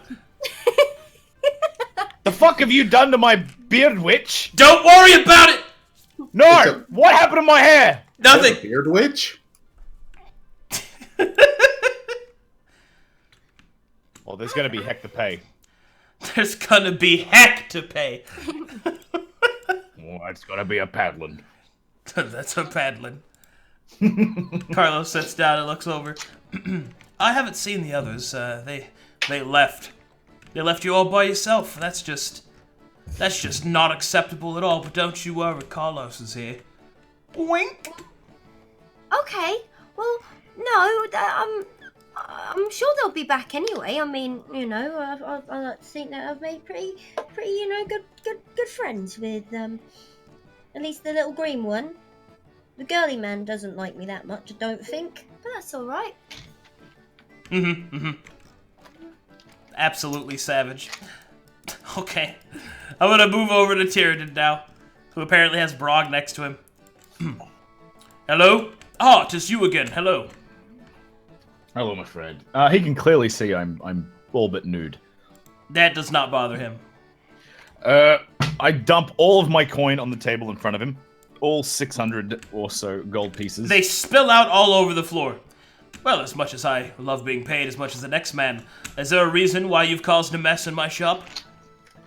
The fuck have you done to my beard, witch? Don't worry about it! No! What happened to my hair? Nothing! Beard witch? Well, there's gonna be heck to pay. There's gonna be heck to pay. Well, it's gonna be a paddling. That's a paddling. Carlos sits down and looks over. I haven't seen the others. They left. They left you all by yourself. That's just not acceptable at all. But don't you worry, Carlos is here. Wink. Okay. Well, no, I'm sure they'll be back anyway. I mean, you know, I like to think that I've made pretty, you know, good friends with at least the little green one. The girly man doesn't like me that much, I don't think, but that's all right. Absolutely savage. Okay, I'm gonna move over to Tyranids now, who apparently has Brog next to him. Hello? Ah, 'tis you again. Hello. Hello, my friend. He can clearly see I'm all but nude. That does not bother him. I dump all of my coin on the table in front of him. All 600 or so gold pieces. They spill out all over the floor. Well, as much as I love being paid as much as the next man, is there a reason why you've caused a mess in my shop?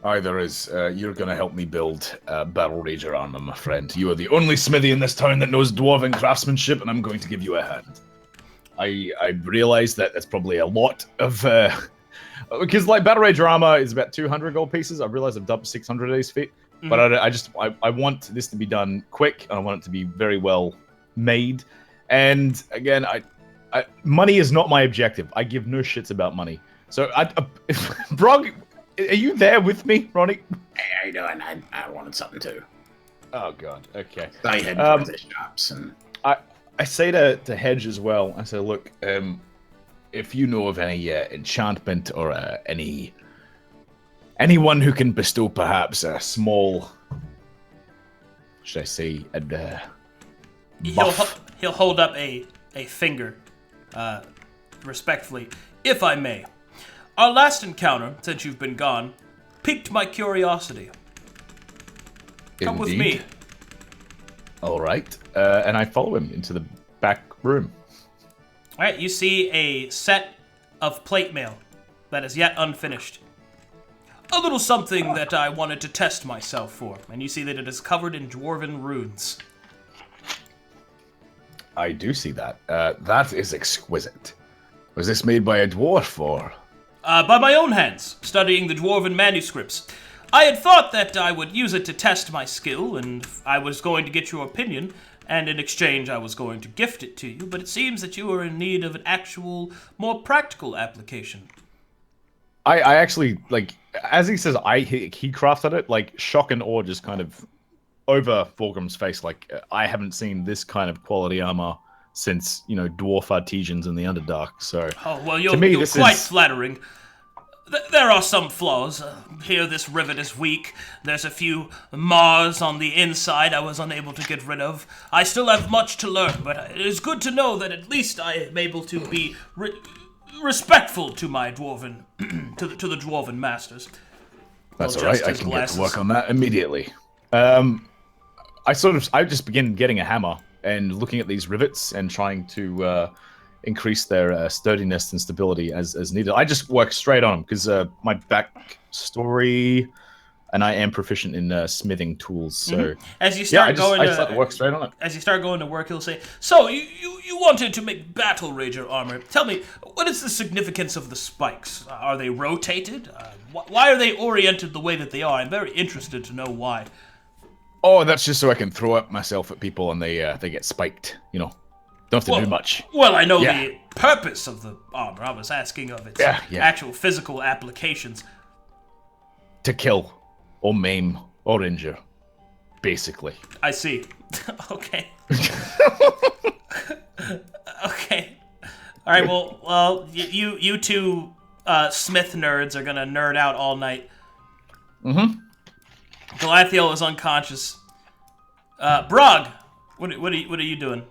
Aye, there is. You're gonna help me build Battle Rager armor, my friend. You are the only smithy in this town that knows dwarven craftsmanship, and I'm going to give you a hand. I realize that that's probably a lot of... because, like, Battle Rager armor is about 200 gold pieces. I realize I've dumped 600 of these feet. But I want this to be done quick, and I want it to be very well made. And, again, money is not my objective. I give no shits about money. So, Brog, are you there with me, Ronnie? Hey, how you doing? I wanted something too. Oh God. Okay. I head towards the shops and. I say to Hedge as well. I say, look, if you know of any enchantment or anyone who can bestow perhaps a small, should I say, buff. He'll hold up a finger, respectfully, if I may. Our last encounter, since you've been gone, piqued my curiosity. Come with me. All right. And I follow him into the back room. All right, you see a set of plate mail that is yet unfinished. A little something that I wanted to test myself for, and you see that it is covered in Dwarven runes. I do see that. That is exquisite. Was this made by a dwarf or? By my own hands, studying the Dwarven manuscripts. I had thought that I would use it to test my skill, and I was going to get your opinion, and in exchange I was going to gift it to you, but it seems that you are in need of an actual, more practical application. I actually, like, as he says he crafted it, like, shock and awe just kind of over Vorkrim's face. Like, I haven't seen this kind of quality armor since, dwarf artisans in the Underdark, so... Oh, well, you're quite flattering. There are some flaws. Here, this rivet is weak. There's a few mars on the inside I was unable to get rid of. I still have much to learn, but it is good to know that at least I am able to be respectful to my dwarven, to the dwarven masters. That's all right. I can get to work on that immediately. I just begin getting a hammer and looking at these rivets and trying to increase their sturdiness and stability as needed. I just work straight on them because my backstory, and I am proficient in smithing tools. So as you start I start to work straight on it. As you start going to work, he'll say, "So you wanted to make battle rager armor? Tell me, what is the significance of the spikes? Are they rotated? Why are they oriented the way that they are? I'm very interested to know why." Oh, that's just so I can throw up myself at people and they get spiked. Don't have to do much. Well, I know the purpose of the armor. I was asking of its actual physical applications. To kill, or maim, or injure, basically. I see. Okay. Okay. All right. Well, you two Smith nerds are gonna nerd out all night. Mm-hmm. Galassio is unconscious. Brog, what are you doing?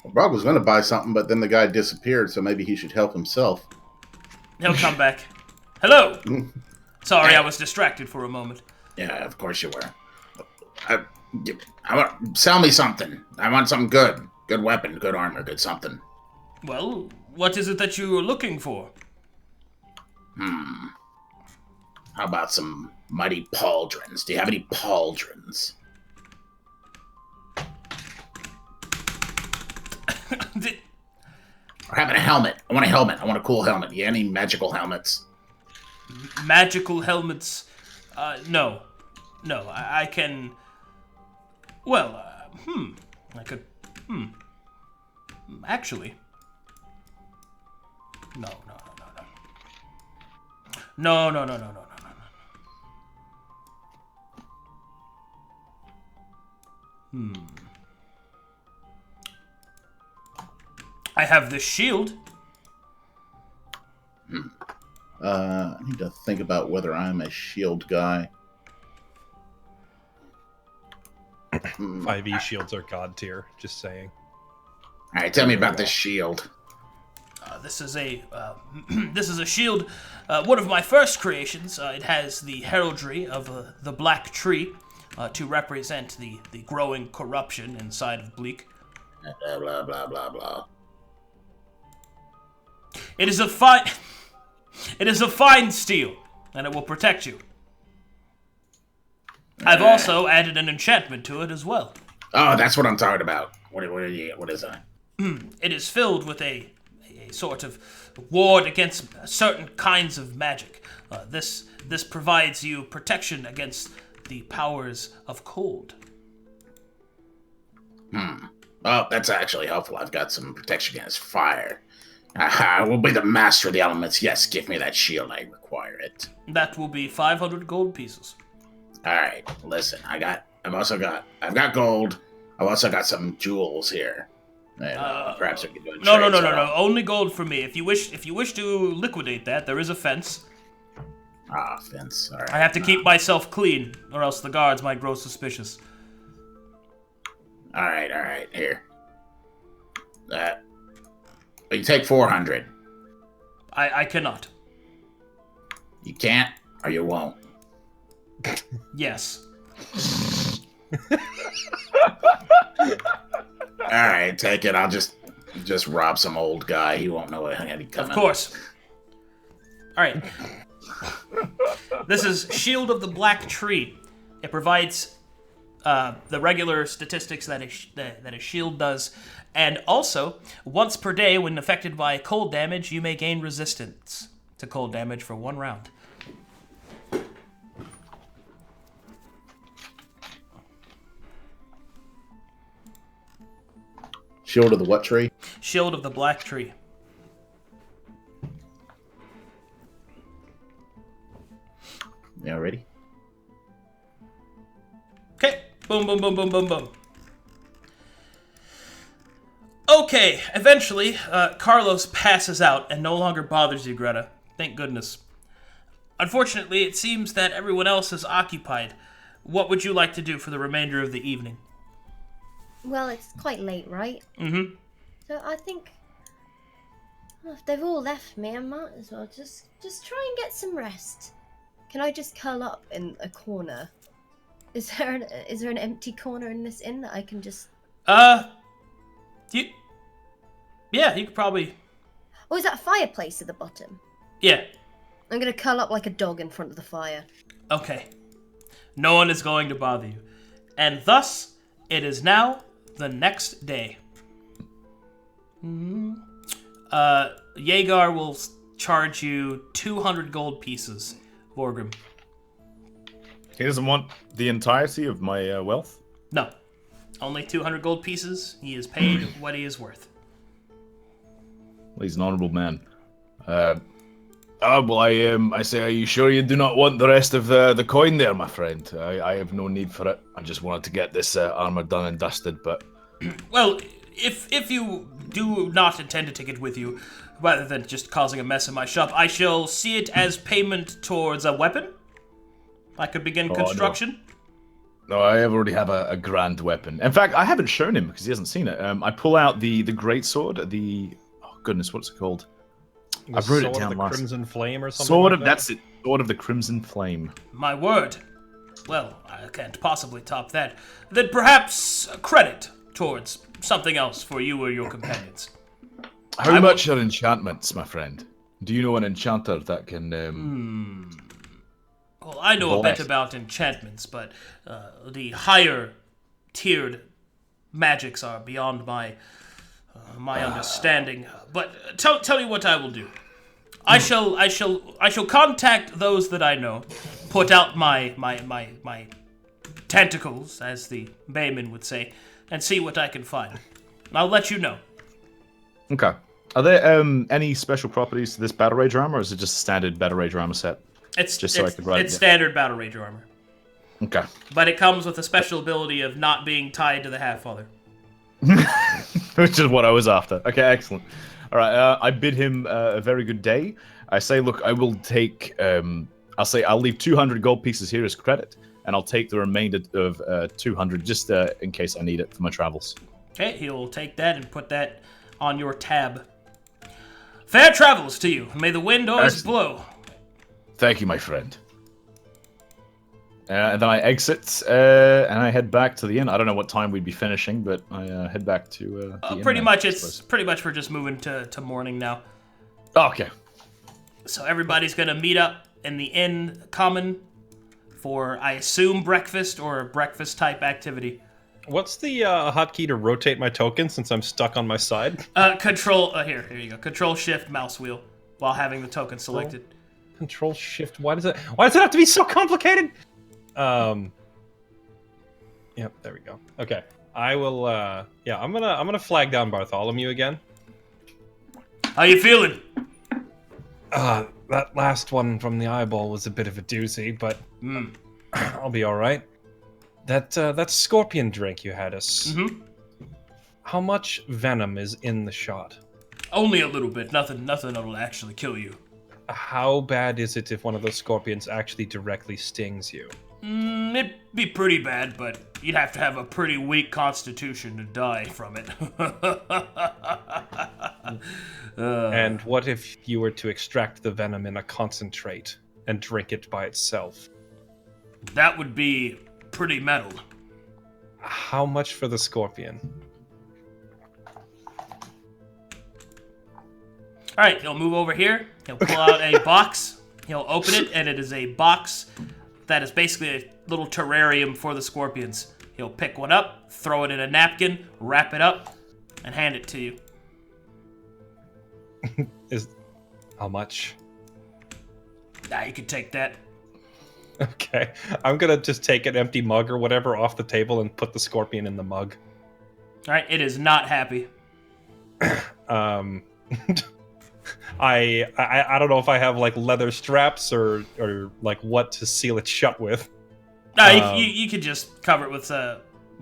Well, Brog was going to buy something, but then the guy disappeared, so maybe he should help himself. He'll come back. Hello. Sorry, I was distracted for a moment. Yeah, of course you were. I want sell me something. I want something good. Good weapon, good armor, good something. Well, what is it that you are looking for? How about some mighty pauldrons? Do you have any pauldrons? Or having a helmet. I want a helmet. I want a cool helmet. You any magical helmets? Magical helmets? No. No, I can... Well, I could... Actually... No. I have this shield. I need to think about whether I'm a shield guy. 5e shields are god tier, just saying. Alright, tell me about this shield. This is a shield, one of my first creations. It has the heraldry of the black tree to represent the growing corruption inside of Bleak. Blah, blah, blah, blah, blah. It is a fine steel, and it will protect you. I've also added an enchantment to it as well. Oh, that's what I'm talking about. What is that? It is filled with a sort of ward against certain kinds of magic. This provides you protection against the powers of cold. Oh, that's actually helpful. I've got some protection against fire. I will be the master of the elements. Yes, give me that shield. I require it. That will be 500 gold pieces. All right, listen. I've got gold. I've also got some jewels here. And, perhaps we can do a No. trade, Only gold for me. If you wish to liquidate that, there is a fence. Ah, fence. All right. I have to keep myself clean, or else the guards might grow suspicious. All right. Here. You take 400. I cannot. You can't, or you won't. Yes. All right, take it. I'll just rob some old guy. He won't know what he coming. Of course. All right. This is Shield of the Black Tree. It provides the regular statistics that a shield does, and also once per day, when affected by cold damage, you may gain resistance to cold damage for 1 round. Shield of the what tree? Shield of the Black Tree. Yeah, ready? Okay. Boom, boom, boom, boom, boom, boom. Okay, eventually, Carlos passes out and no longer bothers you, Greta. Thank goodness. Unfortunately, it seems that everyone else is occupied. What would you like to do for the remainder of the evening? Well, it's quite late, right? Mm-hmm. So I think if they've all left me, I might as well just try and get some rest. Can I just curl up in a corner? Is there an empty corner in this inn that I can just? You could probably. Oh, is that a fireplace at the bottom? Yeah. I'm gonna curl up like a dog in front of the fire. Okay. No one is going to bother you, and thus it is now the next day. Yeagar will charge you 200 gold pieces, Vorkrim. He doesn't want the entirety of my wealth? No. Only 200 gold pieces. He is paid what he is worth. Well, he's an honorable man. I say, are you sure you do not want the rest of the coin there, my friend? I have no need for it. I just wanted to get this armor done and dusted, but... Well, if you do not intend to take it with you, rather than just causing a mess in my shop, I shall see it as payment towards a weapon. I could begin construction. No, I already have a grand weapon. In fact, I haven't shown him because he hasn't seen it. I pull out the great sword, oh goodness, what's it called? I wrote it down last. Crimson Flame or something. Sword like of that? that's it. Sword of the Crimson Flame. My word. Well, I can't possibly top that. Then perhaps credit towards something else for you or your companions. How much are enchantments, my friend? Do you know an enchanter that can? Well, I know a bit about enchantments, but the higher tiered magics are beyond my understanding. But tell you what I will do. I shall contact those that I know, put out my tentacles, as the Bayman would say, and see what I can find. I'll let you know. Okay. Are there any special properties to this Battle Rage armor, or is it just a standard Battle Rage armor set? It's standard Battle Rage armor. Okay. But it comes with a special ability of not being tied to the Half-Father. Which is what I was after. Okay, excellent. All right, I bid him a very good day. I say, look, I will take. I'll leave 200 gold pieces here as credit, and I'll take the remainder of 200 just in case I need it for my travels. Okay, he'll take that and put that on your tab. Fair travels to you. May the wind always blow. Thank you, my friend. And then I exit, and I head back to the inn. I don't know what time we'd be finishing, but I head back to the inn. Pretty much we're just moving to morning now. Okay. So everybody's gonna meet up in the inn common for, I assume, breakfast or a breakfast type activity. What's the hotkey to rotate my token since I'm stuck on my side? Control. Here you go. Control Shift mouse wheel while having the token selected. Control Shift. Why does it have to be so complicated? Yep, there we go. Okay. I will. Yeah, I'm gonna flag down Bartholomew again. How you feeling? That last one from the eyeball was a bit of a doozy, but I'll be all right. That scorpion drink you had us. Mm-hmm. How much venom is in the shot? Only a little bit. Nothing that'll actually kill you. How bad is it if one of those scorpions actually directly stings you? It'd be pretty bad, but you'd have to have a pretty weak constitution to die from it. And what if you were to extract the venom in a concentrate and drink it by itself? That would be pretty metal. How much for the scorpion? Alright, he'll move over here. He'll pull out a box. He'll open it, and it is a box that is basically a little terrarium for the scorpions. He'll pick one up, throw it in a napkin, wrap it up, and hand it to you. How much? You could take that. Okay, I'm gonna just take an empty mug or whatever off the table and put the scorpion in the mug. Alright, it is not happy. I don't know if I have like leather straps or like what to seal it shut with. No, you could just cover it with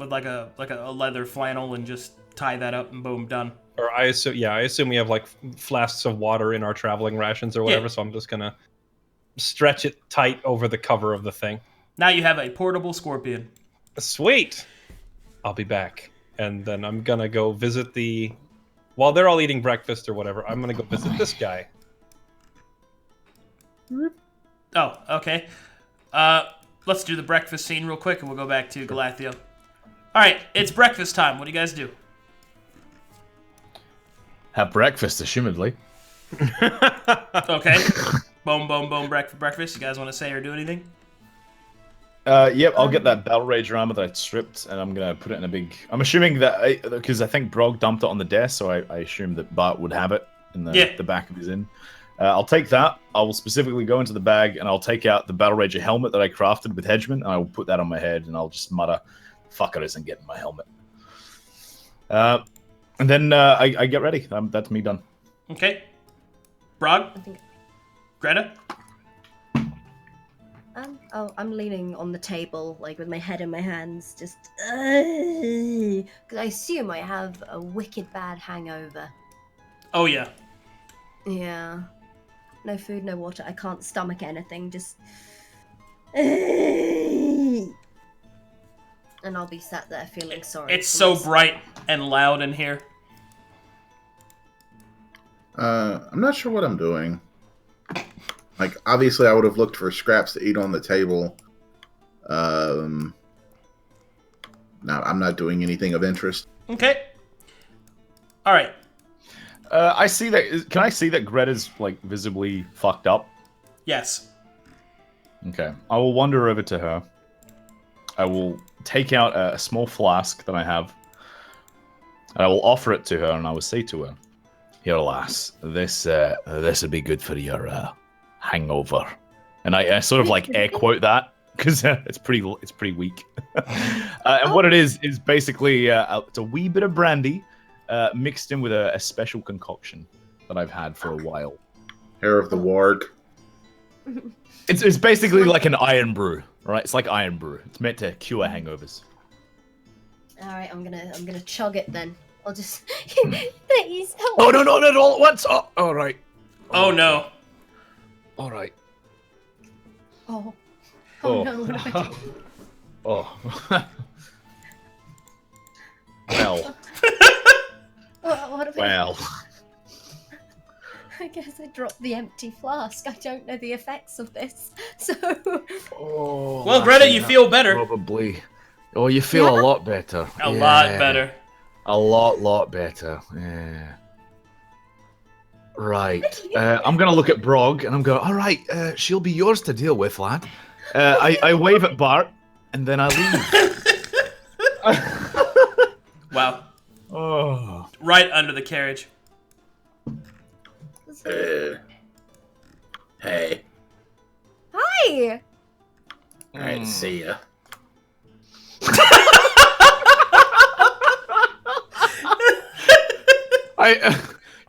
like a leather flannel and just tie that up and boom, done. Or I assume we have like flasks of water in our traveling rations or whatever, so I'm just gonna stretch it tight over the cover of the thing. Now you have a portable scorpion. Sweet! I'll be back. And then I'm gonna go visit while they're all eating breakfast or whatever, I'm gonna go visit this guy. Oh, okay. Let's do the breakfast scene real quick and we'll go back to Galassio. Alright, it's breakfast time. What do you guys do? Have breakfast, assumedly. Okay. Boom, breakfast. You guys want to say or do anything? Yep, I'll get that Battle Rage armor that I stripped, and I'm gonna put it in a big... I'm assuming that... Because I think Brog dumped it on the desk, so I assume that Bart would have it in the back of his inn. I'll take that. I will specifically go into the bag, and I'll take out the Battle Rager helmet that I crafted with Hedgeman, and I will put that on my head, and I'll just mutter, fuck, it isn't getting my helmet. And then I get ready. That's me done. Okay. Brog? Greta? I'm leaning on the table, like with my head in my hands, just because I assume I have a wicked bad hangover. Oh yeah. Yeah. No food, no water. I can't stomach anything. Just. And I'll be sat there feeling sorry. It's so bright and loud in here. I'm not sure what I'm doing. Like, obviously, I would have looked for scraps to eat on the table. No, I'm not doing anything of interest. Okay. All right. I see that. Can I see that Greta's like visibly fucked up? Yes. Okay. I will wander over to her. I will take out a small flask that I have. And I will offer it to her, and I will say to her, "Here, lass, this would be good for your hangover." And I sort of like air quote that because it's pretty weak. And what it is basically it's a wee bit of brandy mixed in with a special concoction that I've had for a while. Hair of the Warg. It's basically like an iron brew, right? It's like iron brew. It's meant to cure hangovers. All right, I'm gonna chug it then. I'll just please. Oh no, not all at once. Oh, all right. Oh no. All right. Oh Oh. no! What have I done? Oh. Well. What have I done? Well. I guess I dropped the empty flask. I don't know the effects of this, so. Oh. Well, Greta, you feel better. Probably. Oh, you feel a lot better. A lot better. A lot better. Yeah. Right. I'm going to look at Brog, and I'm going, all right, she'll be yours to deal with, lad. I wave at Bart, and then I leave. Wow. Oh. Right under the carriage. Hey. Hi. Alright, see ya.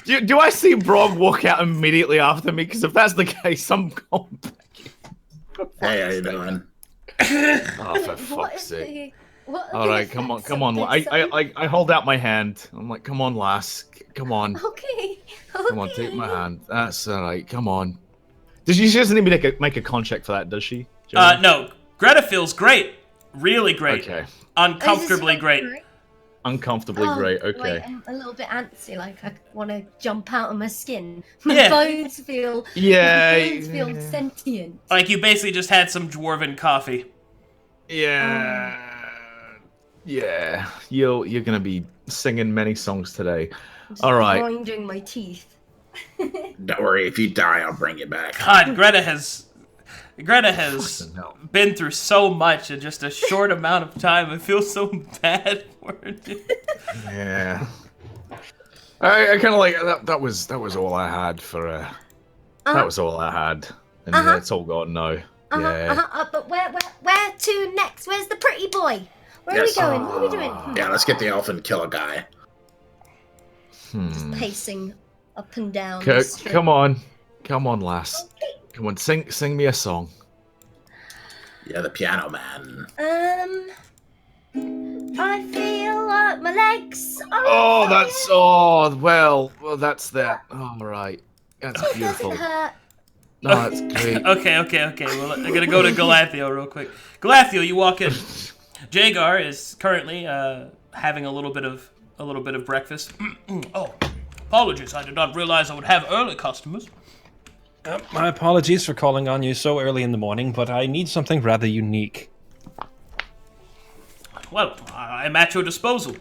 Do I see Brog walk out immediately after me? Because if that's the case, I'm going back. Hey, how you doing? Oh, for What fuck's is sake! what are All the right, come effects on. of this? I hold out my hand. I'm like, come on, lass. Come on. Okay. Come on, take my hand. That's all right. Come on. She doesn't even make a con check for that, does she? Jeremy? No. Greta feels great. Really great. Okay. Uncomfortably great. Uncomfortably great. Okay. Like, I'm a little bit antsy, like I want to jump out of my skin. My Yeah. bones feel. Yeah, My bones feel sentient. Like you basically just had some dwarven coffee. Yeah. Yeah. You're gonna be singing many songs today. Just All right. grinding my teeth. Don't worry, if you die, I'll bring you back. God, Greta has Fucking hell. been through so much in just a short amount of time. I feel so bad for her. Yeah. I kind of like that. That was all I had for. That was all I had, and yeah, it's all gone now. Yeah. But where to next? Where's the pretty boy? Where Yes. are we going? What are we doing? Yeah, let's get the elf and kill a guy. Just pacing up and down. the street. Come on, lass. Come on, sing me a song. Yeah, the piano man. I feel like my legs. Well, that's that. All right, that's It beautiful. doesn't hurt. No, that's great. Okay. Well, I'm gonna go to Galassio real quick. Galassio, you walk in. Jagar is currently having a little bit of breakfast. Oh, apologies. I did not realize I would have early customers. My apologies for calling on you so early in the morning, but I need something rather unique. Well, I'm at your disposal.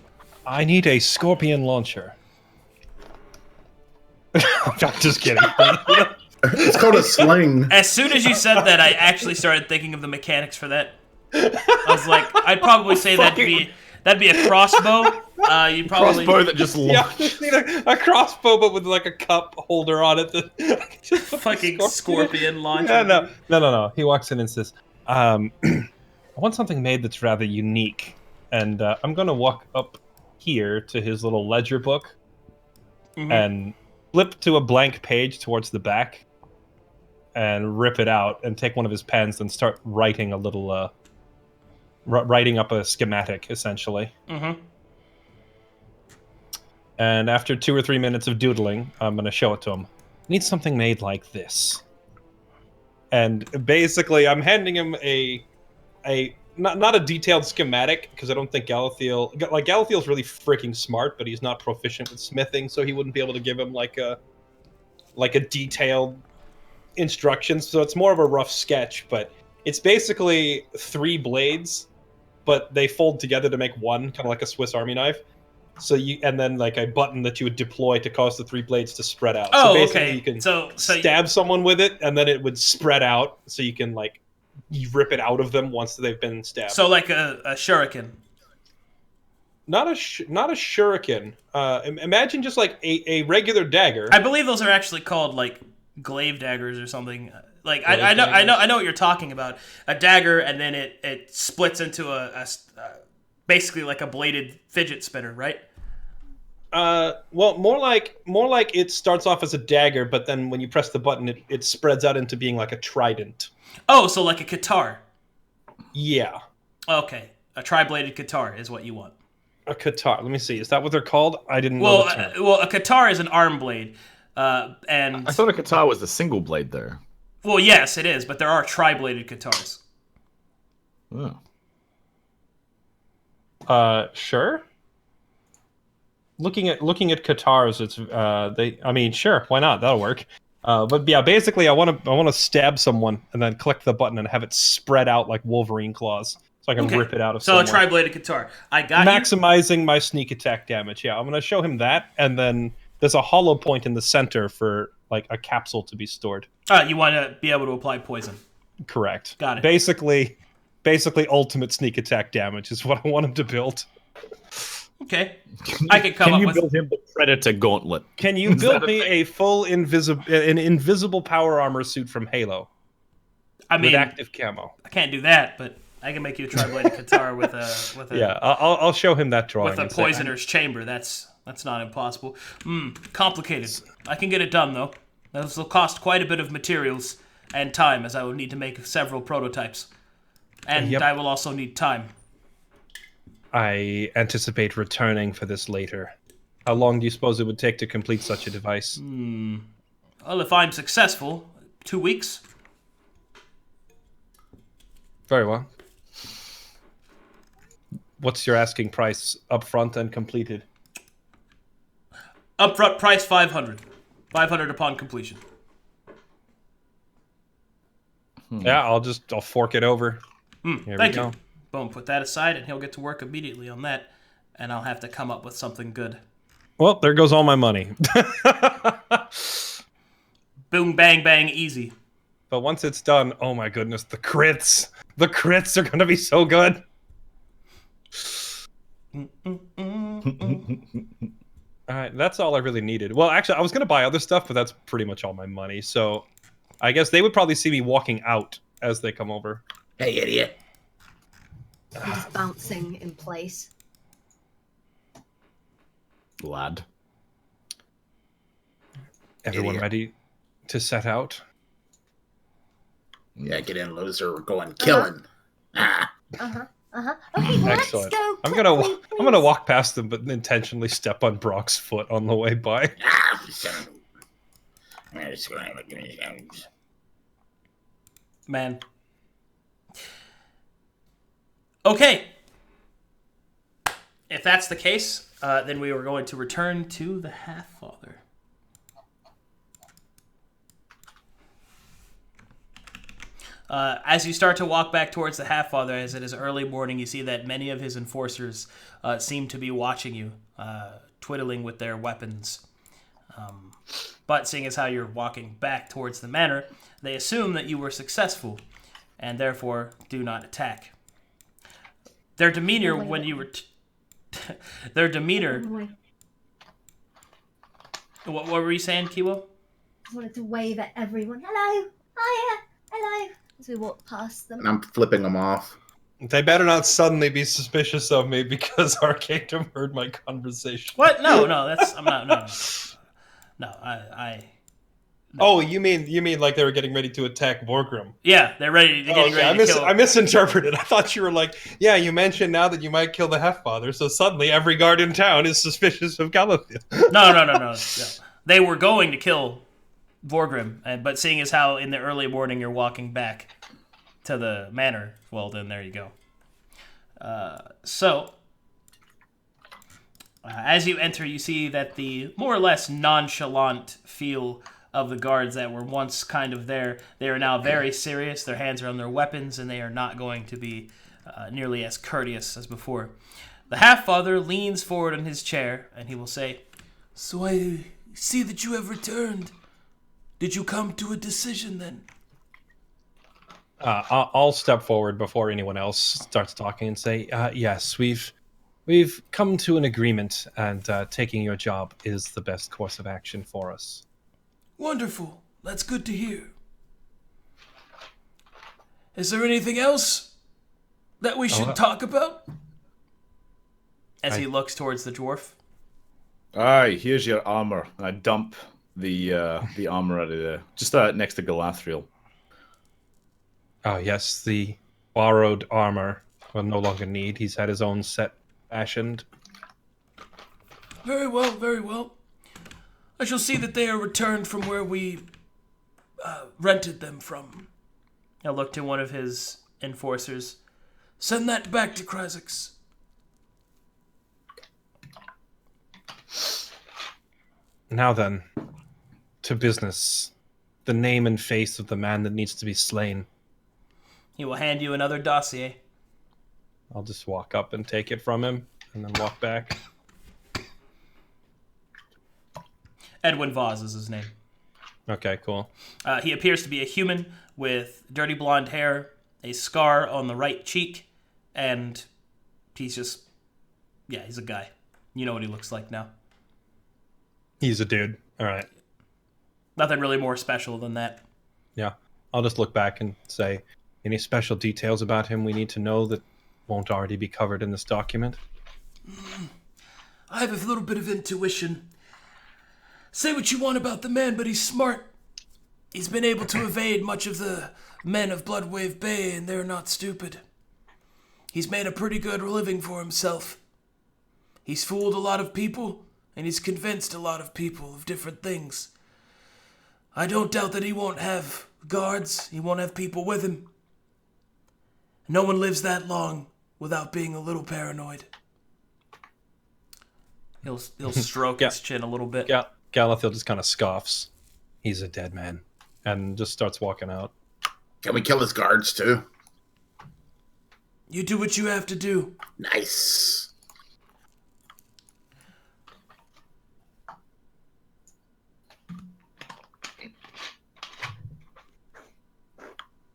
I need a scorpion launcher. I'm just kidding. It's called a sling. As soon as you said that, I actually started thinking of the mechanics for that. I was like, I'd probably say that'd be a crossbow. You'd probably Crossbow that just Yeah, I just need a crossbow, but with like a cup holder on it. Just fucking scorpion launcher. No. He walks in and says, I want something made that's rather unique. And I'm going to walk up here to his little ledger book and flip to a blank page towards the back and rip it out and take one of his pens and start writing a little, writing up a schematic, essentially. And after 2 or 3 minutes of doodling, I'm going to show it to him. I need something made like this. And basically, I'm handing him not a detailed schematic, because I don't think Galathiel's really freaking smart, but he's not proficient with smithing, so he wouldn't be able to give him like a detailed instructions. So it's more of a rough sketch, but it's basically 3 blades, but they fold together to make one, kind of like a Swiss Army knife. So and then like a button that you would deploy to cause the 3 blades to spread out. Oh, so basically okay. You can so stab someone with it, and then it would spread out, so you can you rip it out of them once they've been stabbed. So like a shuriken. Not a shuriken. Imagine just like a regular dagger. I believe those are actually called like glaive daggers or something. Like I know what you're talking about. A dagger, and then it splits into a basically like a bladed fidget spinner, right? Well, more like it starts off as a dagger, but then when you press the button, it spreads out into being like a trident. Oh, so like a katar. Yeah. Okay, a tri-bladed katar is what you want. A katar. Let me see. Is that what they're called? I didn't know. Well, the term. well, a katar is an arm blade, and I thought a katana was the single blade there. well, yes, it is, but there are tri-bladed katars. Oh. Sure. Looking at katars, it's I mean, sure, why not? That'll work. But yeah, basically, I want to stab someone and then click the button and have it spread out like Wolverine claws, so I can rip it out of so someone. a tri-bladed katar. I got Maximizing my sneak attack damage. Yeah, I'm going to show him that, and then there's a hollow point in the center for like a capsule to be stored. You want to be able to apply poison. Correct. Got it. Basically ultimate sneak attack damage is what I want him to build. Okay, I could come Can up you with. build him the Predator gauntlet? Can you build me a full invisible power armor suit from Halo? I mean, with active camo. I can't do that, but I can make you a tri-bladed katar with a Yeah, I'll show him that drawing. with a and say, poisoner's chamber. That's That's not impossible. Complicated. I can get it done, though. This will cost quite a bit of materials and time, as I will need to make several prototypes. And I will also need time. I anticipate returning for this later. How long do you suppose it would take to complete such a device? Well, if I'm successful, 2 weeks. Very well. What's your asking price upfront and completed? Upfront price 500. 500 upon completion. Yeah, I'll fork it over. Here Thank we go. you. Boom, put that aside, and he'll get to work immediately on that. And I'll have to come up with something good. Well, there goes all my money. Boom, bang, bang, easy. But once it's done, oh my goodness, the crits. The crits are going to be so good. All right, that's all I really needed. Well, actually, I was going to buy other stuff, but that's pretty much all my money. So I guess they would probably see me walking out as they come over. Hey, idiot. I'm just bouncing in place. Lad. Everyone Idiot. ready to set out? Yeah, get in, loser. We're going killing. Ah. Okay, well, Excellent. let's go. I'm gonna quickly, walk past them, but intentionally step on Brock's foot on the way by. Man. Okay. If that's the case, then we were going to return to the Half-Father. As you start to walk back towards the Half-Father, as it is early morning, you see that many of his enforcers seem to be watching you, twiddling with their weapons. But seeing as how you're walking back towards the manor, they assume that you were successful, and therefore do not attack. Their demeanor when you were... their demeanor... What were you saying, Kiwo? I wanted to wave at everyone. Hello! Hiya! Hello! As we walk past them. And I'm flipping them off. They better not suddenly be suspicious of me because Arcadum heard my conversation. What? No, that's... I'm not... No, I... Oh, you mean like they were getting ready to attack Vorkrim? Yeah, they're ready to kill... I misinterpreted. I thought you were like, yeah, you mentioned now that you might kill the Half-Father, so suddenly every guard in town is suspicious of Galassio. No. They were going to kill Vorkrim, but seeing as how in the early morning you're walking back to the manor, well, then there you go. As you enter, you see that the more or less nonchalant feel of the guards that were once kind of there, they are now very serious. Their hands are on their weapons, and they are not going to be nearly as courteous as before. The Half-Father leans forward in his chair, and he will say, So I see that you have returned. Did you come to a decision then? I'll step forward before anyone else starts talking and say, yes, we've come to an agreement, and taking your job is the best course of action for us. Wonderful. That's good to hear. Is there anything else that we should talk about? as he looks towards the dwarf. Aye, here's your armor. I dump the armor out of there, just next to Galathril. Oh, yes, the borrowed armor will no longer need. He's had his own set fashioned. Very well, very well. I shall see that they are returned from where we rented them from. He'll look to one of his enforcers. Send that back to Krasix. Now then, to business. The name and face of the man that needs to be slain. He will hand you another dossier. I'll just walk up and take it from him, and then walk back. Edwin Voss is his name. Okay, cool. He appears to be a human with dirty blonde hair, a scar on the right cheek, and he's just... yeah, he's a guy. You know what he looks like now. He's a dude. All right. Nothing really more special than that. Yeah. I'll just look back and say, any special details about him we need to know that won't already be covered in this document? I have a little bit of intuition. Say what you want about the man, but he's smart. He's been able to evade much of the men of Bloodwave Bay, and they're not stupid. He's made a pretty good living for himself. He's fooled a lot of people, and he's convinced a lot of people of different things. I don't doubt that he won't have guards, he won't have people with him. No one lives that long without being a little paranoid. He'll stroke his chin a little bit. Galathiel just kind of scoffs. He's a dead man. And just starts walking out. Can we kill his guards too? You do what you have to do. Nice.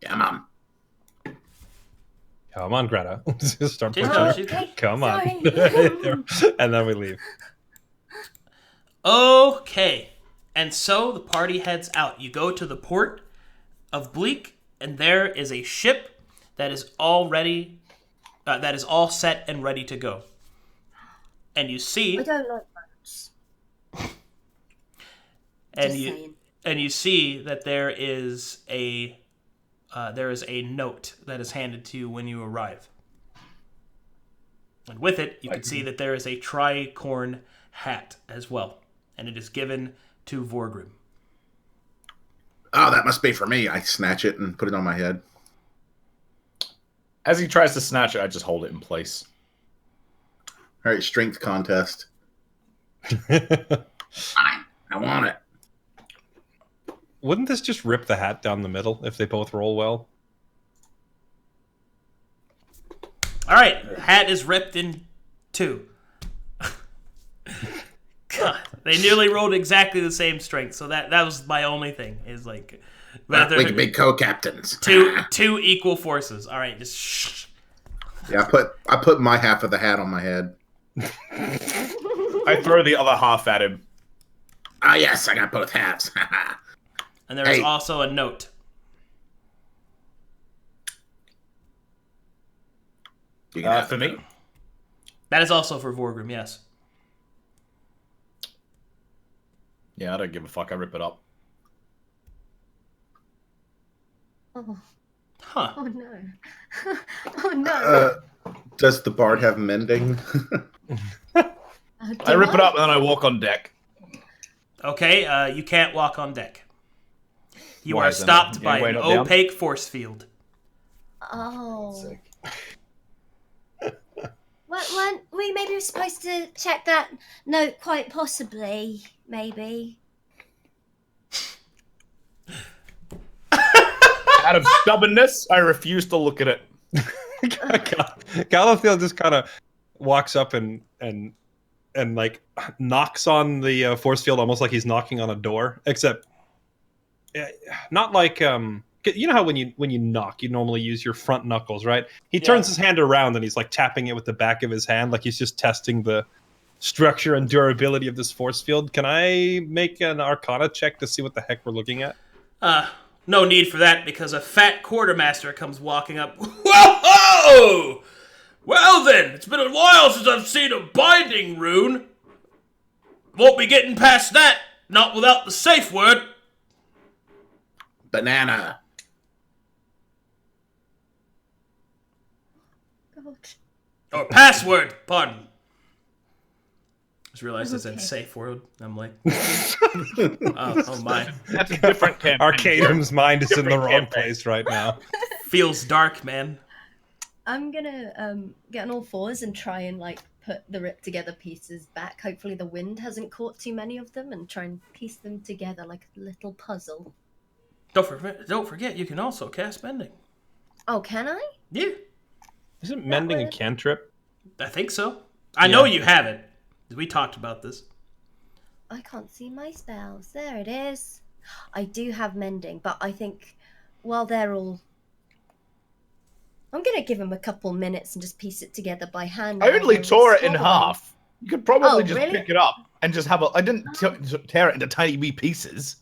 Come on. Come on, Greta. Start She's pushing her. she's good. Come on. Sorry. And then we leave. Okay. And so the party heads out. You go to the port of Bleak, and there is a ship that is all ready, that is all set and ready to go. And you see, I don't like boats. and Just you saying. and you see that there is a note that is handed to you when you arrive. And with it, you can see that there is a tricorn hat as well, and it is given to Vorkrim. Oh, that must be for me. I snatch it and put it on my head. As he tries to snatch it, I just hold it in place. All right, strength contest. Fine. I want it. Wouldn't this just rip the hat down the middle if they both roll well? All right, hat is ripped in two. God, they nearly rolled exactly the same strength, so that was my only thing. Is like, We can be co-captains. two equal forces. All right, just shh. Yeah, I put my half of the hat on my head. I throw the other half at him. Ah, yes, I got both halves. And there is Hey. also a note. You can have For me? That is also for Vorkrim, yes. Yeah, I don't give a fuck. I rip it up. Oh, Huh. oh no. Oh no. Does the bard have mending? I rip it up and then I walk on deck. Okay, you can't walk on deck. You Why are is that? stopped by Way an up down? opaque force field. Oh. Weren't we maybe supposed to check that note quite possibly? Maybe. Out of stubbornness, I refuse to look at it. Galathiel just kind of walks up and like knocks on the force field almost like he's knocking on a door, except not like you know how when you knock you normally use your front knuckles, right? He turns his hand around and he's like tapping it with the back of his hand like he's just testing the structure and durability of this force field. Can I make an Arcana check to see what the heck we're looking at? No need for that because a fat quartermaster comes walking up. Whoa! Well then, it's been a while since I've seen a binding rune. Won't be getting past that, not without the safe word. Banana. God. Or password, pardon. Just realized I said Okay. safe word. I'm like, oh my. That's a different campaign. Arcadum's mind is in the Different wrong campaign. place right now. Feels dark, man. I'm gonna get on all fours and try and like put the ripped together pieces back. Hopefully the wind hasn't caught too many of them and try and piece them together like a little puzzle. Don't forget, you can also cast mending. Oh, can I? Yeah, Isn't mending a would- cantrip? I think so. I know you have it. We talked about this. I can't see my spells. There it is. I do have mending, but I think while they're all... I'm going to give them a couple minutes and just piece it together by hand. I only while tore it they're in swallowing. half. You could probably Oh, just really? pick it up and just have a. I didn't tear it into tiny wee pieces.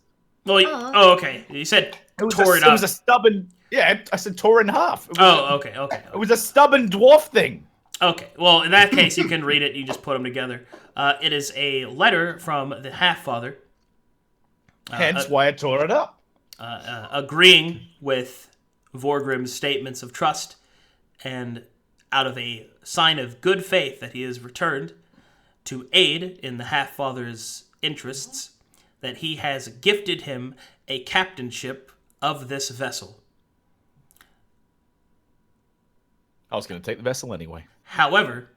Well, Oh. okay. You said It was tore it It up. was a stubborn. Yeah, I said tore in half. It was Okay. It was a stubborn dwarf thing. Okay, well, in that case, you can read it. You just put them together. It is a letter from the half-father. Hence why I tore it up. Agreeing with Vorgrim's statements of trust, and out of a sign of good faith that he has returned to aid in the half-father's interests, that he has gifted him a captainship of this vessel. I was going to take the vessel anyway. However,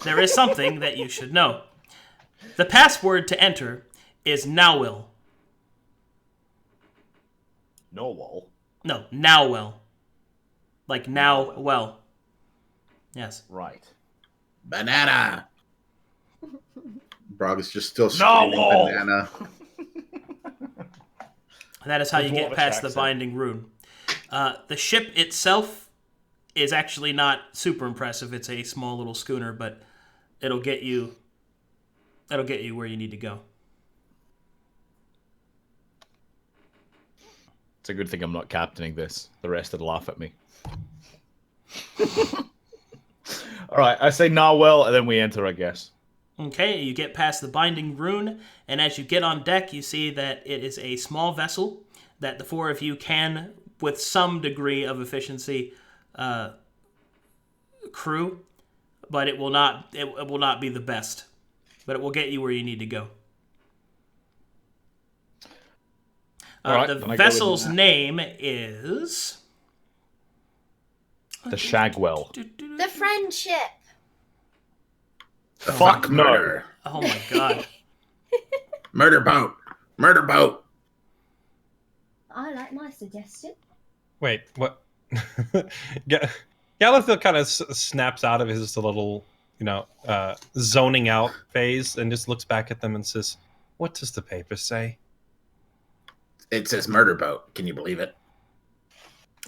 there is something that you should know. The password to enter is Nowell. Norwal. No, Nowell. Like now well. Yes. Right. Banana. Brog is just still screaming banana. That is how you get Dwarvish past the accent. binding rune. The ship itself is actually not super impressive. It's a small little schooner, but it'll get you where you need to go. It's a good thing I'm not captaining this. The rest would laugh at me. All right, I say Narwhal, and then we enter, I guess. Okay, you get past the binding rune, and as you get on deck, you see that it is a small vessel that the four of you can, with some degree of efficiency, crew, but it will not be the best. But it will get you where you need to go. All right, the then I go with vessel's that. name is The Shagwell. The friendship. Fuck no. murder. Oh my god. Murder boat. Murder boat. I like my suggestion. Wait, what? Galassio kind of snaps out of his little, zoning out phase and just looks back at them and says, "What does the paper say?" It says murder boat. Can you believe it?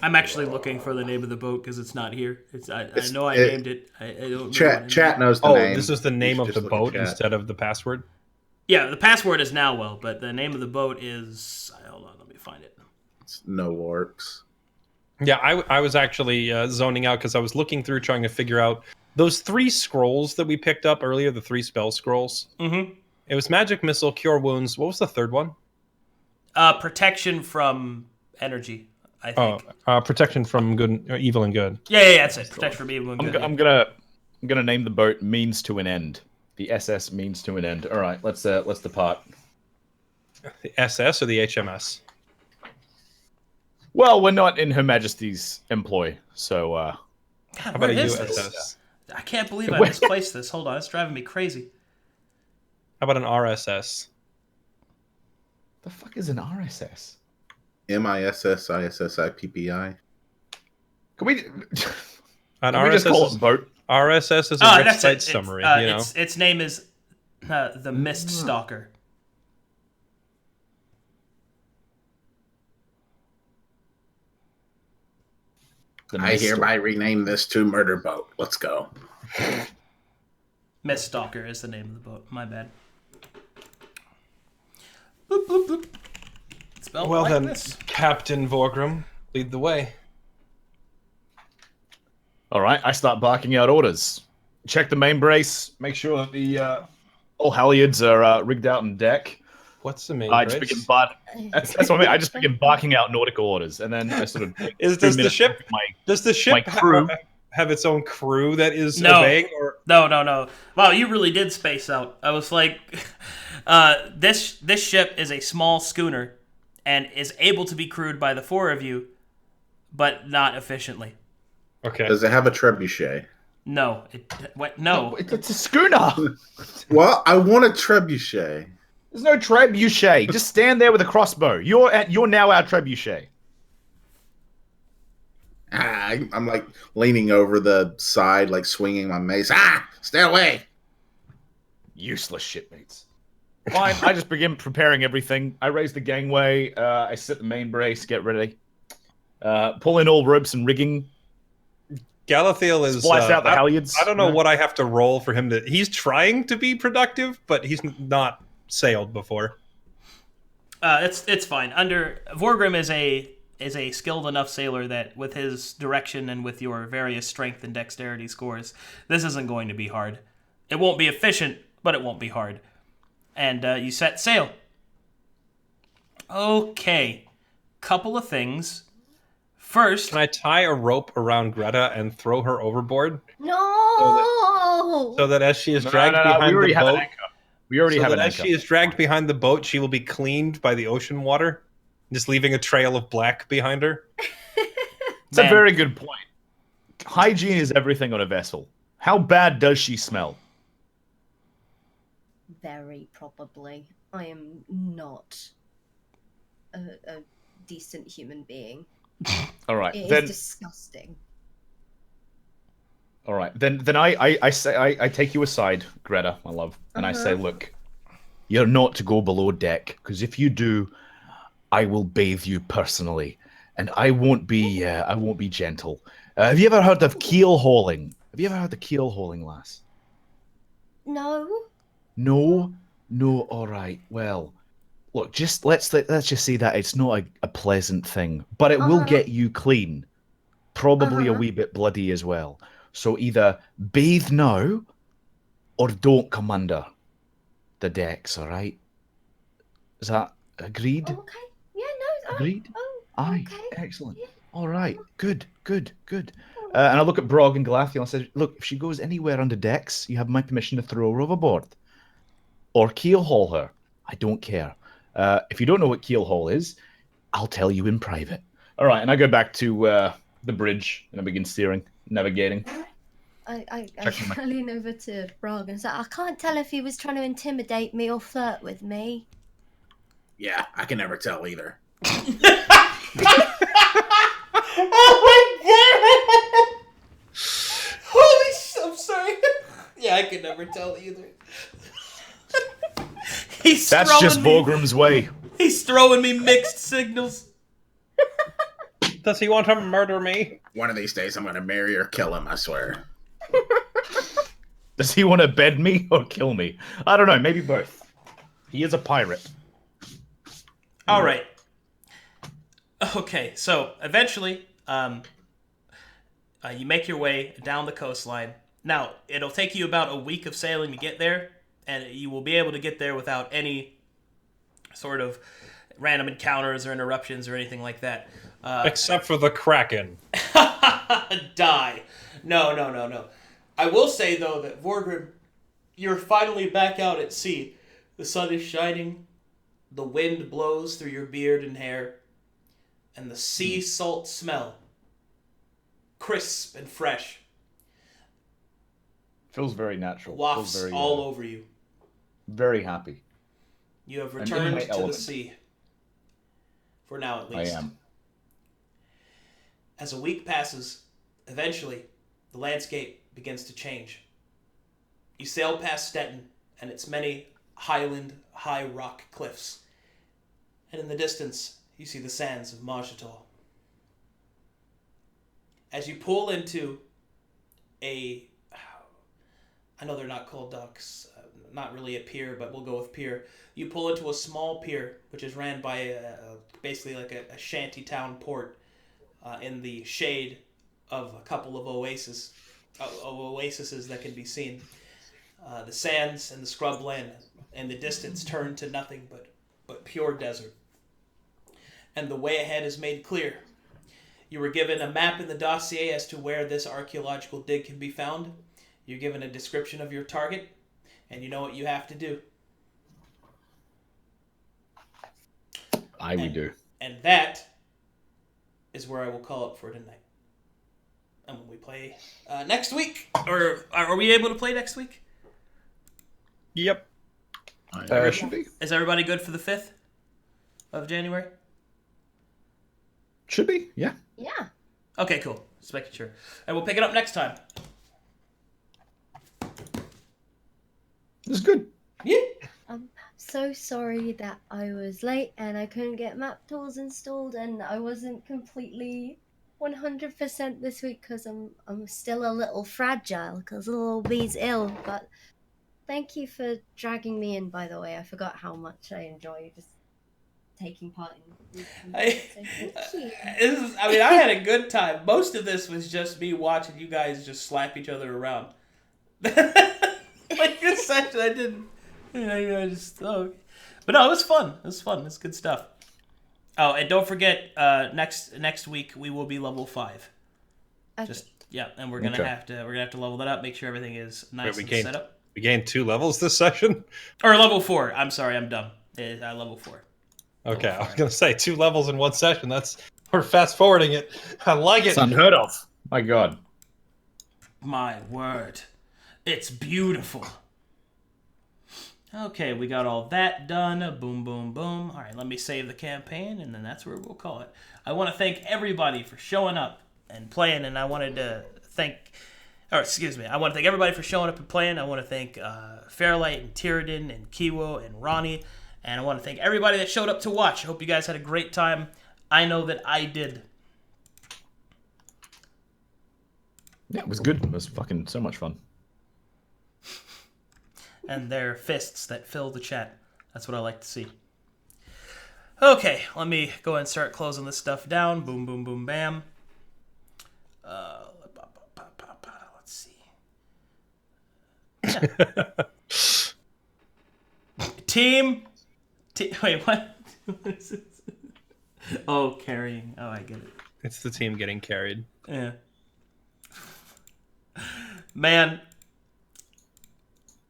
I'm actually looking for the name of the boat because it's not here. I know I it- named it. I don't Chat knows the Oh, name. this is the name You of should the just look boat at chat. instead of the password? Yeah, the password is Nowell, but the name of the boat is... Hold on, let me find it. It's no works. Yeah, I was actually zoning out because I was looking through trying to figure out those 3 scrolls that we picked up earlier, the 3 spell scrolls. Mm-hmm. It was Magic Missile, Cure Wounds. What was the third one? Protection from energy, I think. Protection from good, evil and good. Yeah, that's it. Protection from evil and good. I'm gonna name the boat Means to an End. The SS Means to an End. All right, let's depart. The SS or the HMS? Well, we're not in Her Majesty's employ, so God, How about a where is USS? this? I can't believe I misplaced this. Hold on, it's driving me crazy. How about an RSS? the fuck is an RSS? MISSISSIPPI. Can we? An Can we just call it boat? RSS is a That's website it. summary. Its name is the Mist Stalker. The I Mist hereby rename this to Murder Boat. Let's go. Mist Stalker is the name of the boat. My bad. Boop, boop, boop. Spelled Well like then, this. Captain Vorkrim, lead the way. All right, I start barking out orders. Check the main brace. Make sure that the all halyards are rigged out on deck. What's the main I just brace? begin that's what I mean. I just begin barking out nautical orders, and then I sort of Does the ship my crew. have its own crew that is No. obeying? Or No. Wow, you really did space out. I was like, this ship is a small schooner and is able to be crewed by the four of you, but not efficiently. okay, Does it have a trebuchet? No. No. It's a schooner. Well, I want a trebuchet. There's no trebuchet. Just stand there with a crossbow. You're now our trebuchet. I'm like leaning over the side, like swinging my mace. Stay away. Useless shipmates. Fine. I just begin preparing everything. I raise the gangway. I set the main brace. Get ready. Pull in all ropes and rigging. Galassio is Splice out the halyards. I don't know what I have to roll for him to. He's trying to be productive, but he's not sailed before. It's fine. Vorkrim is a is a skilled enough sailor that with his direction and with your various strength and dexterity scores, this isn't going to be hard. It won't be efficient, but it won't be hard. And you set sail. Okay. Couple of things. First... Can I tie a rope around Greta and throw her overboard? No! So that as she is dragged behind we already the have an boat... anchor. We already so have that an as anchor. she is dragged behind the boat, she will be cleaned by the ocean water, just leaving a trail of black behind her. It's a very good point. Hygiene is everything on a vessel. How bad does she smell? Very probably. I am not a decent human being. All right, It then. is disgusting. All right, then I say I take you aside, Greta, my love, and I say, look, you're not to go below deck, because if you do, I will bathe you personally, and I won't be gentle. Have you ever heard of keel hauling? Have you ever heard of keel hauling, lass? No? No. All right. Well, look, let's just say that it's not a pleasant thing, but it will get you clean, probably a wee bit bloody as well. So either bathe now, or don't come under the decks. All right? Is that agreed? Okay. Yeah, no. Agreed? Aye. Okay. Excellent. All right. Good. And I look at Brog and Galassio and I say, look, if she goes anywhere under decks, you have my permission to throw her overboard. Or keel haul her. I don't care. If you don't know what keel haul is, I'll tell you in private. All right, and I go back to the bridge and I begin steering, navigating. I lean over to Brog and say, I can't tell if he was trying to intimidate me or flirt with me. Yeah, I can never tell either. Oh my god! Holy I'm sorry. Yeah, I could never tell either. That's just Vorkrim's way. He's throwing me mixed signals. Does he want to murder me? One of these days I'm going to marry or kill him, I swear. Does he want to bed me or kill me? I don't know, maybe both. He is a pirate. All right. Okay, so eventually, you make your way down the coastline. Now, it'll take you about a week of sailing to get there, and you will be able to get there without any sort of random encounters or interruptions or anything like that. Except for the Kraken. Die. No. I will say, though, that Vorkrim, you're finally back out at sea. The sun is shining, the wind blows through your beard and hair, and the sea salt smell, crisp and fresh, Feels very natural. wafts Feels very, all over you. Very happy. You have in returned my to element. the sea. For now, at I least. am. As a week passes, eventually, the landscape begins to change. You sail past Stettin and its many highland, high rock cliffs. And in the distance, you see the sands of Majatol. As you pull into I know they're not called docks, not really a pier, but we'll go with pier. You pull into a small pier, which is ran by basically like a shanty town port in the shade of a couple of oases that can be seen. The sands and the scrubland in the distance turn to nothing but pure desert. And the way ahead is made clear. You were given a map in the dossier as to where this archaeological dig can be found. You're given a description of your target, and you know what you have to do. We do. And that is where I will call it for tonight. And when we play next week, or are we able to play next week? Yep. Should be. Is everybody good for the 5th of January? Should be, yeah. Yeah. Okay, cool. Just making sure. And we'll pick it up next time. It's good. Yeah. I'm so sorry that I was late and I couldn't get map tools installed and I wasn't completely 100% this week because I'm still a little fragile because little B's ill. But thank you for dragging me in, by the way. I forgot how much I enjoy just taking part in. I So thank you. I had a good time. Most of this was just me watching you guys just slap each other around. Like this section, I didn't. I just but no, it was fun. It was fun. It's good stuff. Oh, and don't forget, next week we will be level 5. Okay. Just and we're gonna have to level that up. Make sure everything is nice and set up. We gained 2 levels this session? Or level 4. I'm sorry, I'm dumb. Level 4. Okay, I was going to say 2 levels in one session. We're fast forwarding it. I like it. It's unheard of. My God. My word. It's beautiful. Okay, we got all that done. Boom, boom, boom. All right, let me save the campaign, and then that's where we'll call it. I want to thank everybody for showing up and playing, and I want to thank everybody for showing up and playing. I want to thank Fairlight and Tyrradin and Kiwo and Ronnie, and I want to thank everybody that showed up to watch. I hope you guys had a great time. I know that I did. Yeah, it was good. It was fucking so much fun. And their fists that fill the chat. That's what I like to see. Okay, let me go ahead and start closing this stuff down. Boom, boom, boom, bam. Let's see. Team. Wait, what? What is this? Oh, carrying. Oh, I get it. It's the team getting carried. Yeah. Man.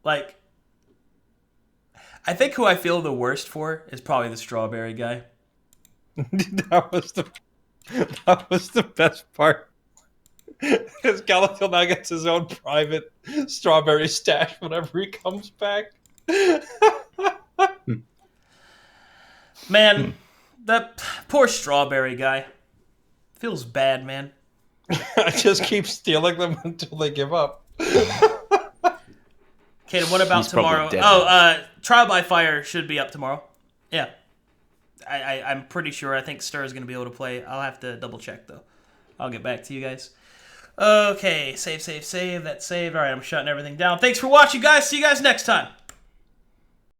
Like, I think who I feel the worst for is probably the strawberry guy. That was the best part. Because Galassio now gets his own private strawberry stash whenever he comes back. Man, that poor strawberry guy. Feels bad, man. I just keep stealing them until they give up. Okay, what about He's probably tomorrow? dead Oh, Trial by Fire should be up tomorrow. Yeah. I'm pretty sure. I think Stir is going to be able to play. I'll have to double check, though. I'll get back to you guys. Okay, save. That's saved. All right, I'm shutting everything down. Thanks for watching, guys. See you guys next time.